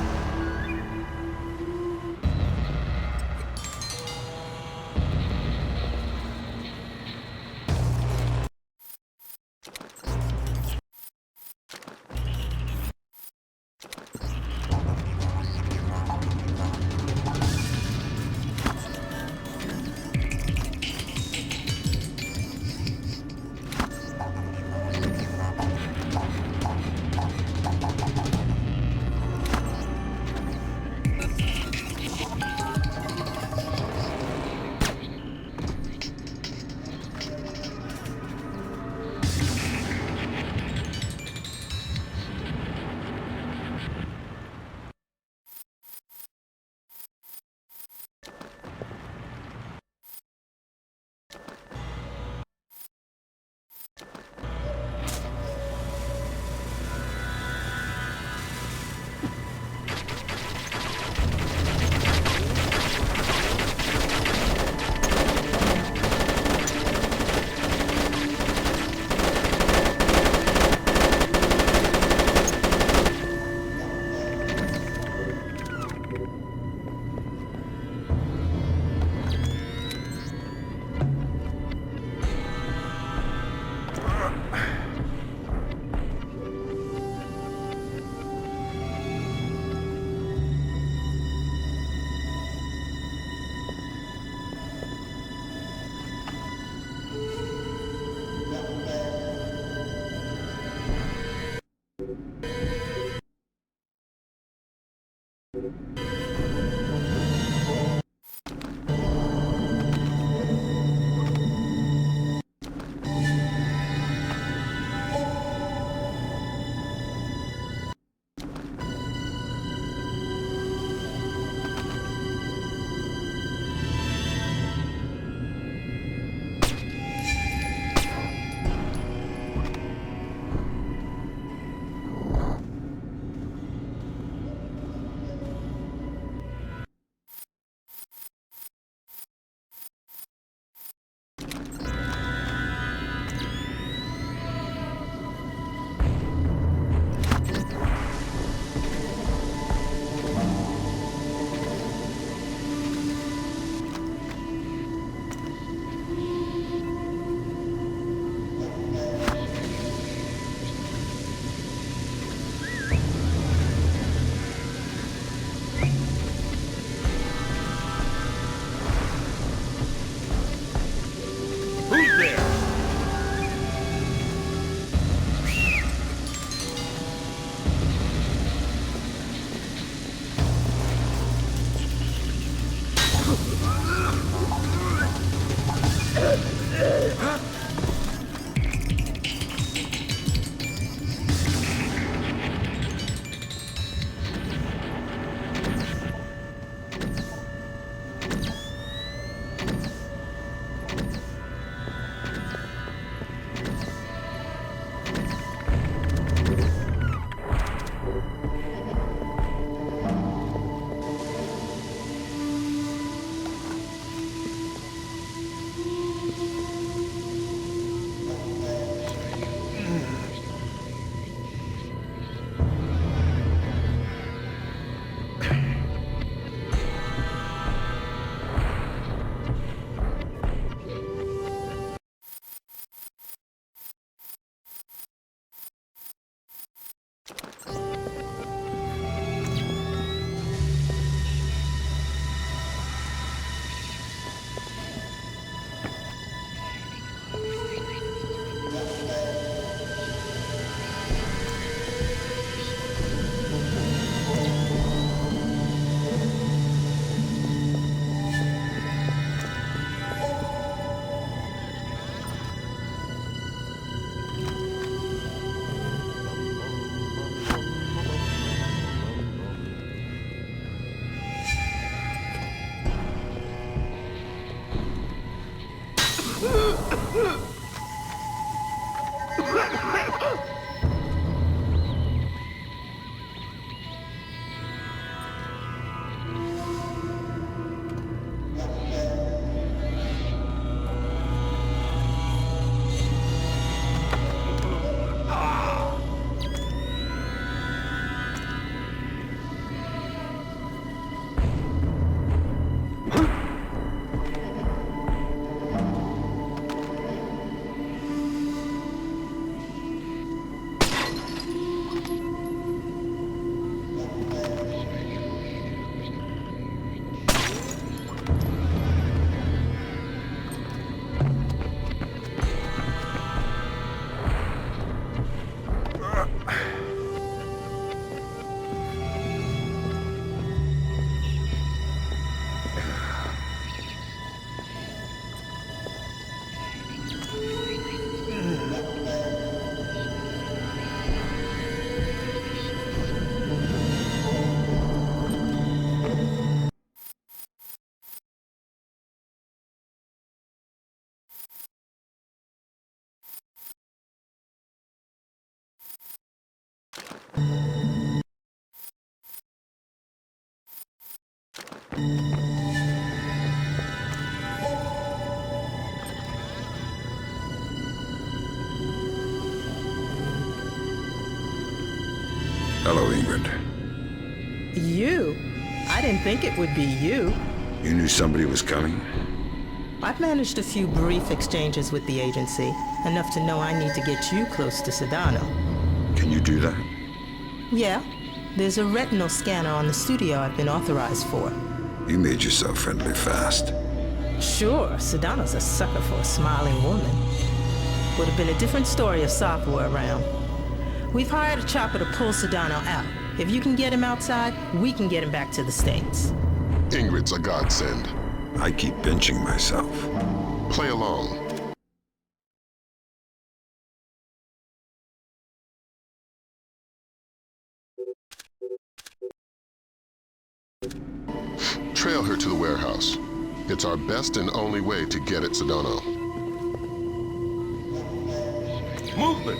[SPEAKER 3] Hello, Ingrid.
[SPEAKER 10] You? I didn't think it would be you.
[SPEAKER 3] You knew somebody was coming?
[SPEAKER 10] I've managed a few brief exchanges with the agency, enough to know I need to get you close to Sedano.
[SPEAKER 3] Can you do that?
[SPEAKER 10] Yeah. There's a retinal scanner on the studio I've been authorized for.
[SPEAKER 3] You made yourself friendly fast.
[SPEAKER 10] Sure, Sedano's a sucker for a smiling woman. Would have been a different story if Soph were around. We've hired a chopper to pull Sedano out. If you can get him outside, we can get him back to the States.
[SPEAKER 2] Ingrid's a godsend.
[SPEAKER 3] I keep pinching myself.
[SPEAKER 2] Play along. Trail her to the warehouse. It's our best and only way to get at Sedano.
[SPEAKER 15] Movement!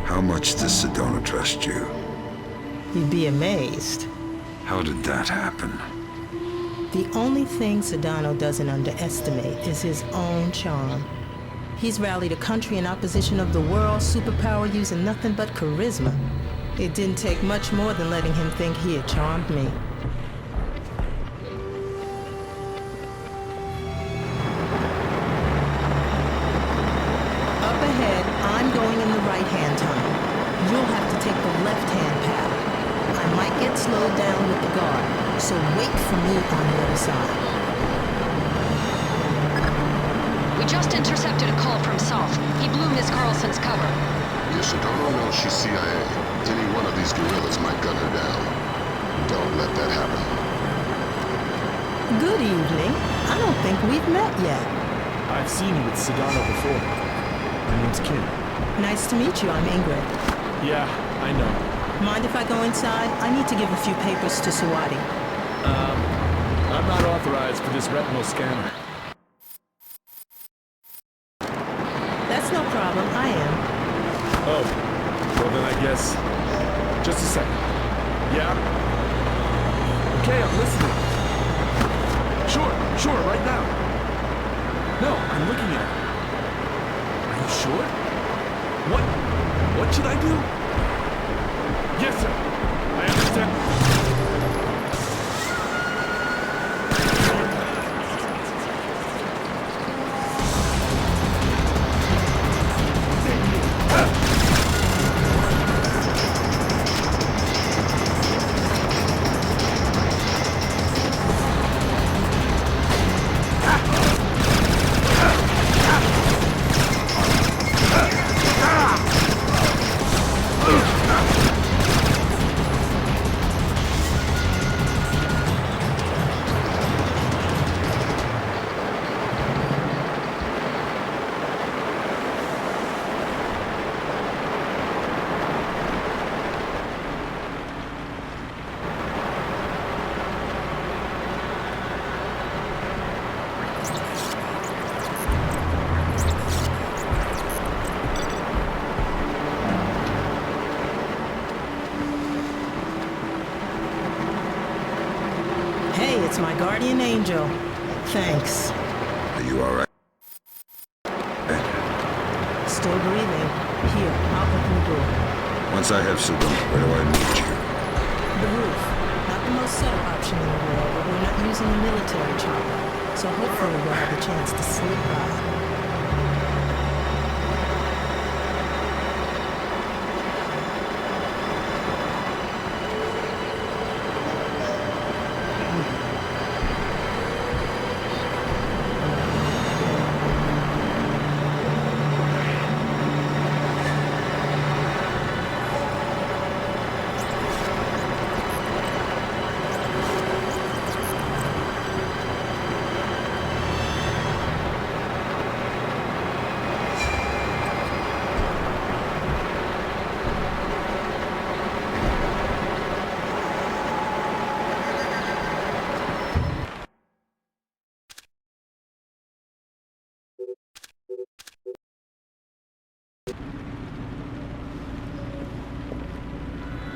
[SPEAKER 3] How much does Sedona trust you?
[SPEAKER 10] You'd be amazed.
[SPEAKER 3] How did that happen?
[SPEAKER 10] The only thing Sedano doesn't underestimate is his own charm. He's rallied a country in opposition of the world's superpower using nothing but charisma. It didn't take much more than letting him think he had charmed me. Up ahead, I'm going in the right-hand tunnel. You'll have to take the left-hand path. I might get slowed down with the guard, so wait for me on the other side.
[SPEAKER 4] We just intercepted a call from Soph. He blew Miss Carlson's cover.
[SPEAKER 2] If Sedano knows she's CIA, any one of these guerrillas might gun her down. Don't let that happen.
[SPEAKER 10] Good evening. I don't think we've met yet.
[SPEAKER 21] I've seen you with Sedano before. My name's Kim.
[SPEAKER 10] Nice to meet you. I'm Ingrid.
[SPEAKER 21] Yeah, I know.
[SPEAKER 10] Mind if I go inside? I need to give a few papers to Suwadi.
[SPEAKER 21] I'm not authorized for this retinal scanner.
[SPEAKER 10] That's no problem. I am.
[SPEAKER 21] Oh, well then I guess... Just a second. Yeah? Okay, I'm listening. Sure, right now. No, I'm looking at it. Are you sure? What should I do? Yes, sir. I understand.
[SPEAKER 10] It's my guardian angel. Thanks.
[SPEAKER 3] Are you all right?
[SPEAKER 10] Still breathing. Here, I'll open the door.
[SPEAKER 3] Once I have Sedona, where do I meet you?
[SPEAKER 10] The roof. Not the most subtle option in the world, but we're not using a military chopper, so hopefully we'll have the chance to slip by.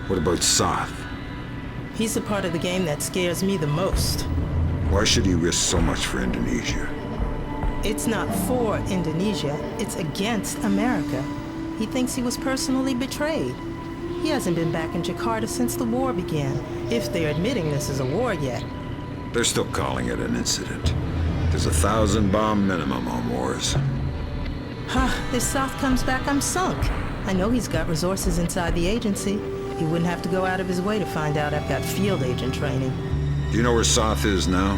[SPEAKER 3] What about Soth?
[SPEAKER 10] He's the part of the game that scares me the most.
[SPEAKER 3] Why should he risk so much for Indonesia?
[SPEAKER 10] It's not for Indonesia, it's against America. He thinks he was personally betrayed. He hasn't been back in Jakarta since the war began, if they're admitting this is a war yet.
[SPEAKER 3] They're still calling it an incident. There's 1,000 bomb minimum on wars.
[SPEAKER 10] If South comes back, I'm sunk. I know he's got resources inside the agency. He wouldn't have to go out of his way to find out I've got field agent training.
[SPEAKER 3] Do you know where Soth is now?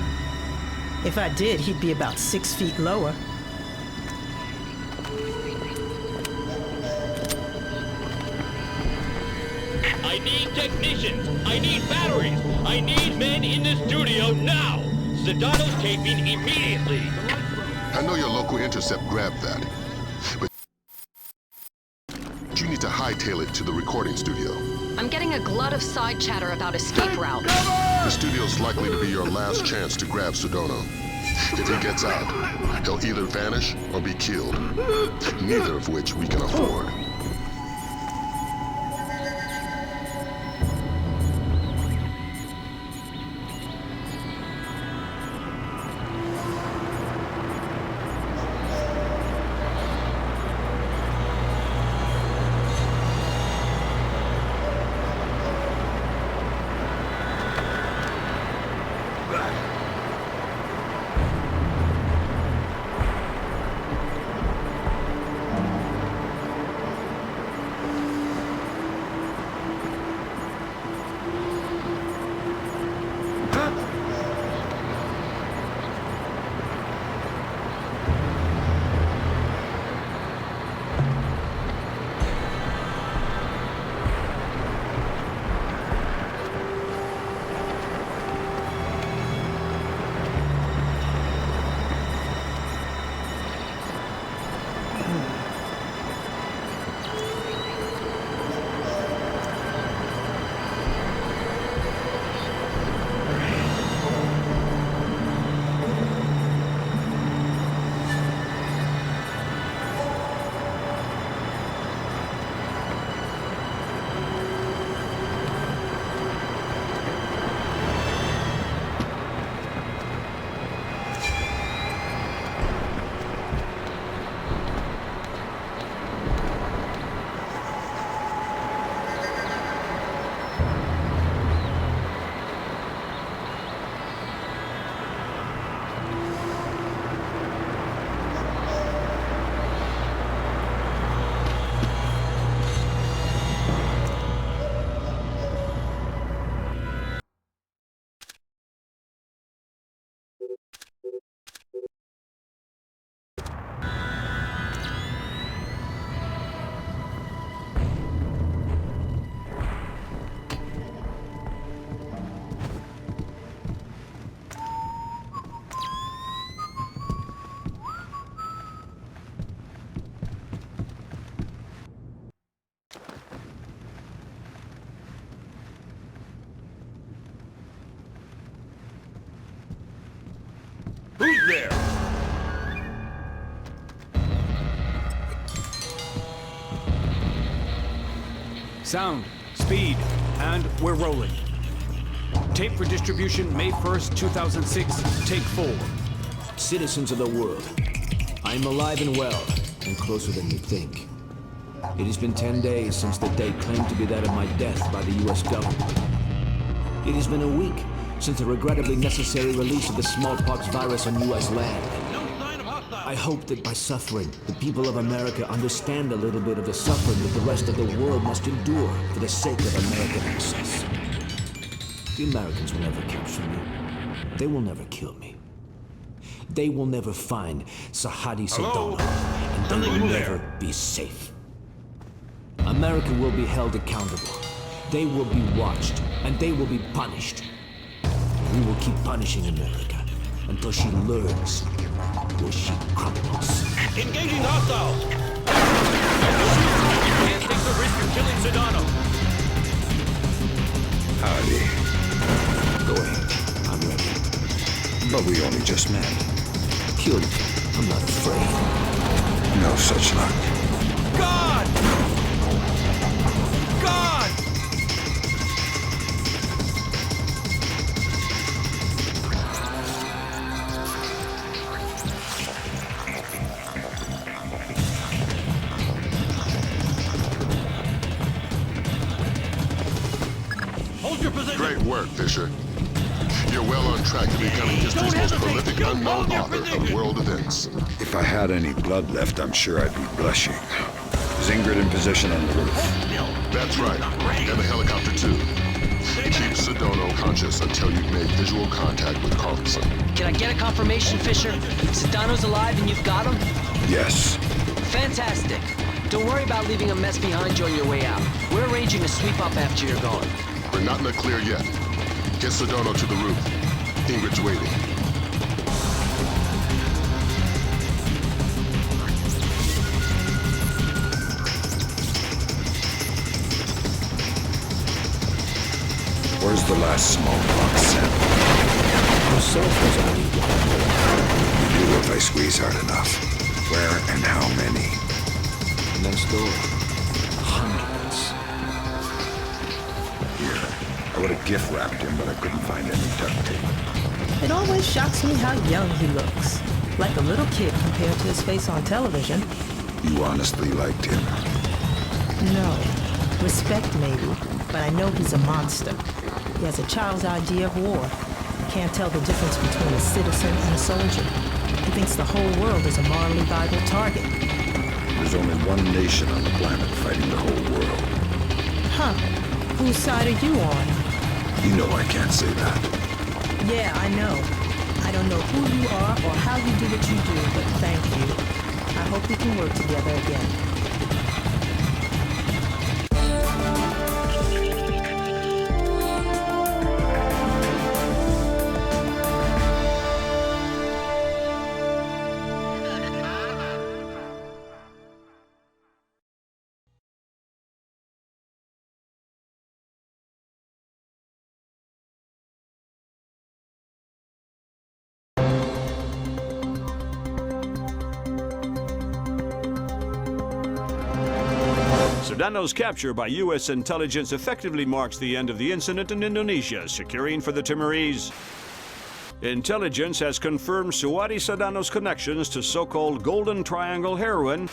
[SPEAKER 10] If I did, he'd be about 6 feet lower.
[SPEAKER 11] I need technicians. I need batteries. I need men in the studio now. Zerato's taping immediately.
[SPEAKER 2] I know your local intercept grabbed that, but you need to hightail it to the recording studio.
[SPEAKER 4] I'm getting a glut of side chatter about escape route.
[SPEAKER 2] The studio's likely to be your last chance to grab Sedona. If he gets out, he'll either vanish or be killed, neither of which we can afford.
[SPEAKER 15] Who's there?
[SPEAKER 13] Sound, speed, and we're rolling. Tape for distribution May 1st, 2006. Take 4.
[SPEAKER 5] Citizens of the world, I am alive and well, and closer than you think. It has been 10 days since the date claimed to be that of my death by the U.S. government. It has been a week since the regrettably necessary release of the smallpox virus on U.S. land. I hope that by suffering, the people of America understand a little bit of the suffering that the rest of the world must endure for the sake of American access. The Americans will never capture me. They will never kill me. They will never find Sahadi Sedona, and they will never be safe. America will be held accountable. They will be watched, and they will be punished. We will keep punishing America until she learns or she crumbles.
[SPEAKER 7] Engaging hostiles! You can't take the risk of killing Zerado.
[SPEAKER 3] Howdy.
[SPEAKER 5] Go ahead. I'm ready.
[SPEAKER 3] But we only just met.
[SPEAKER 5] Kill me. I'm not afraid.
[SPEAKER 3] No such luck.
[SPEAKER 15] God! God!
[SPEAKER 7] Hold your position!
[SPEAKER 2] Great work, Fisher. You're well on track to becoming history's most prolific unknown author of world events.
[SPEAKER 3] If I had any blood left, I'm sure I'd be blushing. Is Ingrid in position on the roof?
[SPEAKER 2] That's right. And the helicopter, too. Keep Sedona conscious until you've made visual contact with Carlson.
[SPEAKER 1] Can I get a confirmation, Fisher? Sedano's alive and you've got him?
[SPEAKER 3] Yes.
[SPEAKER 1] Fantastic. Don't worry about leaving a mess behind you on your way out. We're arranging a sweep up after you're gone.
[SPEAKER 2] We're not in the clear yet. Get Sedona to the roof. Ingrid's waiting.
[SPEAKER 3] Where's the last smallpox sample?
[SPEAKER 5] Yourself was only one more.
[SPEAKER 3] You do if I squeeze hard enough. Where and how many?
[SPEAKER 5] Next door. Hundreds.
[SPEAKER 3] Here. I would have gift wrapped him, but I couldn't find any duct tape.
[SPEAKER 10] It always shocks me how young he looks. Like a little kid compared to his face on television.
[SPEAKER 3] You honestly liked him?
[SPEAKER 10] No. Respect, maybe. But I know he's a monster. He has a child's idea of war. He can't tell the difference between a citizen and a soldier. He thinks the whole world is a morally viable target.
[SPEAKER 3] There's only one nation on the planet fighting the whole world.
[SPEAKER 10] Huh. Whose side are you on?
[SPEAKER 3] You know I can't say that.
[SPEAKER 10] Yeah, I know. I don't know who you are or how you do what you do, but thank you. I hope we can work together again.
[SPEAKER 13] Sedano's capture by U.S. intelligence effectively marks the end of the incident in Indonesia, securing for the Timorese. Intelligence has confirmed Suwadi Sedano's connections to so-called Golden Triangle heroin,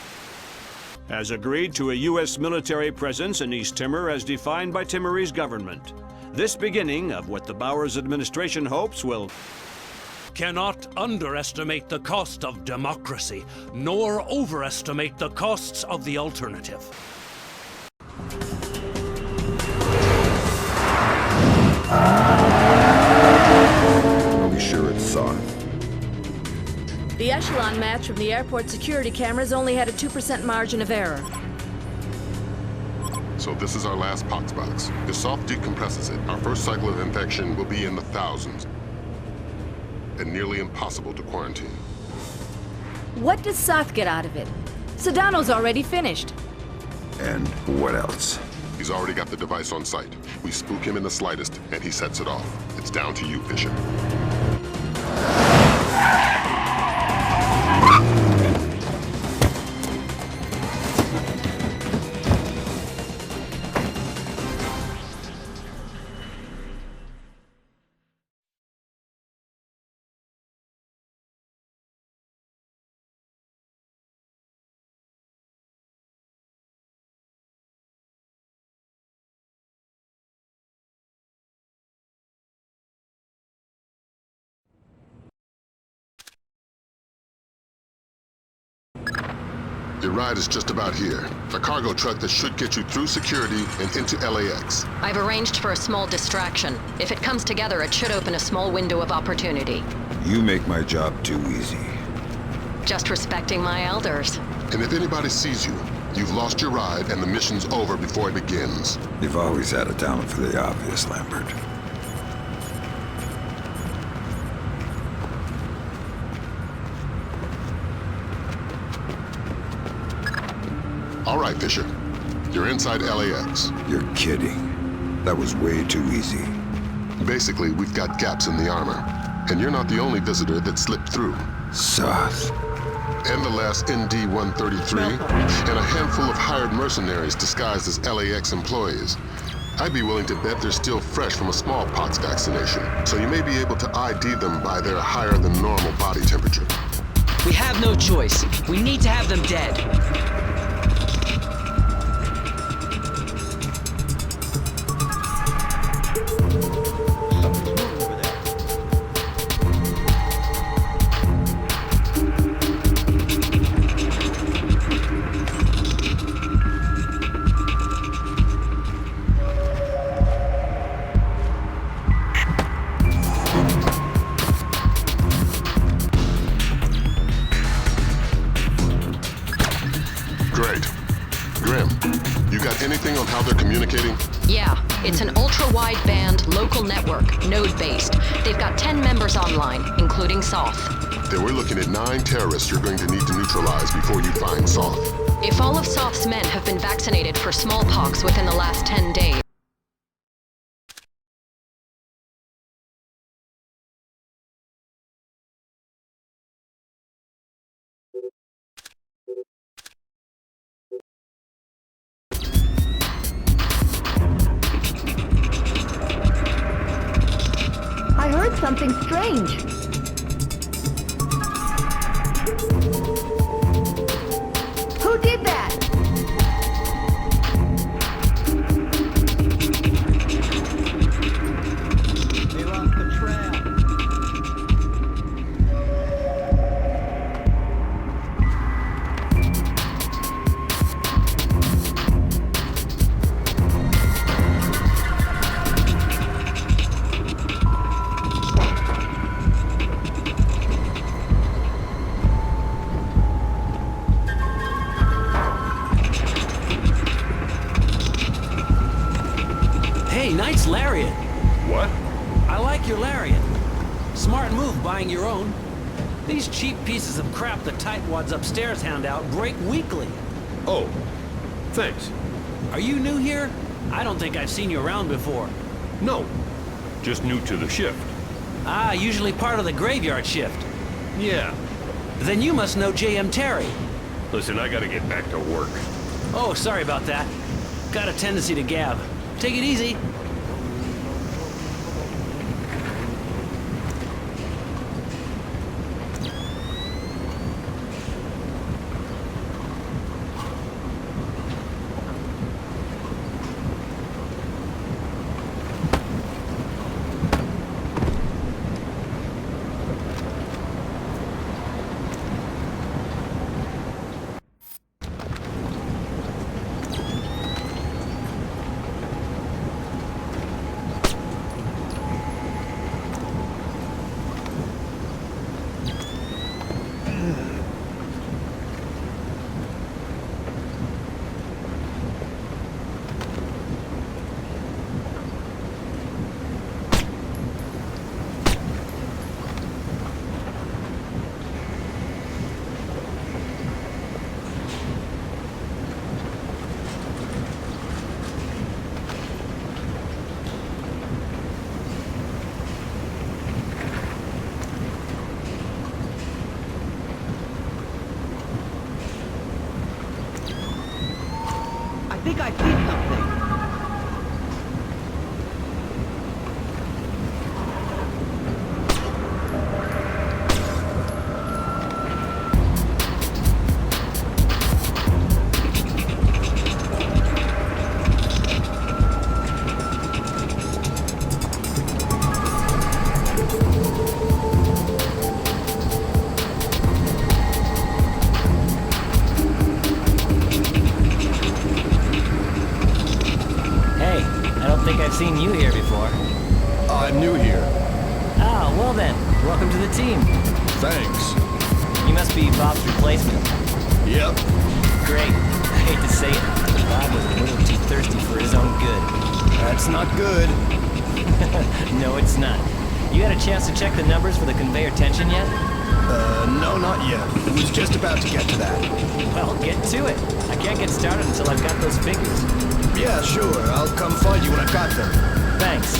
[SPEAKER 13] has agreed to a U.S. military presence in East Timor as defined by Timorese government. This beginning of what the Bowers administration hopes will
[SPEAKER 18] cannot underestimate the cost of democracy, nor overestimate the costs of the alternative.
[SPEAKER 3] Are we sure it's Son?
[SPEAKER 16] The echelon match from the airport security cameras only had a 2% margin of error.
[SPEAKER 2] So this is our last pox box. If soft decompresses it, our first cycle of infection will be in the thousands. And nearly impossible to quarantine.
[SPEAKER 16] What does Soth get out of it? Sedano's already finished.
[SPEAKER 3] And what else?
[SPEAKER 2] He's already got the device on site. We spook him in the slightest, and he sets it off. It's down to you, Fisher. Your ride is just about here. A cargo truck that should get you through security and into LAX.
[SPEAKER 4] I've arranged for a small distraction. If it comes together, it should open a small window of opportunity.
[SPEAKER 3] You make my job too easy.
[SPEAKER 4] Just respecting my elders.
[SPEAKER 2] And if anybody sees you, you've lost your ride and the mission's over before it begins.
[SPEAKER 3] You've always had a talent for the obvious, Lambert.
[SPEAKER 2] All right, Fisher. You're inside LAX.
[SPEAKER 3] You're kidding. That was way too easy.
[SPEAKER 2] Basically, we've got gaps in the armor. And you're not the only visitor that slipped through.
[SPEAKER 3] Soth.
[SPEAKER 2] And the last ND-133, and a handful of hired mercenaries disguised as LAX employees. I'd be willing to bet they're still fresh from a smallpox vaccination, so you may be able to ID them by their higher than normal body temperature.
[SPEAKER 1] We have no choice. We need to have them dead.
[SPEAKER 2] Anything on how they're communicating?
[SPEAKER 4] Yeah, it's an ultra-wideband local network, node-based. They've got 10 members online, including Soth.
[SPEAKER 2] Then we're looking at 9 terrorists you're going to need to neutralize before you find Soth.
[SPEAKER 4] If all of Soth's men have been vaccinated for smallpox within the last 10 days,
[SPEAKER 17] something strange. Who did that?
[SPEAKER 12] They lost the trail.
[SPEAKER 18] Nice lariat.
[SPEAKER 6] What?
[SPEAKER 18] I like your lariat. Smart move buying your own. These cheap pieces of crap the tightwads upstairs hand out break weekly.
[SPEAKER 6] Oh, thanks.
[SPEAKER 18] Are you new here? I don't think I've seen you around before.
[SPEAKER 6] No, just new to the shift.
[SPEAKER 18] Ah, usually part of the graveyard shift.
[SPEAKER 6] Yeah.
[SPEAKER 18] Then you must know J.M. Terry.
[SPEAKER 6] Listen, I gotta get back to work.
[SPEAKER 18] Oh, sorry about that. Got a tendency to gab. Take it easy.
[SPEAKER 12] I think I see something.
[SPEAKER 9] don't think I've seen you here before.
[SPEAKER 15] I'm new here.
[SPEAKER 9] Ah, well then, welcome to the team.
[SPEAKER 15] Thanks.
[SPEAKER 9] You must be Bob's replacement.
[SPEAKER 15] Yep.
[SPEAKER 9] Great. I hate to say it, but Bob was a little too thirsty for his own good.
[SPEAKER 15] That's not good.
[SPEAKER 9] No, it's not. You had a chance to check the numbers for the conveyor tension yet?
[SPEAKER 15] No, not yet. Was just about to get to that.
[SPEAKER 9] Well, get to it. I can't get started until I've got those figures.
[SPEAKER 15] Yeah, sure. I'll come find you when I've got them.
[SPEAKER 9] Thanks.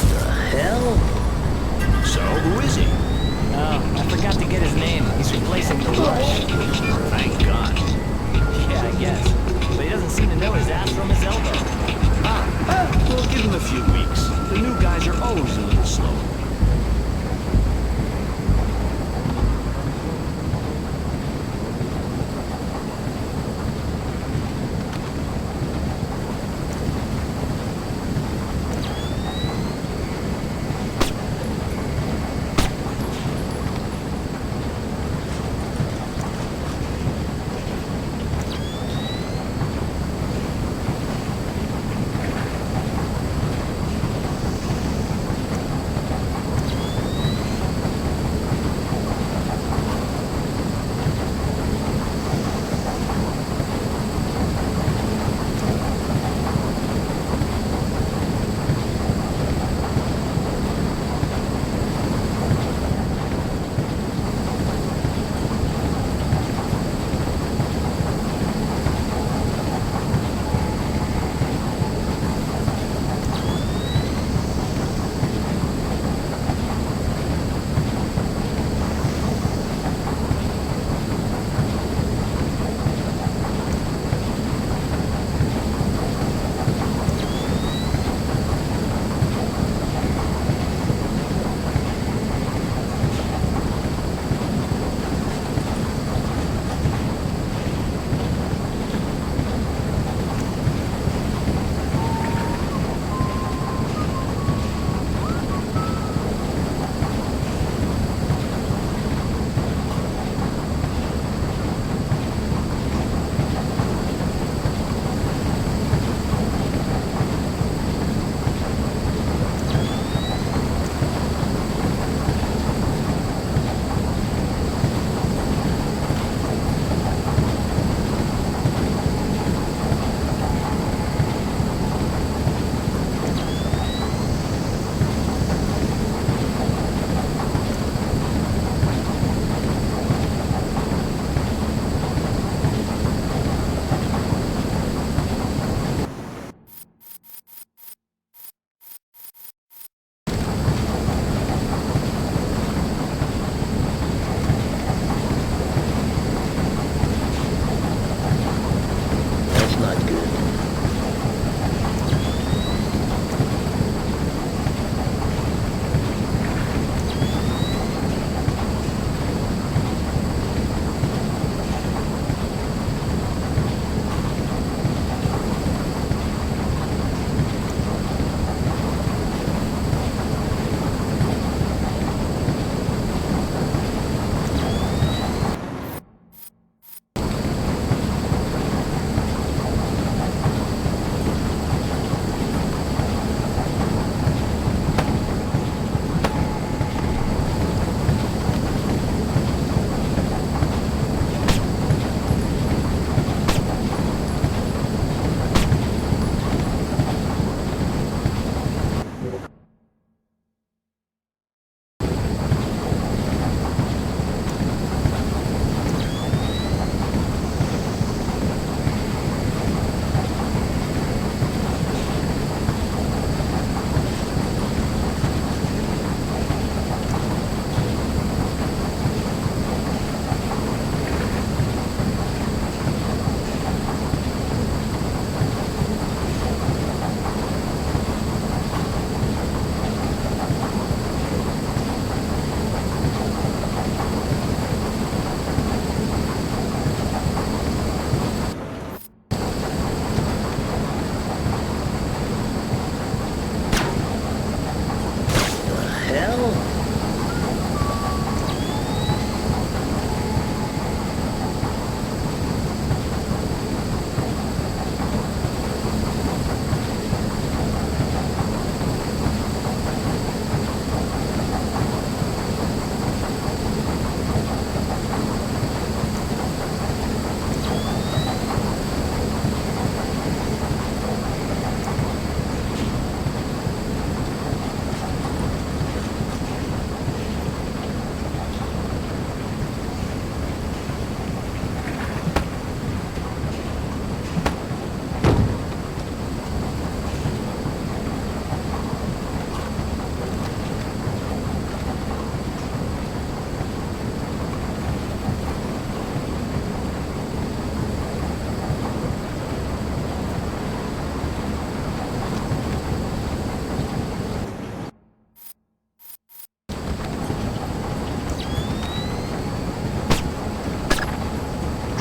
[SPEAKER 9] The hell?
[SPEAKER 15] So, who is he?
[SPEAKER 9] Oh, I forgot to get his name. He's replacing the Rush.
[SPEAKER 15] Thank God.
[SPEAKER 9] Yeah, I guess. But he doesn't seem to know his ass from his elbow.
[SPEAKER 15] We'll give him a few weeks. The new guys are always a little slow.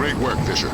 [SPEAKER 2] Great work, Fisher.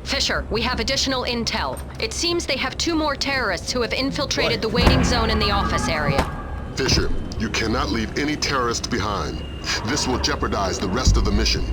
[SPEAKER 4] Fisher, we have additional intel. It seems they have 2 more terrorists who have infiltrated the waiting zone in the office area.
[SPEAKER 2] Fisher, you cannot leave any terrorists behind. This will jeopardize the rest of the mission.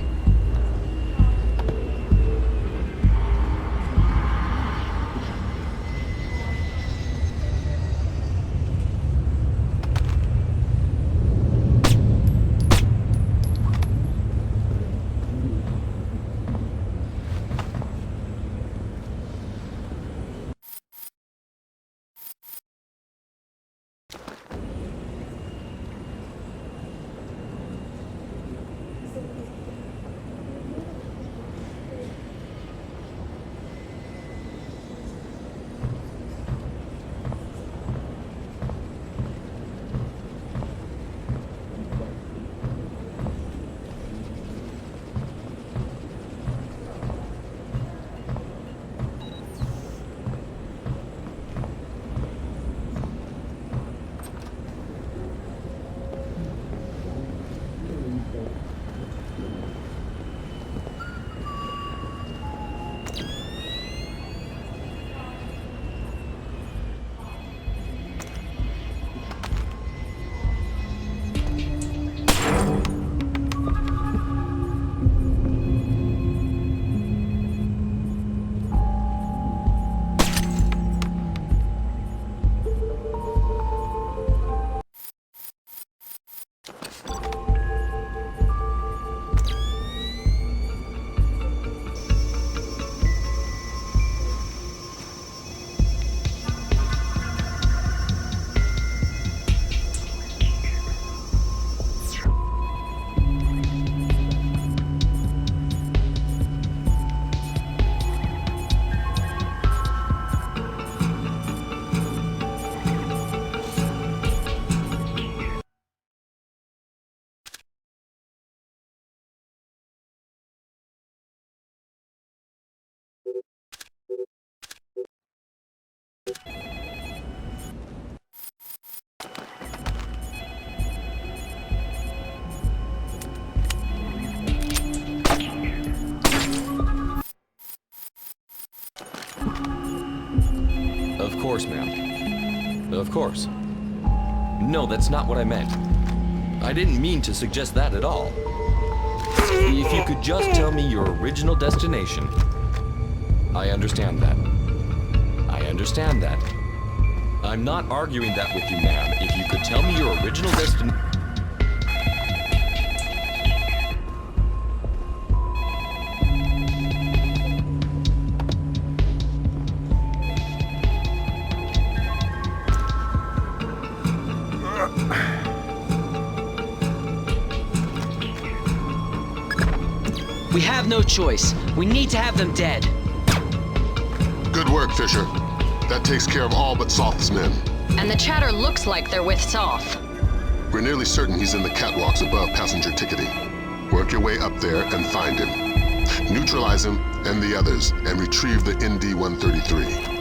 [SPEAKER 6] course, ma'am. Of course. No, that's not what I meant. I didn't mean to suggest that at all. If you could just tell me your original destination. I understand that. I understand that. I'm not arguing that with you, ma'am. If you could tell me your original destination.
[SPEAKER 1] We have no choice. We need to have them dead.
[SPEAKER 2] Good work, Fisher. That takes care of all but Soth's men.
[SPEAKER 4] And the chatter looks like they're with Soth.
[SPEAKER 2] We're nearly certain he's in the catwalks above passenger ticketing. Work your way up there and find him. Neutralize him and the others, and retrieve the ND-133.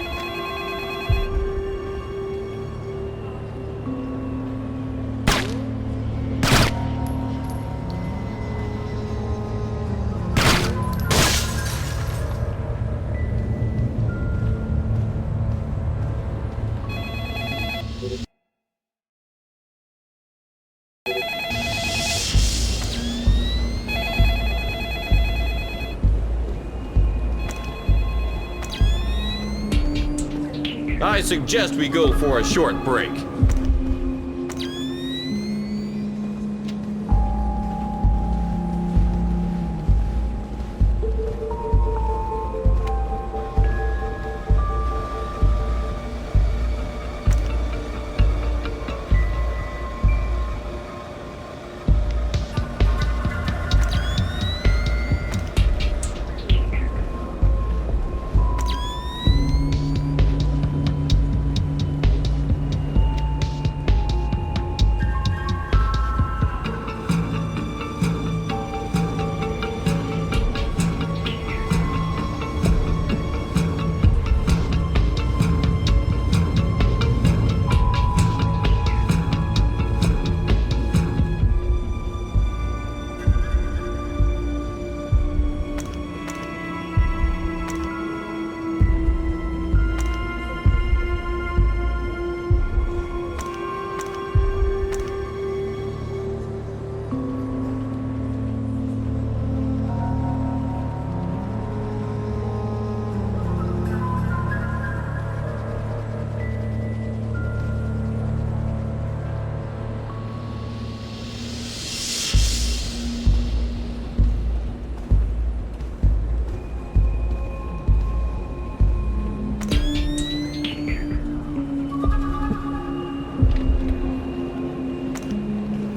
[SPEAKER 6] I suggest we go for a short break.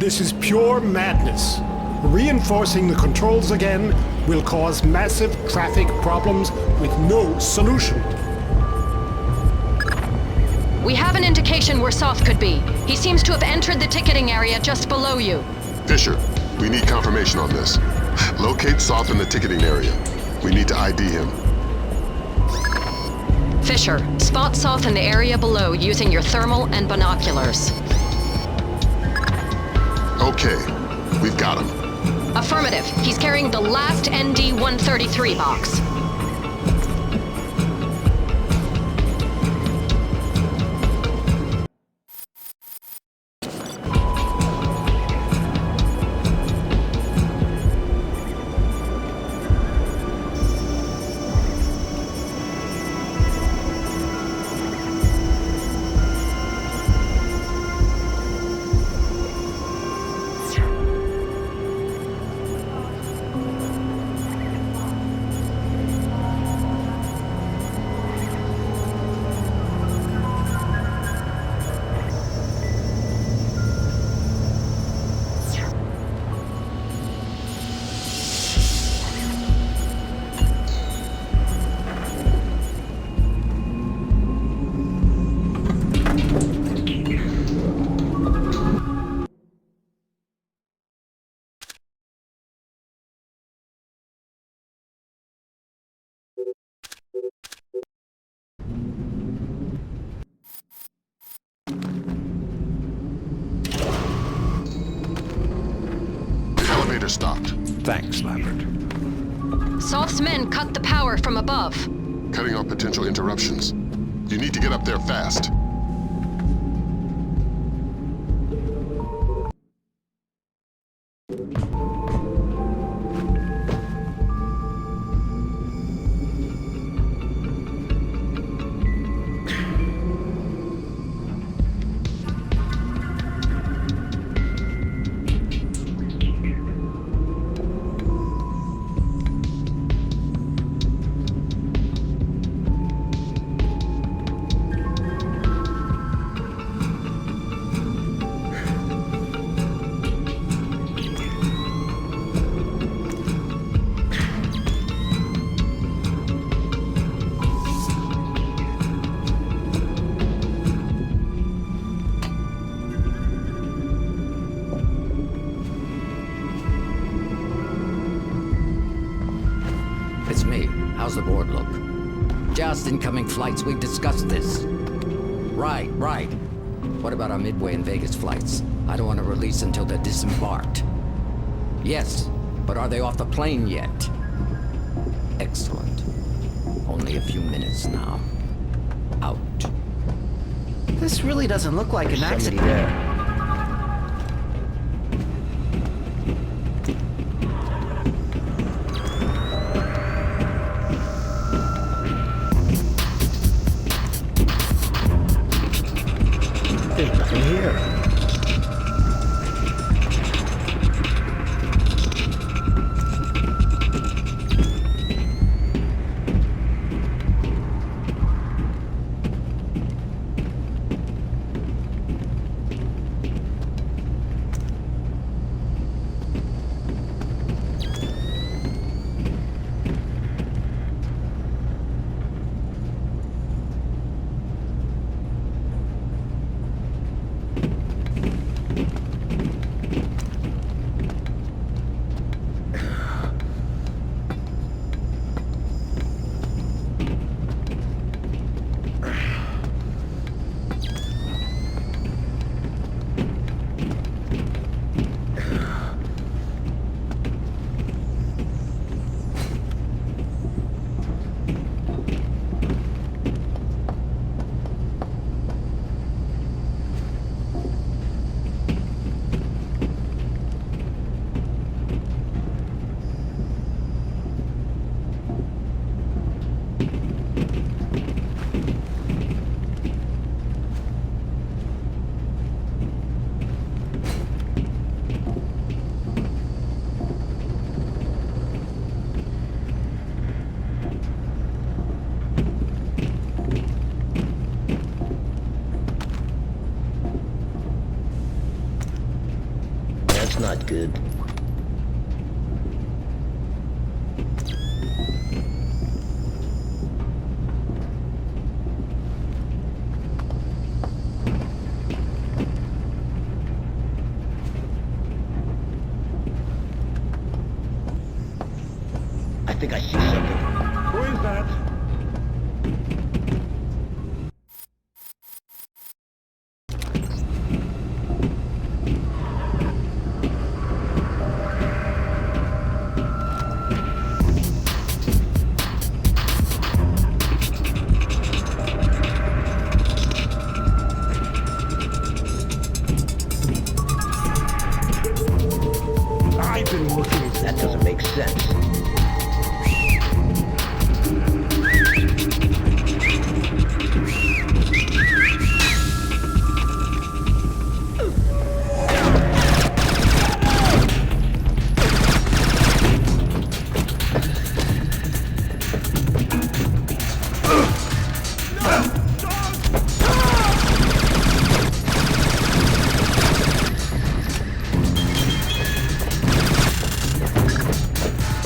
[SPEAKER 14] This is pure madness. Reinforcing the controls again will cause massive traffic problems with no solution.
[SPEAKER 4] We have an indication where Soth could be. He seems to have entered the ticketing area just below you.
[SPEAKER 2] Fisher, we need confirmation on this. Locate Soth in the ticketing area. We need to ID him.
[SPEAKER 4] Fisher, spot Soth in the area below using your thermal and binoculars.
[SPEAKER 2] Okay, we've got him.
[SPEAKER 4] Affirmative. He's carrying the last ND-133 box.
[SPEAKER 2] Elevator stopped.
[SPEAKER 13] Thanks, Lambert.
[SPEAKER 4] Soth's men cut the power from above.
[SPEAKER 2] Cutting off potential interruptions. You need to get up there fast.
[SPEAKER 8] It's me. How's the board look? Just incoming flights. We've discussed this. Right. What about our Midway and Vegas flights? I don't want to release until they're disembarked. Yes, but are they off the plane yet? Excellent. Only a few minutes now. Out.
[SPEAKER 12] This really doesn't look like an accident.
[SPEAKER 21] There's nothing here. That's not good. I think I see something.
[SPEAKER 14] Who is that? I've been looking.
[SPEAKER 12] That doesn't make sense.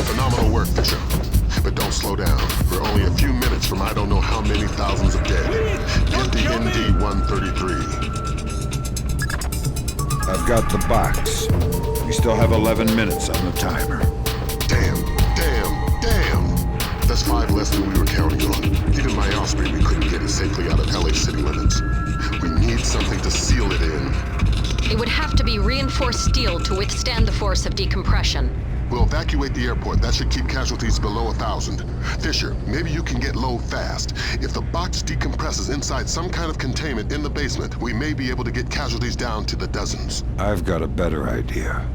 [SPEAKER 2] Phenomenal work, Fisher. But don't slow down. We're only a few minutes from I don't know how many thousands of dead. Get the ND-133.
[SPEAKER 3] I've got the box. We still have 11 minutes on the timer.
[SPEAKER 2] Damn. That's 5 less than we were counting on. Even my Osprey, we couldn't get it safely out of LA city limits. We need something to seal it in.
[SPEAKER 4] It would have to be reinforced steel to withstand the force of decompression.
[SPEAKER 2] We'll evacuate the airport. That should keep casualties below 1,000. Fisher, maybe you can get low fast. If the box decompresses inside some kind of containment in the basement, we may be able to get casualties down to the dozens.
[SPEAKER 3] I've got a better idea.